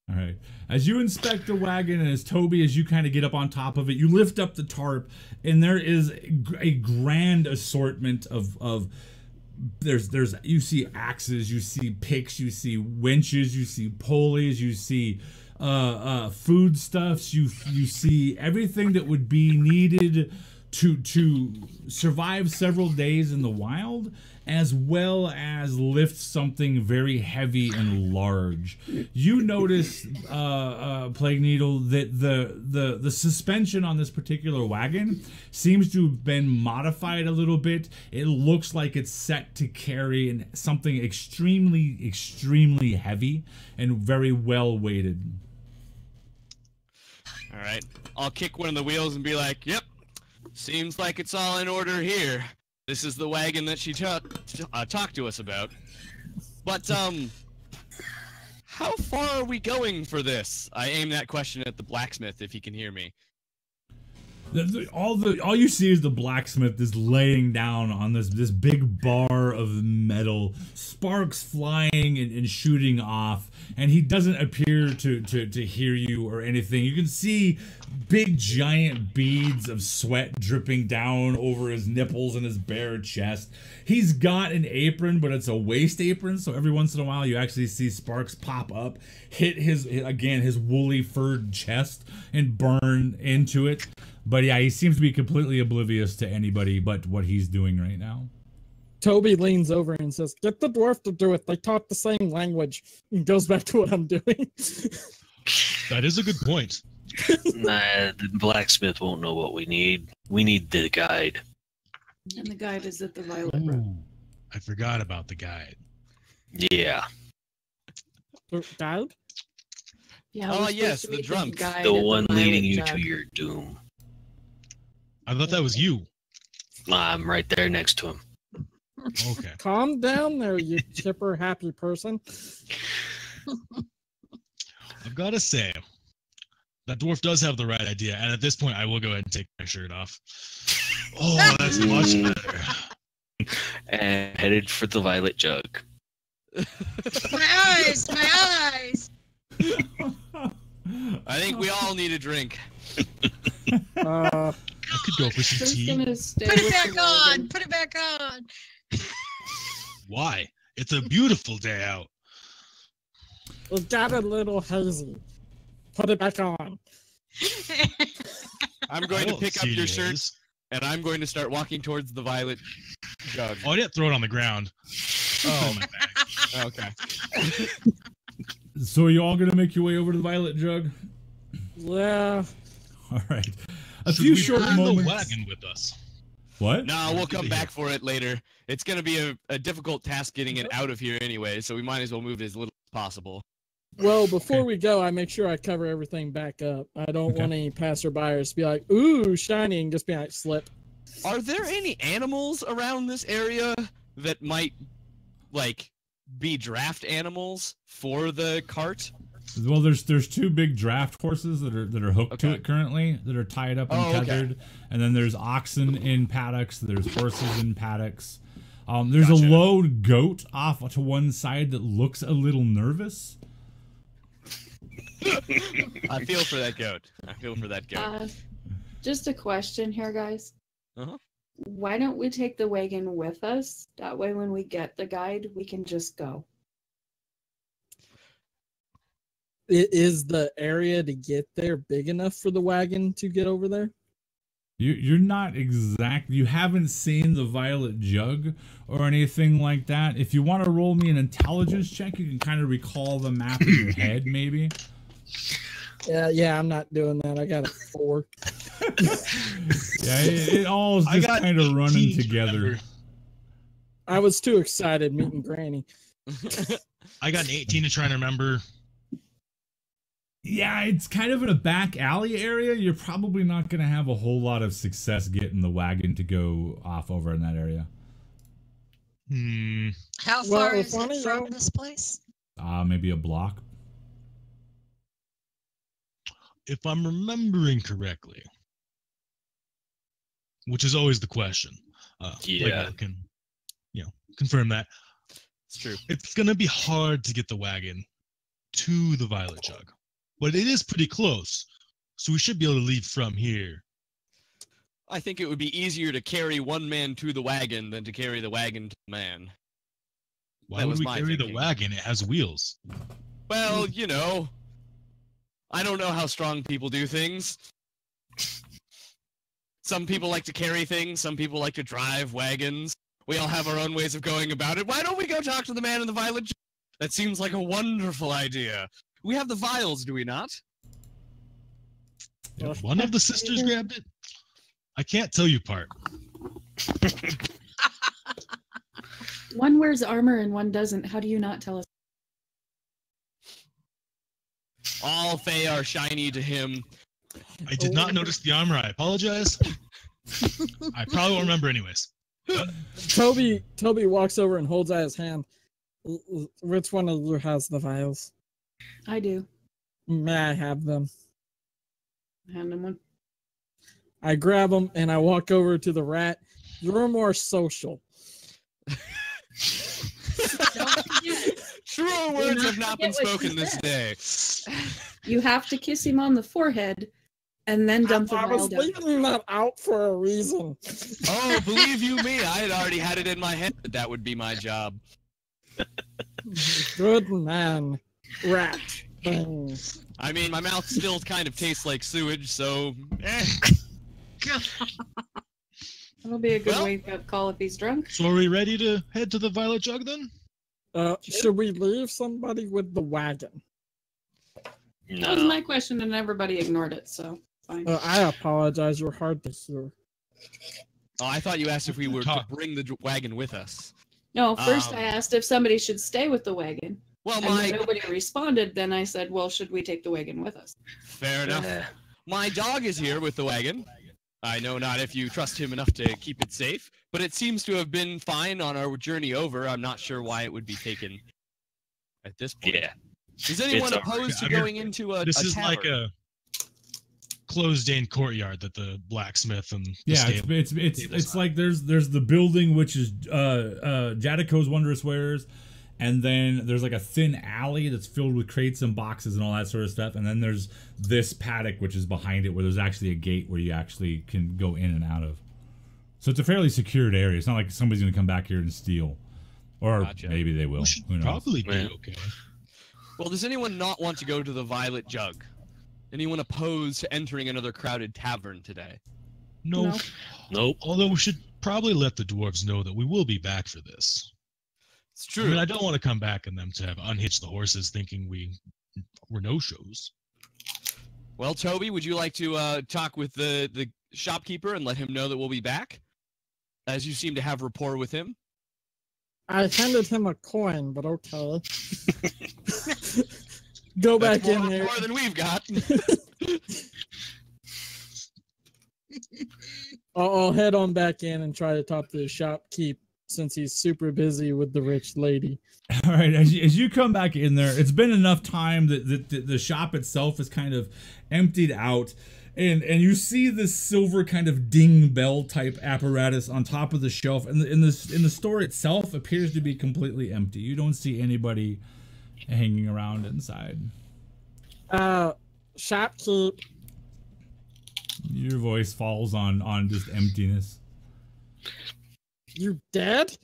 S1: All right. As you inspect the wagon, and as Toby, as you kind of get up on top of it, you lift up the tarp, and there is a grand assortment of there's you see axes, you see picks, you see winches, you see pulleys, you see foodstuffs, you see everything that would be needed to survive several days in the wild, as well as lift something very heavy and large. You notice, Plague Needle, that the suspension on this particular wagon seems to have been modified a little bit. It looks like it's set to carry something extremely heavy and very well weighted.
S5: All right. I'll kick one of the wheels and be like, "Yep, seems like it's all in order here. This is the wagon that she talked to us about." But how far are we going for this? I aim that question at the blacksmith if he can hear me.
S1: All you see is the blacksmith is laying down on this big bar of metal, sparks flying and shooting off, and he doesn't appear to hear you or anything. You can see big giant beads of sweat dripping down over his nipples and his bare chest. He's got an apron, but it's a waist apron, so every once in a while you actually see sparks pop up, hit his woolly furred chest and burn into it. But yeah, he seems to be completely oblivious to anybody but what he's doing right now.
S2: Toby leans over and says, "Get the dwarf to do it. They talk the same language." And goes back to what I'm doing.
S4: That is a good point.
S7: Nah, the blacksmith won't know what we need. We need the guide.
S3: And the guide is at the Violet Road.
S4: Ooh, I forgot about the guide.
S7: Yeah.
S2: Guide?
S3: Yeah,
S5: Oh,
S3: we're
S5: yes,
S3: supposed to
S5: the
S3: meet
S5: drunk.
S3: guide
S7: The
S3: at
S7: one
S3: Violet
S7: leading you
S3: Jug.
S7: to your doom.
S4: I thought that was you.
S7: I'm right there next to him.
S4: Okay.
S2: Calm down there, you chipper, happy person.
S4: I've got to say, that dwarf does have the right idea, and at this point, I will go ahead and take my shirt off. Oh, that's much better.
S7: And headed for the Violet Jug.
S6: My eyes, my eyes.
S5: I think we all need a drink.
S4: I could go for some
S3: Just
S4: tea.
S3: gonna stay
S6: Put it
S3: with
S6: back
S3: the
S6: on.
S3: wagon.
S6: Put it back on.
S4: Why? It's a beautiful day out.
S2: It got a little hazy. Put it back on.
S5: I'm
S4: I
S5: going to
S4: don't
S5: pick up
S4: see
S5: your
S4: any
S5: shirt
S4: haze.
S5: and I'm going to start walking towards the Violet Jug.
S4: Oh, I didn't throw it on the ground.
S5: Oh,
S4: my bag.
S5: okay.
S1: So are you all gonna make your way over to the Violet Jug?
S2: Yeah.
S1: All right. A
S4: Should
S1: few
S4: we
S1: short
S4: bring
S1: moments.
S4: the wagon with us?
S1: What?
S5: No, we'll come back for it later. It's going to be a difficult task getting it out of here anyway, so we might as well move it as little as possible.
S2: Well, before we go, I make sure I cover everything back up. I don't want any passerbyers to be like, "Ooh, shiny," and just be like, "Slip."
S5: Are there any animals around this area that might, like, be draft animals for the cart?
S1: Well, there's two big draft horses that are hooked to
S5: Okay.
S1: it currently, that are tied up and
S5: Oh, okay.
S1: tethered, and then there's oxen in paddocks. There's horses in paddocks. There's
S5: Gotcha.
S1: a lone goat off to one side that looks a little nervous.
S5: I feel for that goat. I feel for that goat.
S8: Just a question here, guys.
S5: Uh-huh.
S8: Why don't we take the wagon with us? That way, when we get the guide, we can just go.
S2: Is the area to get there big enough for the wagon to get over there?
S1: You're not exact. You haven't seen the Violet Jug or anything like that. If you want to roll me an intelligence check, you can kind of recall the map in your head, maybe.
S2: Yeah, I'm not doing that. I got a 4.
S1: Yeah, it all is
S4: I
S1: just
S4: got
S1: kind of running
S4: 18 to
S1: together.
S4: remember.
S2: I was too excited meeting Granny.
S4: I got an 18 to try and remember.
S1: Yeah, it's kind of in a back alley area. You're probably not going to have a whole lot of success getting the wagon to go off over in that area.
S6: How
S2: Well,
S6: far
S2: if
S6: is
S2: one
S6: it
S2: of
S6: from
S2: y'all-
S6: this place?
S1: Maybe a block.
S4: If I'm remembering correctly, which is always the question.
S7: Yeah.
S4: I can, confirm that.
S5: It's true.
S4: It's gonna be hard to get the wagon to the Violet Jug, but it is pretty close, so we should be able to leave from here.
S5: I think it would be easier to carry one man to the wagon than to carry the wagon to the man.
S4: Why
S5: That
S4: would
S5: was
S4: we
S5: my
S4: carry the
S5: thinking.
S4: wagon? It has wheels.
S5: Well, I don't know how strong people do things. Some people like to carry things, some people like to drive wagons. We all have our own ways of going about it. Why don't we go talk to the man in the violet jug? That seems like a wonderful idea. We have the vials, do we not?
S4: Yeah, one of the sisters grabbed it. I can't tell you part.
S8: One wears armor and one doesn't. How do you not tell us?
S5: All Fae are shiny to him.
S4: I did not notice the armor. I apologize. I probably won't remember anyways.
S2: Toby walks over and holds out his hand. Which one of you has the vials?
S8: I do.
S2: May I have them?
S8: Hand him one.
S2: I grab them and I walk over to the rat. You're more social.
S8: Don't forget.
S5: Truer words have not been
S8: forget what
S5: spoken
S8: you
S5: this
S8: said.
S5: day.
S8: You have to kiss him on the forehead and then dump the
S2: I
S8: vial
S2: was
S8: down.
S2: leaving that out for a reason.
S5: Oh, believe you me, I had already had it in my head that would be my job.
S2: Good man, rat thing.
S5: I mean, my mouth still kind of tastes like sewage, so...
S8: That'll be a good
S5: Well-
S8: wake-up call if he's drunk.
S4: So are we ready to head to the violet jug then?
S2: Should we leave somebody with the wagon?
S8: That was my question and everybody ignored it, so fine.
S2: I apologize. You're hard to hear.
S5: Oh, I thought you asked if we were to bring the wagon with us.
S8: No, first
S5: Um,
S8: I asked if somebody should stay with the wagon.
S5: Well,
S8: And when
S5: my...
S8: nobody responded, then I said, well, should we take the wagon with us?
S5: Fair enough. My dog is here with the wagon. I know not if you trust him enough to keep it safe, but it seems to have been fine on our journey over. I'm not sure why it would be taken at this point.
S7: Yeah.
S5: Is anyone
S7: It's
S5: opposed to
S4: I mean,
S5: going into a
S4: This
S5: a
S4: is like
S5: tavern?
S4: a closed-in courtyard that the blacksmith and the
S1: Yeah,
S4: stable-
S1: it's like there's the building which is Jadico's Wondrous Wares, and then there's like a thin alley that's filled with crates and boxes and all that sort of stuff, and then there's this paddock which is behind it where there's actually a gate where you actually can go in and out of. So it's a fairly secured area. It's not like somebody's gonna come back here and steal, or
S5: Gotcha.
S1: maybe they will.
S4: We should
S1: Who knows?
S4: probably be
S7: Yeah.
S4: okay.
S5: Well, does anyone not want to go to the Violet Jug? Anyone opposed to entering another crowded tavern today?
S4: No.
S8: No.
S7: Nope.
S4: Although we should probably let the dwarves know that we will be back for this.
S5: It's
S4: I
S5: true.
S4: mean, I don't want to come back and them to have unhitched the horses thinking we were no-shows.
S5: Well, Toby, would you like to talk with the shopkeeper and let him know that we'll be back? As you seem to have rapport with him.
S2: I handed him a coin, but okay. Go back
S5: That's more
S2: in there.
S5: rapport than we've got.
S2: I'll head on back in and try to talk to the shopkeep since he's super busy with the rich lady.
S1: All right, as you come back in there, it's been enough time that the shop itself is kind of emptied out, and you see this silver kind of ding bell type apparatus on top of the shelf, and in the store itself appears to be completely empty. You don't see anybody hanging around inside.
S2: Shopkeep,
S1: Your voice falls on just emptiness.
S2: you dead?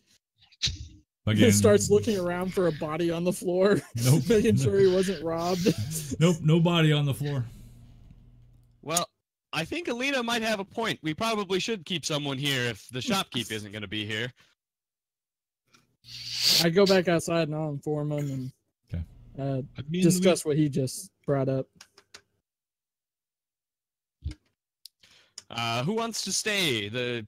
S1: Again,
S2: He starts looking around for a body on the floor,
S1: Nope.
S2: making sure he wasn't robbed.
S1: Nope, no body on the floor.
S5: Well, I think Alina might have a point. We probably should keep someone here if the shopkeep isn't going to be here.
S2: I go back outside and I'll inform him
S1: Okay.
S2: and
S4: I mean,
S2: discuss what he just brought up.
S5: Who wants to stay?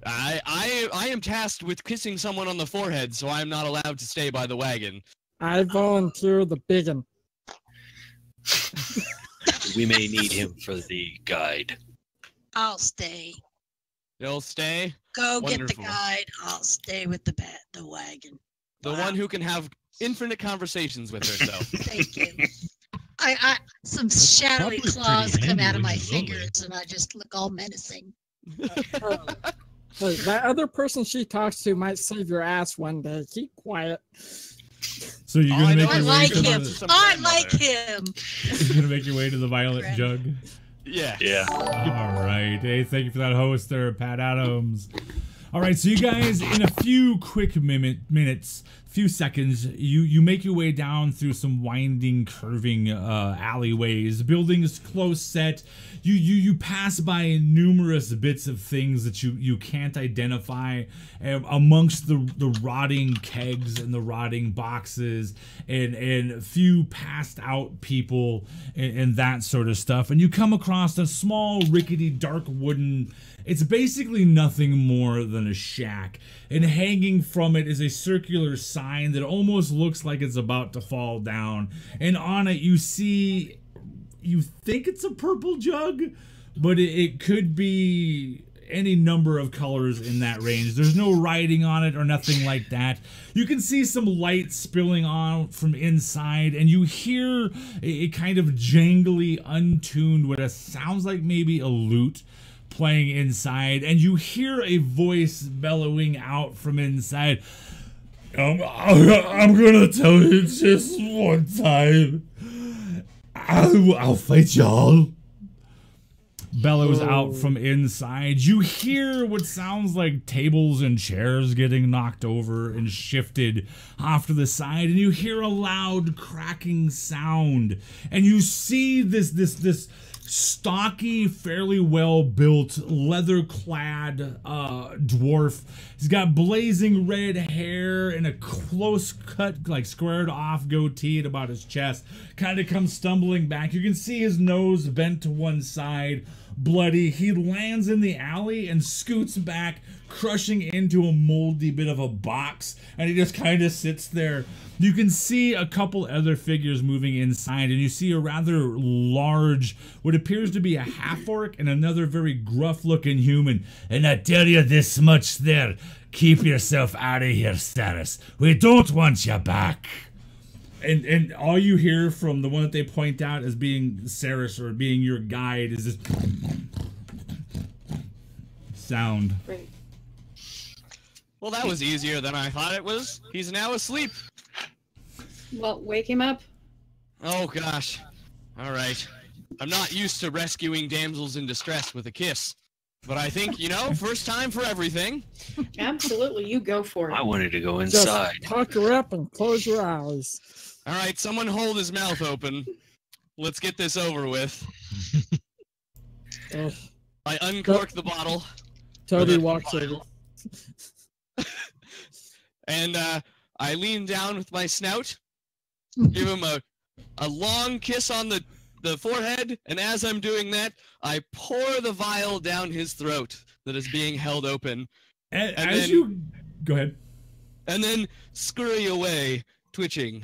S5: I am tasked with kissing someone on the forehead, so I'm not allowed to stay by the wagon.
S2: I volunteer the biggin.
S7: We may need him for the guide.
S6: I'll stay.
S5: You'll stay?
S6: Go get
S5: Wonderful.
S6: the guide. I'll stay with the wagon.
S5: The
S6: Wow.
S5: one who can have infinite conversations with herself.
S6: Thank you. Some shadowy
S4: probably
S6: claws
S4: pretty
S6: come
S4: handy
S6: out of
S4: when
S6: my
S4: you're lonely.
S6: fingers, and I just look all menacing.
S2: Hey, that other person she talks to might save your ass one day. Keep quiet.
S1: So you're
S5: All I
S1: gonna
S5: know
S1: make
S6: I
S1: your way
S6: like
S1: to
S6: him.
S1: the,
S5: Some
S6: I
S5: grandmother.
S6: like him.
S1: you're gonna make your way to the violet
S6: Grand-
S1: jug.
S5: Yeah.
S7: Yeah.
S1: All right. Hey, thank you for that host there, Pat Adams. All right, so you guys, in a few quick minutes, few seconds, you make your way down through some winding, curving alleyways. Buildings close set. You pass by numerous bits of things that you can't identify amongst the rotting kegs and the rotting boxes and a few passed out people and that sort of stuff. And you come across a small, rickety, dark wooden. It's basically nothing more than a shack, and hanging from it is a circular sign that almost looks like it's about to fall down. And on it you think it's a purple jug, but it could be any number of colors in that range. There's no writing on it or nothing like that. You can see some light spilling on from inside, and you hear a kind of jangly, untuned, what sounds like maybe a lute playing inside, and you hear a voice bellowing out from inside. I'm gonna tell you just one time. I'll fight y'all. Bellows out from inside. You hear what sounds like tables and chairs getting knocked over and shifted off to the side, and you hear a loud cracking sound, and you see this stocky, fairly well-built, leather-clad dwarf. He's got blazing red hair and a close-cut, like squared-off goatee at about his chest. Kind of comes stumbling back. You can see his nose bent to one side, bloody. He lands in the alley and scoots back, crushing into a moldy bit of a box, and he just kind of sits there. You can see a couple other figures moving inside, and you see a rather large, what appears to be a half-orc and another very gruff-looking human. And I tell you this much there, keep yourself out of here, Saris. We don't want you back. And all you hear from the one that they point out as being Saris or being your guide is this sound.
S8: Great.
S5: Well, that was easier than I thought it was. He's now asleep.
S8: Well, wake him up.
S5: Oh, gosh. All right. I'm not used to rescuing damsels in distress with a kiss. But I think, first time for everything.
S8: Absolutely, you go for it.
S7: I wanted to go inside.
S2: Just pucker up and close your eyes.
S5: All right, someone hold his mouth open. Let's get this over with. I uncork the bottle.
S2: Toby walks over.
S5: And I lean down with my snout, give him a long kiss on the forehead, and as I'm doing that, I pour the vial down his throat that is being held open.
S1: Go ahead.
S5: And then scurry away, twitching.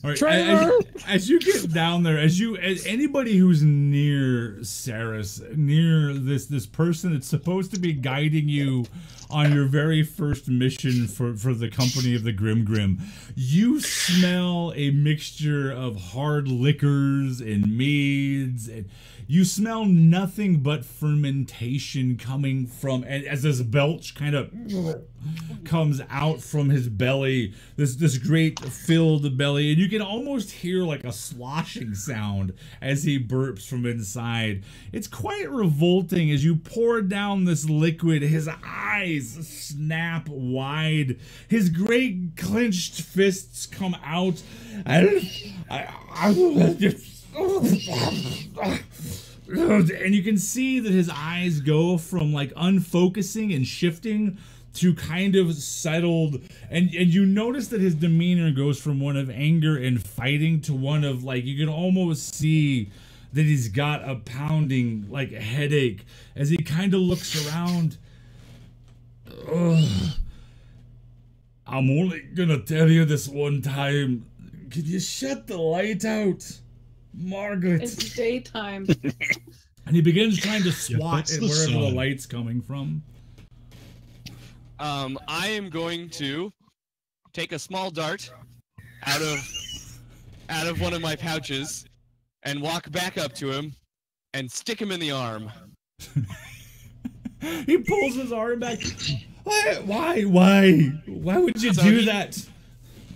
S1: All right, as you get down there, as anybody who's near Saris, near this person that's supposed to be guiding you on your very first mission for the company of the Grim, you smell a mixture of hard liquors and meads, and you smell nothing but fermentation coming from, as this belch kind of comes out from his belly, this great filled belly, and you can almost hear like a sloshing sound as he burps from inside. It's quite revolting as you pour down this liquid. His eyes snap wide, his great clenched fists come out, and you can see that his eyes go from like unfocusing and shifting to kind of settled, and you notice that his demeanor goes from one of anger and fighting to one of, like, you can almost see that he's got a pounding, like, headache as he kind of looks around. Ugh. I'm only gonna tell you this one time. Could you shut the light out, Margaret?
S8: It's daytime.
S1: And he begins trying to swat
S4: Yeah,
S1: at wherever the
S4: sun.
S1: light's coming from.
S5: I am going to take a small dart out of one of my pouches and walk back up to him and stick him in the arm.
S1: He pulls his arm back. Why would you do that?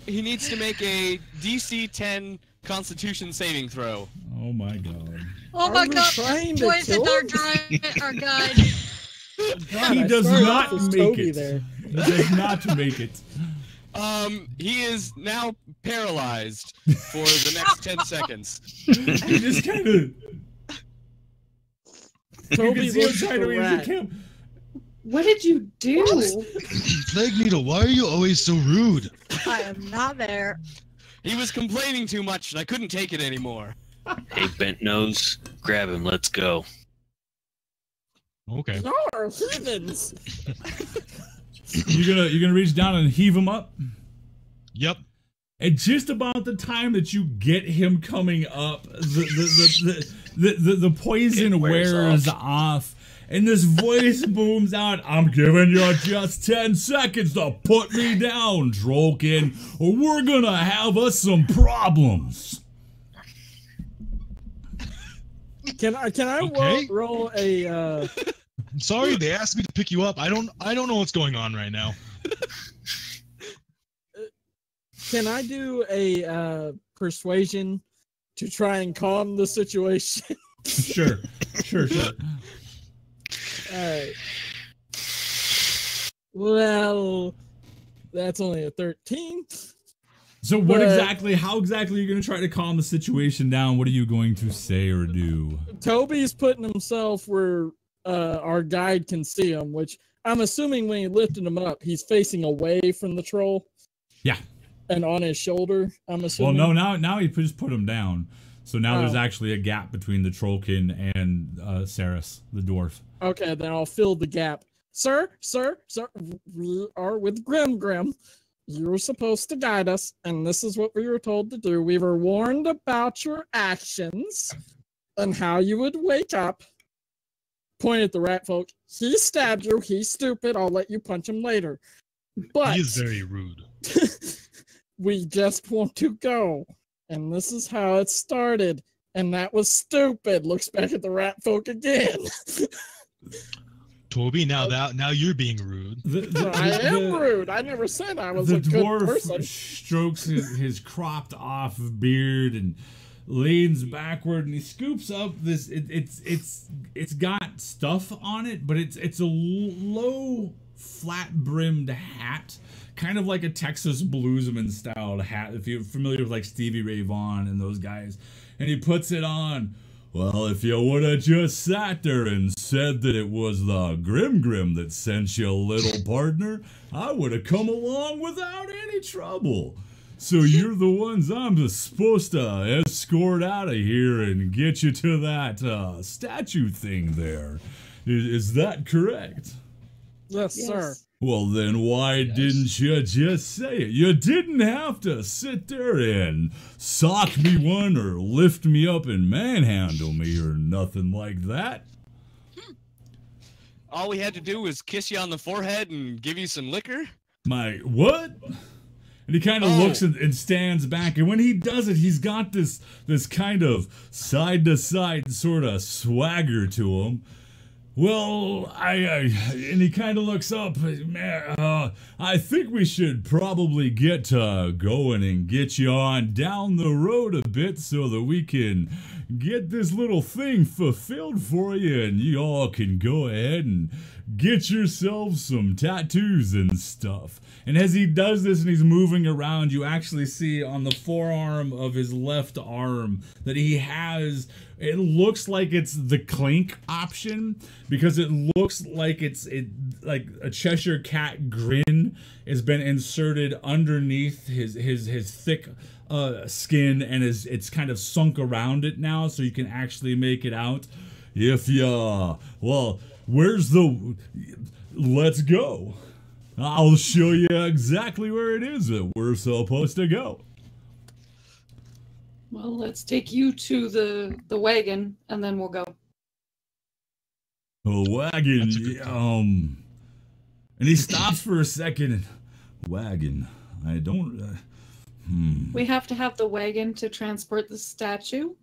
S5: He needs to make a DC 10 Constitution saving throw.
S1: Oh my god.
S6: Oh my
S2: you
S6: god,
S2: trying to
S6: poisoned
S2: kill
S6: our guide.
S1: He does not make it.
S2: There.
S1: He does not make it.
S5: He is now paralyzed for the next 10 seconds.
S1: He just kind of.
S2: Toby looks at the rat.
S8: What did you do?
S4: Plague Needle, why are you always so rude?
S6: I am not there.
S5: He was complaining too much, and I couldn't take it anymore.
S7: Hey, Bent Nose, grab him. Let's go.
S4: Okay.
S2: You're heathens.
S1: You're gonna reach down and heave him up.
S4: Yep.
S1: And just about the time that you get him coming up, the poison wears off, and this voice booms out. I'm giving you just 10 seconds to put me down, Trollkin, or we're gonna have us some problems.
S2: Can I
S4: Okay.
S2: roll a?
S4: I'm sorry, they asked me to pick you up. I don't know what's going on right now.
S2: Can I do a persuasion to try and calm the situation?
S1: Sure.
S2: All right. Well, that's only a 13.
S1: So how exactly are you going to try to calm the situation down? What are you going to say or do?
S2: Toby's putting himself where our guide can see him, which I'm assuming when he lifted him up, he's facing away from the troll.
S1: Yeah.
S2: And on his shoulder, I'm assuming.
S1: Well, no, now he just put him down. So now there's actually a gap between the Trollkin and Saris, the dwarf.
S2: Okay, then I'll fill the gap. Sir, we are with Grim. You were supposed to guide us, and this is what we were told to do. We were warned about your actions and how you would wake up. Point at the rat folk. He stabbed you. He's stupid. I'll let you punch him later. But
S4: He is very rude.
S2: we just want to go. And this is how it started. And that was stupid. Looks back at the rat folk again.
S4: Toby, now you're being rude.
S2: I am rude. I never said I was a good person.
S1: The dwarf strokes his cropped off beard and leans backward, and he scoops up this. It's got stuff on it, but it's a low, flat-brimmed hat, kind of like a Texas bluesman style hat. If you're familiar with like Stevie Ray Vaughan and those guys, and he puts it on. Well, if you would have just sat there and said that it was the Grim that sent you, little partner, I would have come along without any trouble. So you're the ones I'm supposed to escort out of here and get you to that statue thing there. Is that correct?
S2: Yes, sir.
S1: Well, then why didn't you just say it? You didn't have to sit there and sock me one or lift me up and manhandle me or nothing like that.
S5: All we had to do was kiss you on the forehead and give you some liquor?
S1: My what? And he kind of looks and stands back, and when he does it, he's got this kind of side-to-side sort of swagger to him. Well, and he kind of looks up. Man, I think we should probably get going and get you on down the road a bit so that we can get this little thing fulfilled for you, and you all can go ahead and get yourselves some tattoos and stuff. And as he does this and he's moving around, you actually see on the forearm of his left arm that he has, it looks like it's the clink option, because it looks like like a Cheshire Cat grin has been inserted underneath his thick skin, and it's kind of sunk around it now, so you can actually make it out. Let's go. I'll show you exactly where it is that we're supposed to go.
S8: Well, let's take you to the wagon, and then we'll go.
S1: A wagon, and he stops for a second. Wagon, I don't.
S8: We have to have the wagon to transport the statue.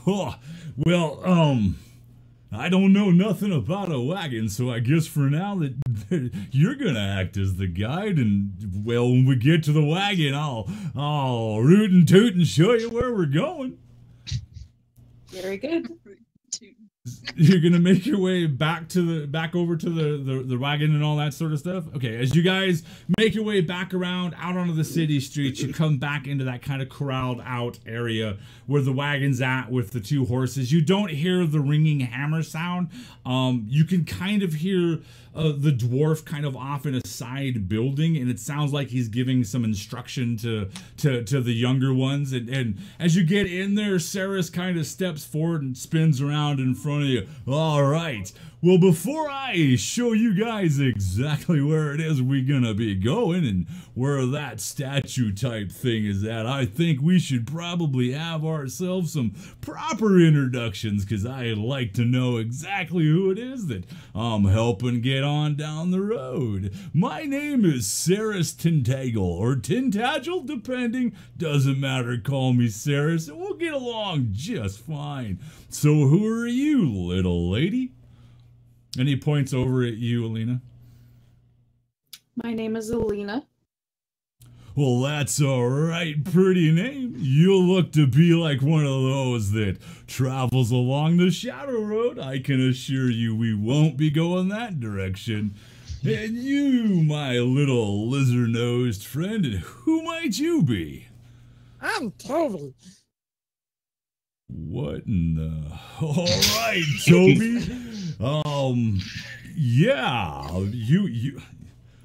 S1: Oh, well, I don't know nothing about a wagon, so I guess for now that you're gonna act as the guide, and well, when we get to the wagon, I'll root and toot and show you where we're going.
S8: Very good.
S1: You're gonna make your way back over to the wagon and all that sort of stuff. Okay, as you guys make your way back around out onto the city streets, you come back into that kind of corralled out area where the wagon's at with the two horses. You don't hear the ringing hammer sound. You can kind of hear the dwarf kind of off in a side building, and it sounds like he's giving some instruction to the younger ones. And as you get in there, Saris kind of steps forward and spins around in front of you. All right. Well, before I show you guys exactly where it is we're gonna be going and where that statue type thing is at, I think we should probably have ourselves some proper introductions, because I'd like to know exactly who it is that I'm helping get on down the road. My name is Saris Tintagel, or Tintagel, depending. Doesn't matter, call me Saris, and we'll get along just fine. So who are you, little lady? And he points over at you, Alina.
S8: My name is Alina.
S1: Well, that's a right pretty name. You look to be like one of those that travels along the Shadow Road. I can assure you we won't be going that direction. And you, my little lizard-nosed friend, who might you be?
S2: I'm Toby.
S1: What in the... All right, Toby. Yeah, you...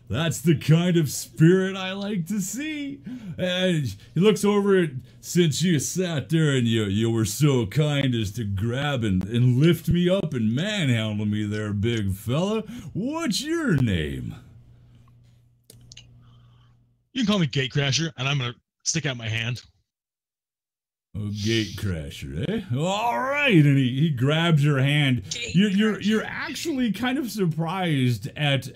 S1: That's the kind of spirit I like to see. And he looks over at, since you sat there and you were so kind as to grab and lift me up and manhandle me there, big fella. What's your name?
S4: You can call me Gatecrasher, and I'm gonna stick out my hand.
S1: Oh, Gatecrasher, eh? All right, and he grabs your hand. You're actually kind of surprised at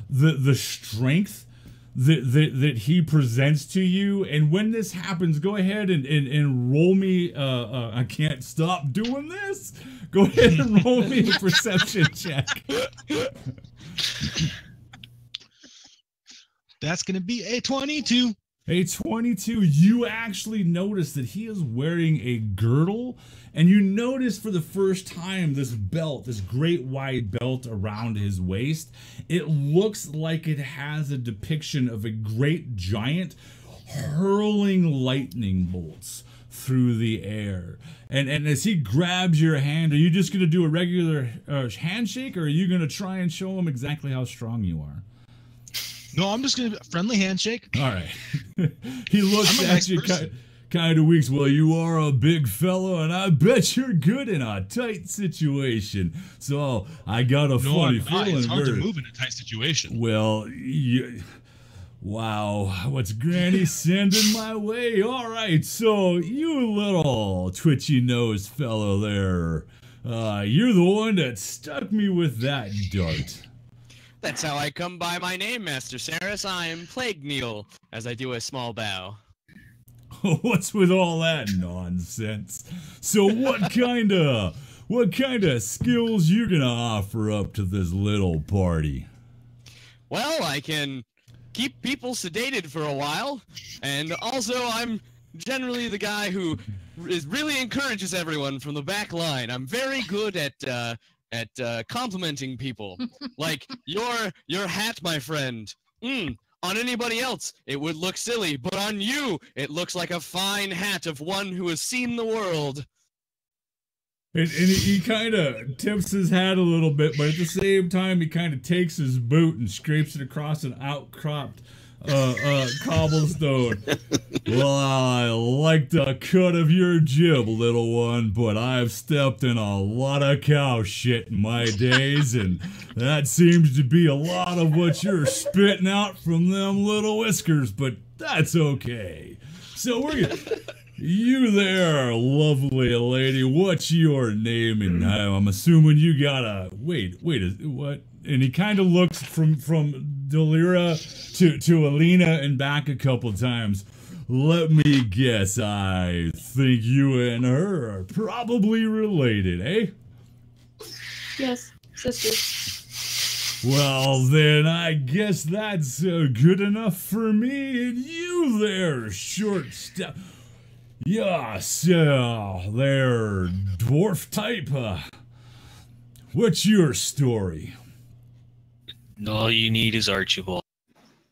S1: the strength that he presents to you. And when this happens, go ahead and roll me. I can't stop doing this. Go ahead and roll me a perception check.
S4: That's gonna be a 22.
S1: A 22, you actually notice that he is wearing a girdle, and you notice for the first time this belt, this great wide belt around his waist. It looks like it has a depiction of a great giant hurling lightning bolts through the air. And as he grabs your hand, are you just going to do a regular handshake, or are you going to try and show him exactly how strong you are?
S4: No, I'm just gonna friendly handshake.
S1: All right. He looks at you kind of weak. Well, you are a big fellow, and I bet you're good in a tight situation. So I got a funny feeling.
S4: It's hard to move in a tight situation.
S1: Well, wow, what's Granny sending my way? All right, so you little twitchy-nosed fellow there, you're the one that stuck me with that dart.
S5: That's how I come by my name, Master Saris. I am Plague Neil, as I do a small bow.
S1: What's with all that nonsense? So what kind of skills you gonna offer up to this little party?
S5: Well, I can keep people sedated for a while, and also I'm generally the guy who really encourages everyone from the back line. I'm very good at complimenting people. Like your hat, my friend. On anybody else, it would look silly, but on you, it looks like a fine hat of one who has seen the world.
S1: And he kind of tips his hat a little bit, but at the same time, he kind of takes his boot and scrapes it across an outcropped cobblestone. Well, I like the cut of your jib, little one, but I've stepped in a lot of cow shit in my days, and that seems to be a lot of what you're spitting out from them little whiskers, but that's okay. So you there, lovely lady, what's your name? And I'm assuming you got a, wait, what? And he kind of looks from Delira to Alina and back a couple times. Let me guess, I think you and her are probably related, eh?
S8: Yes, sisters.
S1: Well, then I guess that's good enough for me. And you there, short step. Yes, there, dwarf type. What's your story?
S7: All you need is Archibald.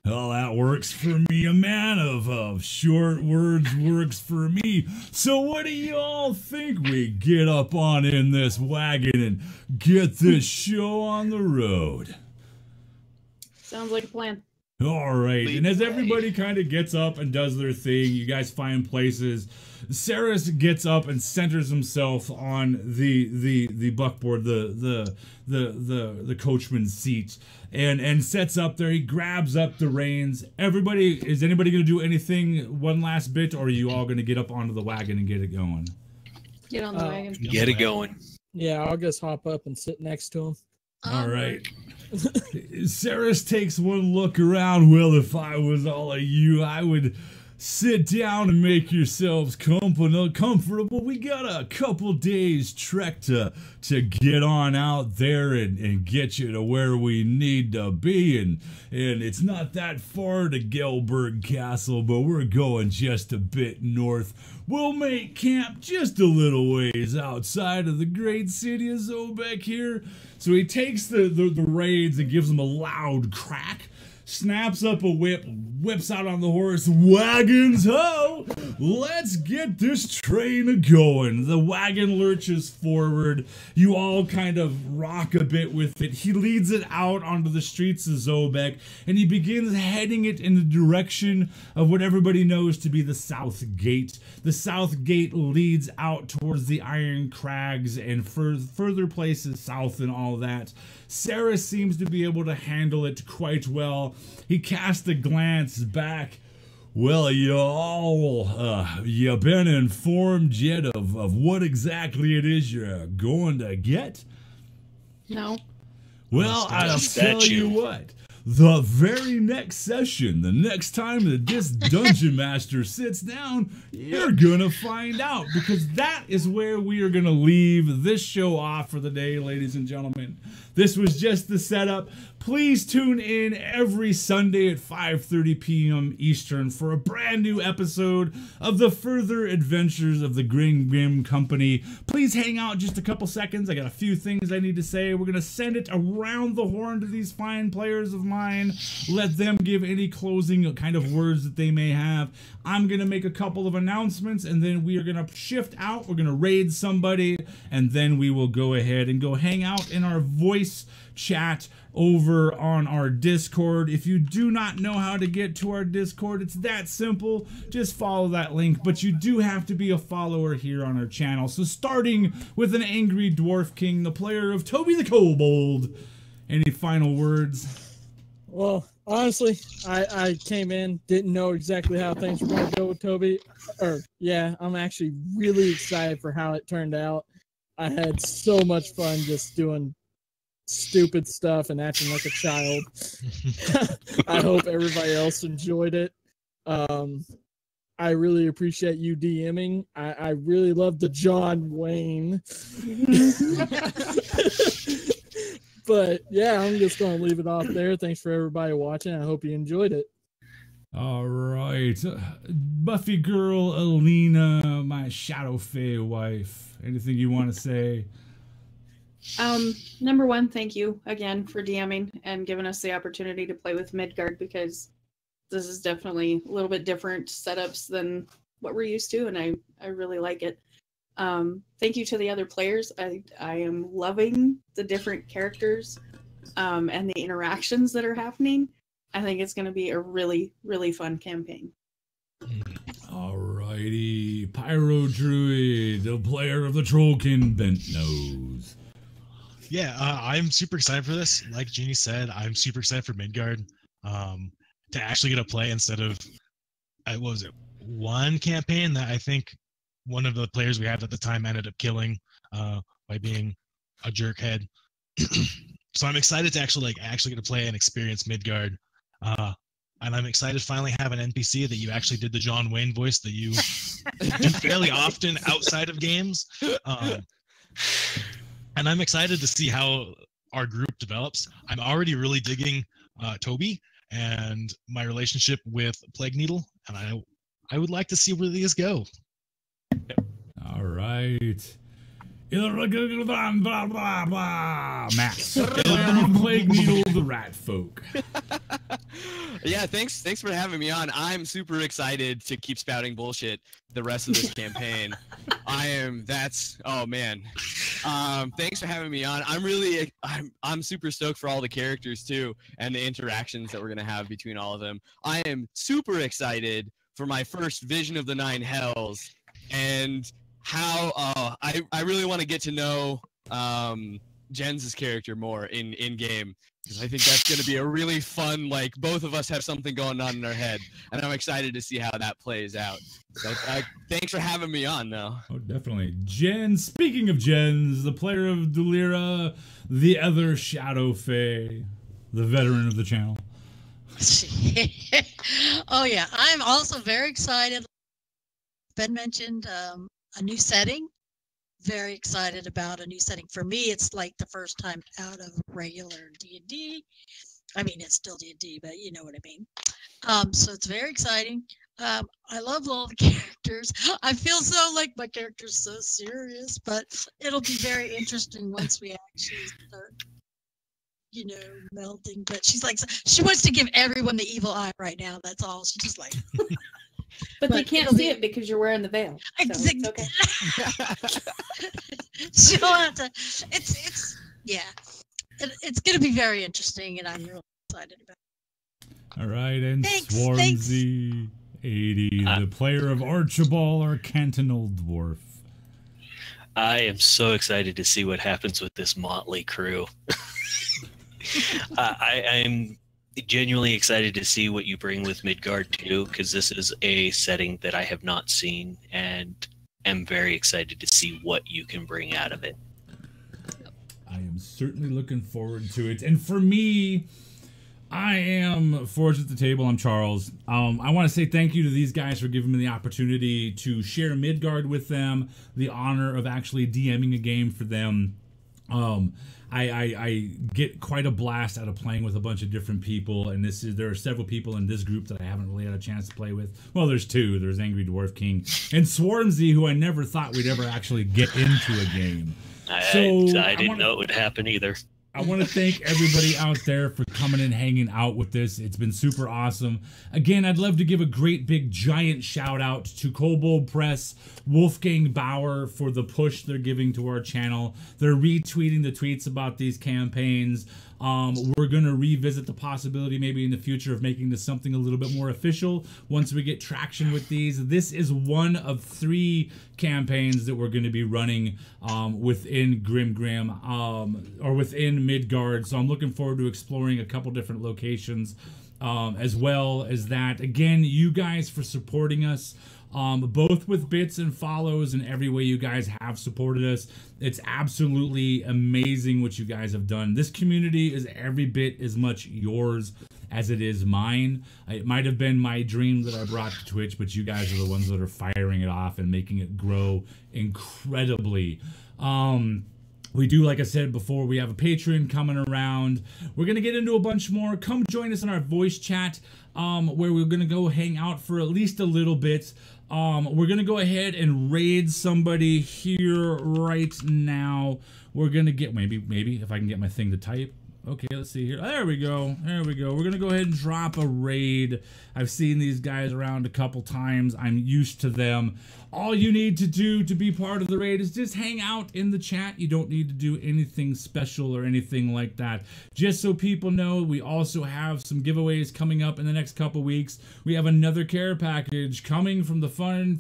S1: Well, that works for me. A man of short words works for me. So what do y'all think we get up on in this wagon and get this show on the road?
S8: Sounds like a plan.
S1: All right, and as everybody kind of gets up and does their thing, you guys find places. Saris gets up and centers himself on the buckboard, the coachman's seat, and sets up there. He grabs up the reins. Is anybody gonna do anything one last bit, or are you all gonna get up onto the wagon and get it going?
S8: Get on the wagon.
S7: Get it going.
S2: Yeah, I'll just hop up and sit next to him.
S1: All right. Saris takes one look around. Well, if I was all of you, I would sit down and make yourselves comfortable. We got a couple days trek to get on out there and get you to where we need to be. And it's not that far to Gelberg Castle, but we're going just a bit north. We'll make camp just a little ways outside of the great city of Zobek here. So he takes the reins and gives them a loud crack, snaps up a whip, whips out on the horse. Wagons ho! Let's get this train a-going. The wagon lurches forward. You all kind of rock a bit with it. He leads it out onto the streets of Zobek, and he begins heading it in the direction of what everybody knows to be the South Gate. The South Gate leads out towards the Iron Crags and further places south and all that. Sarah seems to be able to handle it quite well. He casts a glance back. Well, you been informed yet of what exactly it is you're going to get?
S8: No.
S1: Well, I'll tell you what. The very next session, the next time that this dungeon master sits down, you're gonna find out, because that is where we are gonna leave this show off for the day, ladies and gentlemen. This was just the setup. Please tune in every Sunday at 5:30 p.m. Eastern for a brand new episode of the further adventures of the Grim Company. Please hang out just a couple seconds. I got a few things I need to say. We're going to send it around the horn to these fine players of mine. Let them give any closing kind of words that they may have. I'm going to make a couple of announcements, and then we are going to shift out. We're going to raid somebody, and then we will go ahead and go hang out in our voice chat over on our Discord. If you do not know how to get to our Discord, it's that simple. Just follow that link, but you do have to be a follower here on our channel. So starting with an angry dwarf king, the player of Toby the Kobold. Any final words?
S2: Well, honestly, I came in, didn't know exactly how things were going to go with Toby. I'm actually really excited for how it turned out. I had so much fun just doing stupid stuff and acting like a child. I hope everybody else enjoyed it. I really appreciate you DMing. I really love the John Wayne. But yeah, I'm just going to leave it off there. Thanks for everybody watching. I hope you enjoyed it.
S1: All right. Buffy girl Alina, my Shadow Fae wife. Anything you want to say?
S8: Number one, thank you again for DMing and giving us the opportunity to play with Midgard, because this is definitely a little bit different setups than what we're used to, and I really like it. Thank you to the other players. I am loving the different characters and the interactions that are happening. I think it's going to be a really, really fun campaign.
S1: Alrighty. Pyro Druid, the player of the Trollkin Bent Nose.
S4: Yeah, I'm super excited for this. Like Jeannie said, I'm super excited for Midgard to actually get a play instead of, what was it, one campaign that I think one of the players we had at the time ended up killing by being a jerkhead. So I'm excited to actually get to play and experience Midgard. And I'm excited to finally have an NPC that you actually did the John Wayne voice that you do fairly often outside of games. And I'm excited to see how our group develops. I'm already really digging Toby and my relationship with Plague Needle, and I would like to see where these go.
S1: All right. Max. Plague Needle, the Rat Folk.
S5: Yeah, thanks for having me on. I'm super excited to keep spouting bullshit the rest of this campaign. Oh man. Thanks for having me on. I'm super stoked for all the characters too, and the interactions that we're gonna have between all of them. I am super excited for my first Vision of the Nine Hells, and how I really want to get to know Jens's character more in game, because I think that's going to be a really fun, like, both of us have something going on in our head, and I'm excited to see how that plays out. So thanks for having me on, though.
S1: Oh, definitely. Jen, speaking of Jens, the player of Dulira, the other Shadow Fae, the veteran of the channel.
S6: Oh yeah, I'm also very excited. Ben mentioned a new setting. Very excited about a new setting. For me, it's like the first time out of regular D&D. I mean, it's still D&D, but you know what I mean. So it's very exciting. I love all the characters. I feel so like my character's so serious, but it'll be very interesting once we actually start, you know, melting. But she's like, she wants to give everyone the evil eye right now. That's all. She's just like...
S8: But they can't see it because you're wearing the veil. So it's okay.
S6: She'll have to. It's yeah. It's going to be very interesting, and I'm really excited about it.
S1: All right, and Swarmzy 80, the player of Archibald, our Cantonal Dwarf.
S7: I am so excited to see what happens with this motley crew. I'm genuinely excited to see what you bring with Midgard too, because this is a setting that I have not seen, and am very excited to see what you can bring out of it.
S1: I am certainly looking forward to it. And for me, I am Forged at the Table. I'm Charles. I want to say thank you to these guys for giving me the opportunity to share Midgard with them, the honor of actually DMing a game for them. I get quite a blast out of playing with a bunch of different people, and there are several people in this group that I haven't really had a chance to play with. Well, there's two. There's Angry Dwarf King and Swarmzy, who I never thought we'd ever actually get into a game.
S7: I didn't know it would happen either.
S1: I want to thank everybody out there for coming and hanging out with this. It's been super awesome. Again, I'd love to give a great big giant shout out to Kobold Press, Wolfgang Bauer for the push they're giving to our channel. They're retweeting the tweets about these campaigns. We're going to revisit the possibility maybe in the future of making this something a little bit more official once we get traction with these. This is one of 3 campaigns that we're going to be running within Grim, or within Midgard. So I'm looking forward to exploring a couple different locations as well as that. Again, you guys for supporting us. Both with bits and follows and every way you guys have supported us. It's absolutely amazing what you guys have done. This community is every bit as much yours as it is mine. It might have been my dream that I brought to Twitch, but you guys are the ones that are firing it off and making it grow incredibly. We do, like I said before, we have a Patreon coming around. We're going to get into a bunch more. Come join us in our voice chat, where we're going to go hang out for at least a little bit. We're going to go ahead and raid somebody here right now. We're going to get, maybe if I can get my thing to type. Okay, let's see here. There we go. There we go. We're going to go ahead and drop a raid. I've seen these guys around a couple times. I'm used to them. All you need to do to be part of the raid is just hang out in the chat. You don't need to do anything special or anything like that. Just so people know, we also have some giveaways coming up in the next couple weeks. We have another care package coming from the fine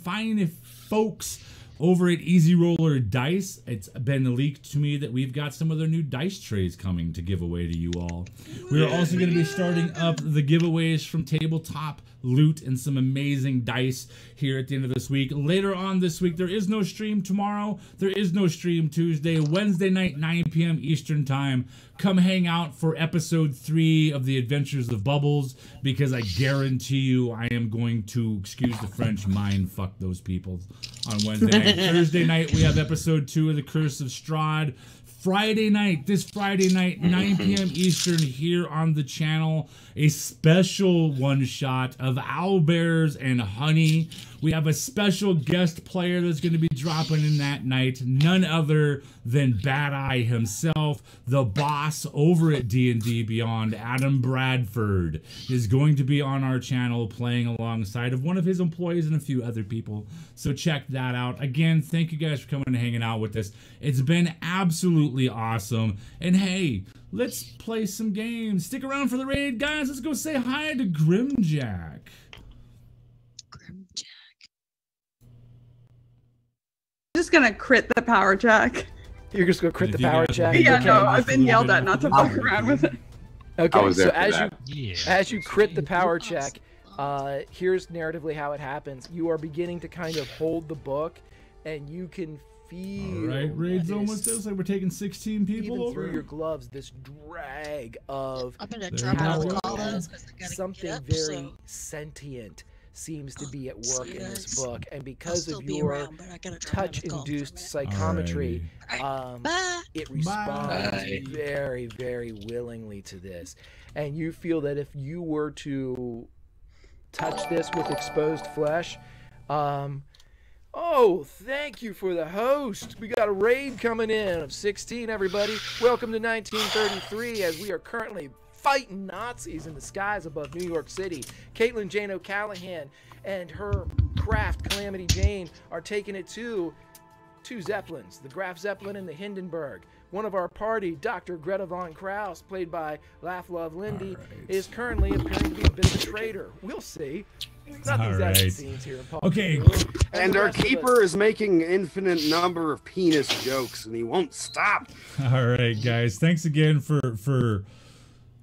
S1: folks over at Easy Roller Dice. It's been leaked to me that we've got some of their new dice trays coming to give away to you all. We are also going to be starting up the giveaways from Tabletop Loot and some amazing dice here at the end of this week. Later on this week, there is no stream tomorrow. There is no stream Tuesday. Wednesday night, 9 p.m. Eastern Time. Come hang out for episode 3 of The Adventures of Bubbles, because I guarantee you I am going to, excuse the French, mind fuck those people on Wednesday night. Thursday night, we have episode 2 of The Curse of Strahd. Friday night, this Friday night, 9 p.m. Eastern, here on the channel, a special one-shot of owlbears and honey. We have a special guest player that's going to be dropping in that night, none other than Bad Eye himself, the boss over at D&D Beyond, Adam Bradford, is going to be on our channel playing alongside of one of his employees and a few other people. So check that out. Again, thank you guys for coming and hanging out with us. It's been absolutely awesome. And hey, let's play some games. Stick around for the raid, guys. Let's go say hi to Grimjack.
S9: Just gonna crit the power jack.
S10: You're just gonna crit the power jack?
S9: Yeah,
S10: Okay.
S9: no, I've been yelled at not to fuck around with it.
S10: Okay, so as you crit the power check, here's narratively how it happens. You are beginning to kind of hold the book, and you can feel.
S1: All right, raid's almost. Looks like we're taking 16 people
S10: even
S1: over.
S10: through your gloves, this drag of
S6: I'm gonna drop out of the call because I gotta
S10: something
S6: get up,
S10: very
S6: so
S10: sentient seems to be at work in this
S6: yes.
S10: book, and
S6: I'll
S10: because
S6: still
S10: of
S6: be
S10: your
S6: around, but I gotta drop out of the call for a
S10: touch-induced
S6: minute.
S10: psychometry,
S6: Bye.
S10: it responds
S7: Bye.
S10: very, very willingly to this. And you feel that if you were to touch this with exposed flesh, oh, thank you for the host. We got a raid coming in of 16, everybody. Welcome to 1933, as we are currently fighting Nazis in the skies above New York City. Caitlin Jane O'Callahan and her craft, Calamity Jane, are taking it to two Zeppelins, the Graf Zeppelin and the Hindenburg. One of our party, Dr. Greta Von Kraus, played by Laugh Love Lindy, is currently appearing to be a bit of a traitor. We'll see. Nothing's action scenes here in Paul.
S1: Okay.
S11: And our keeper is making an infinite number of penis jokes, and he won't stop.
S1: All right, guys. Thanks again for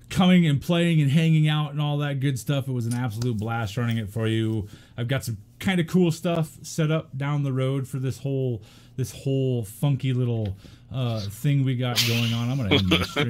S1: coming and playing and hanging out and all that good stuff. It was an absolute blast running it for you. I've got some kind of cool stuff set up down the road for this whole funky little thing we got going on. I'm gonna end the stream.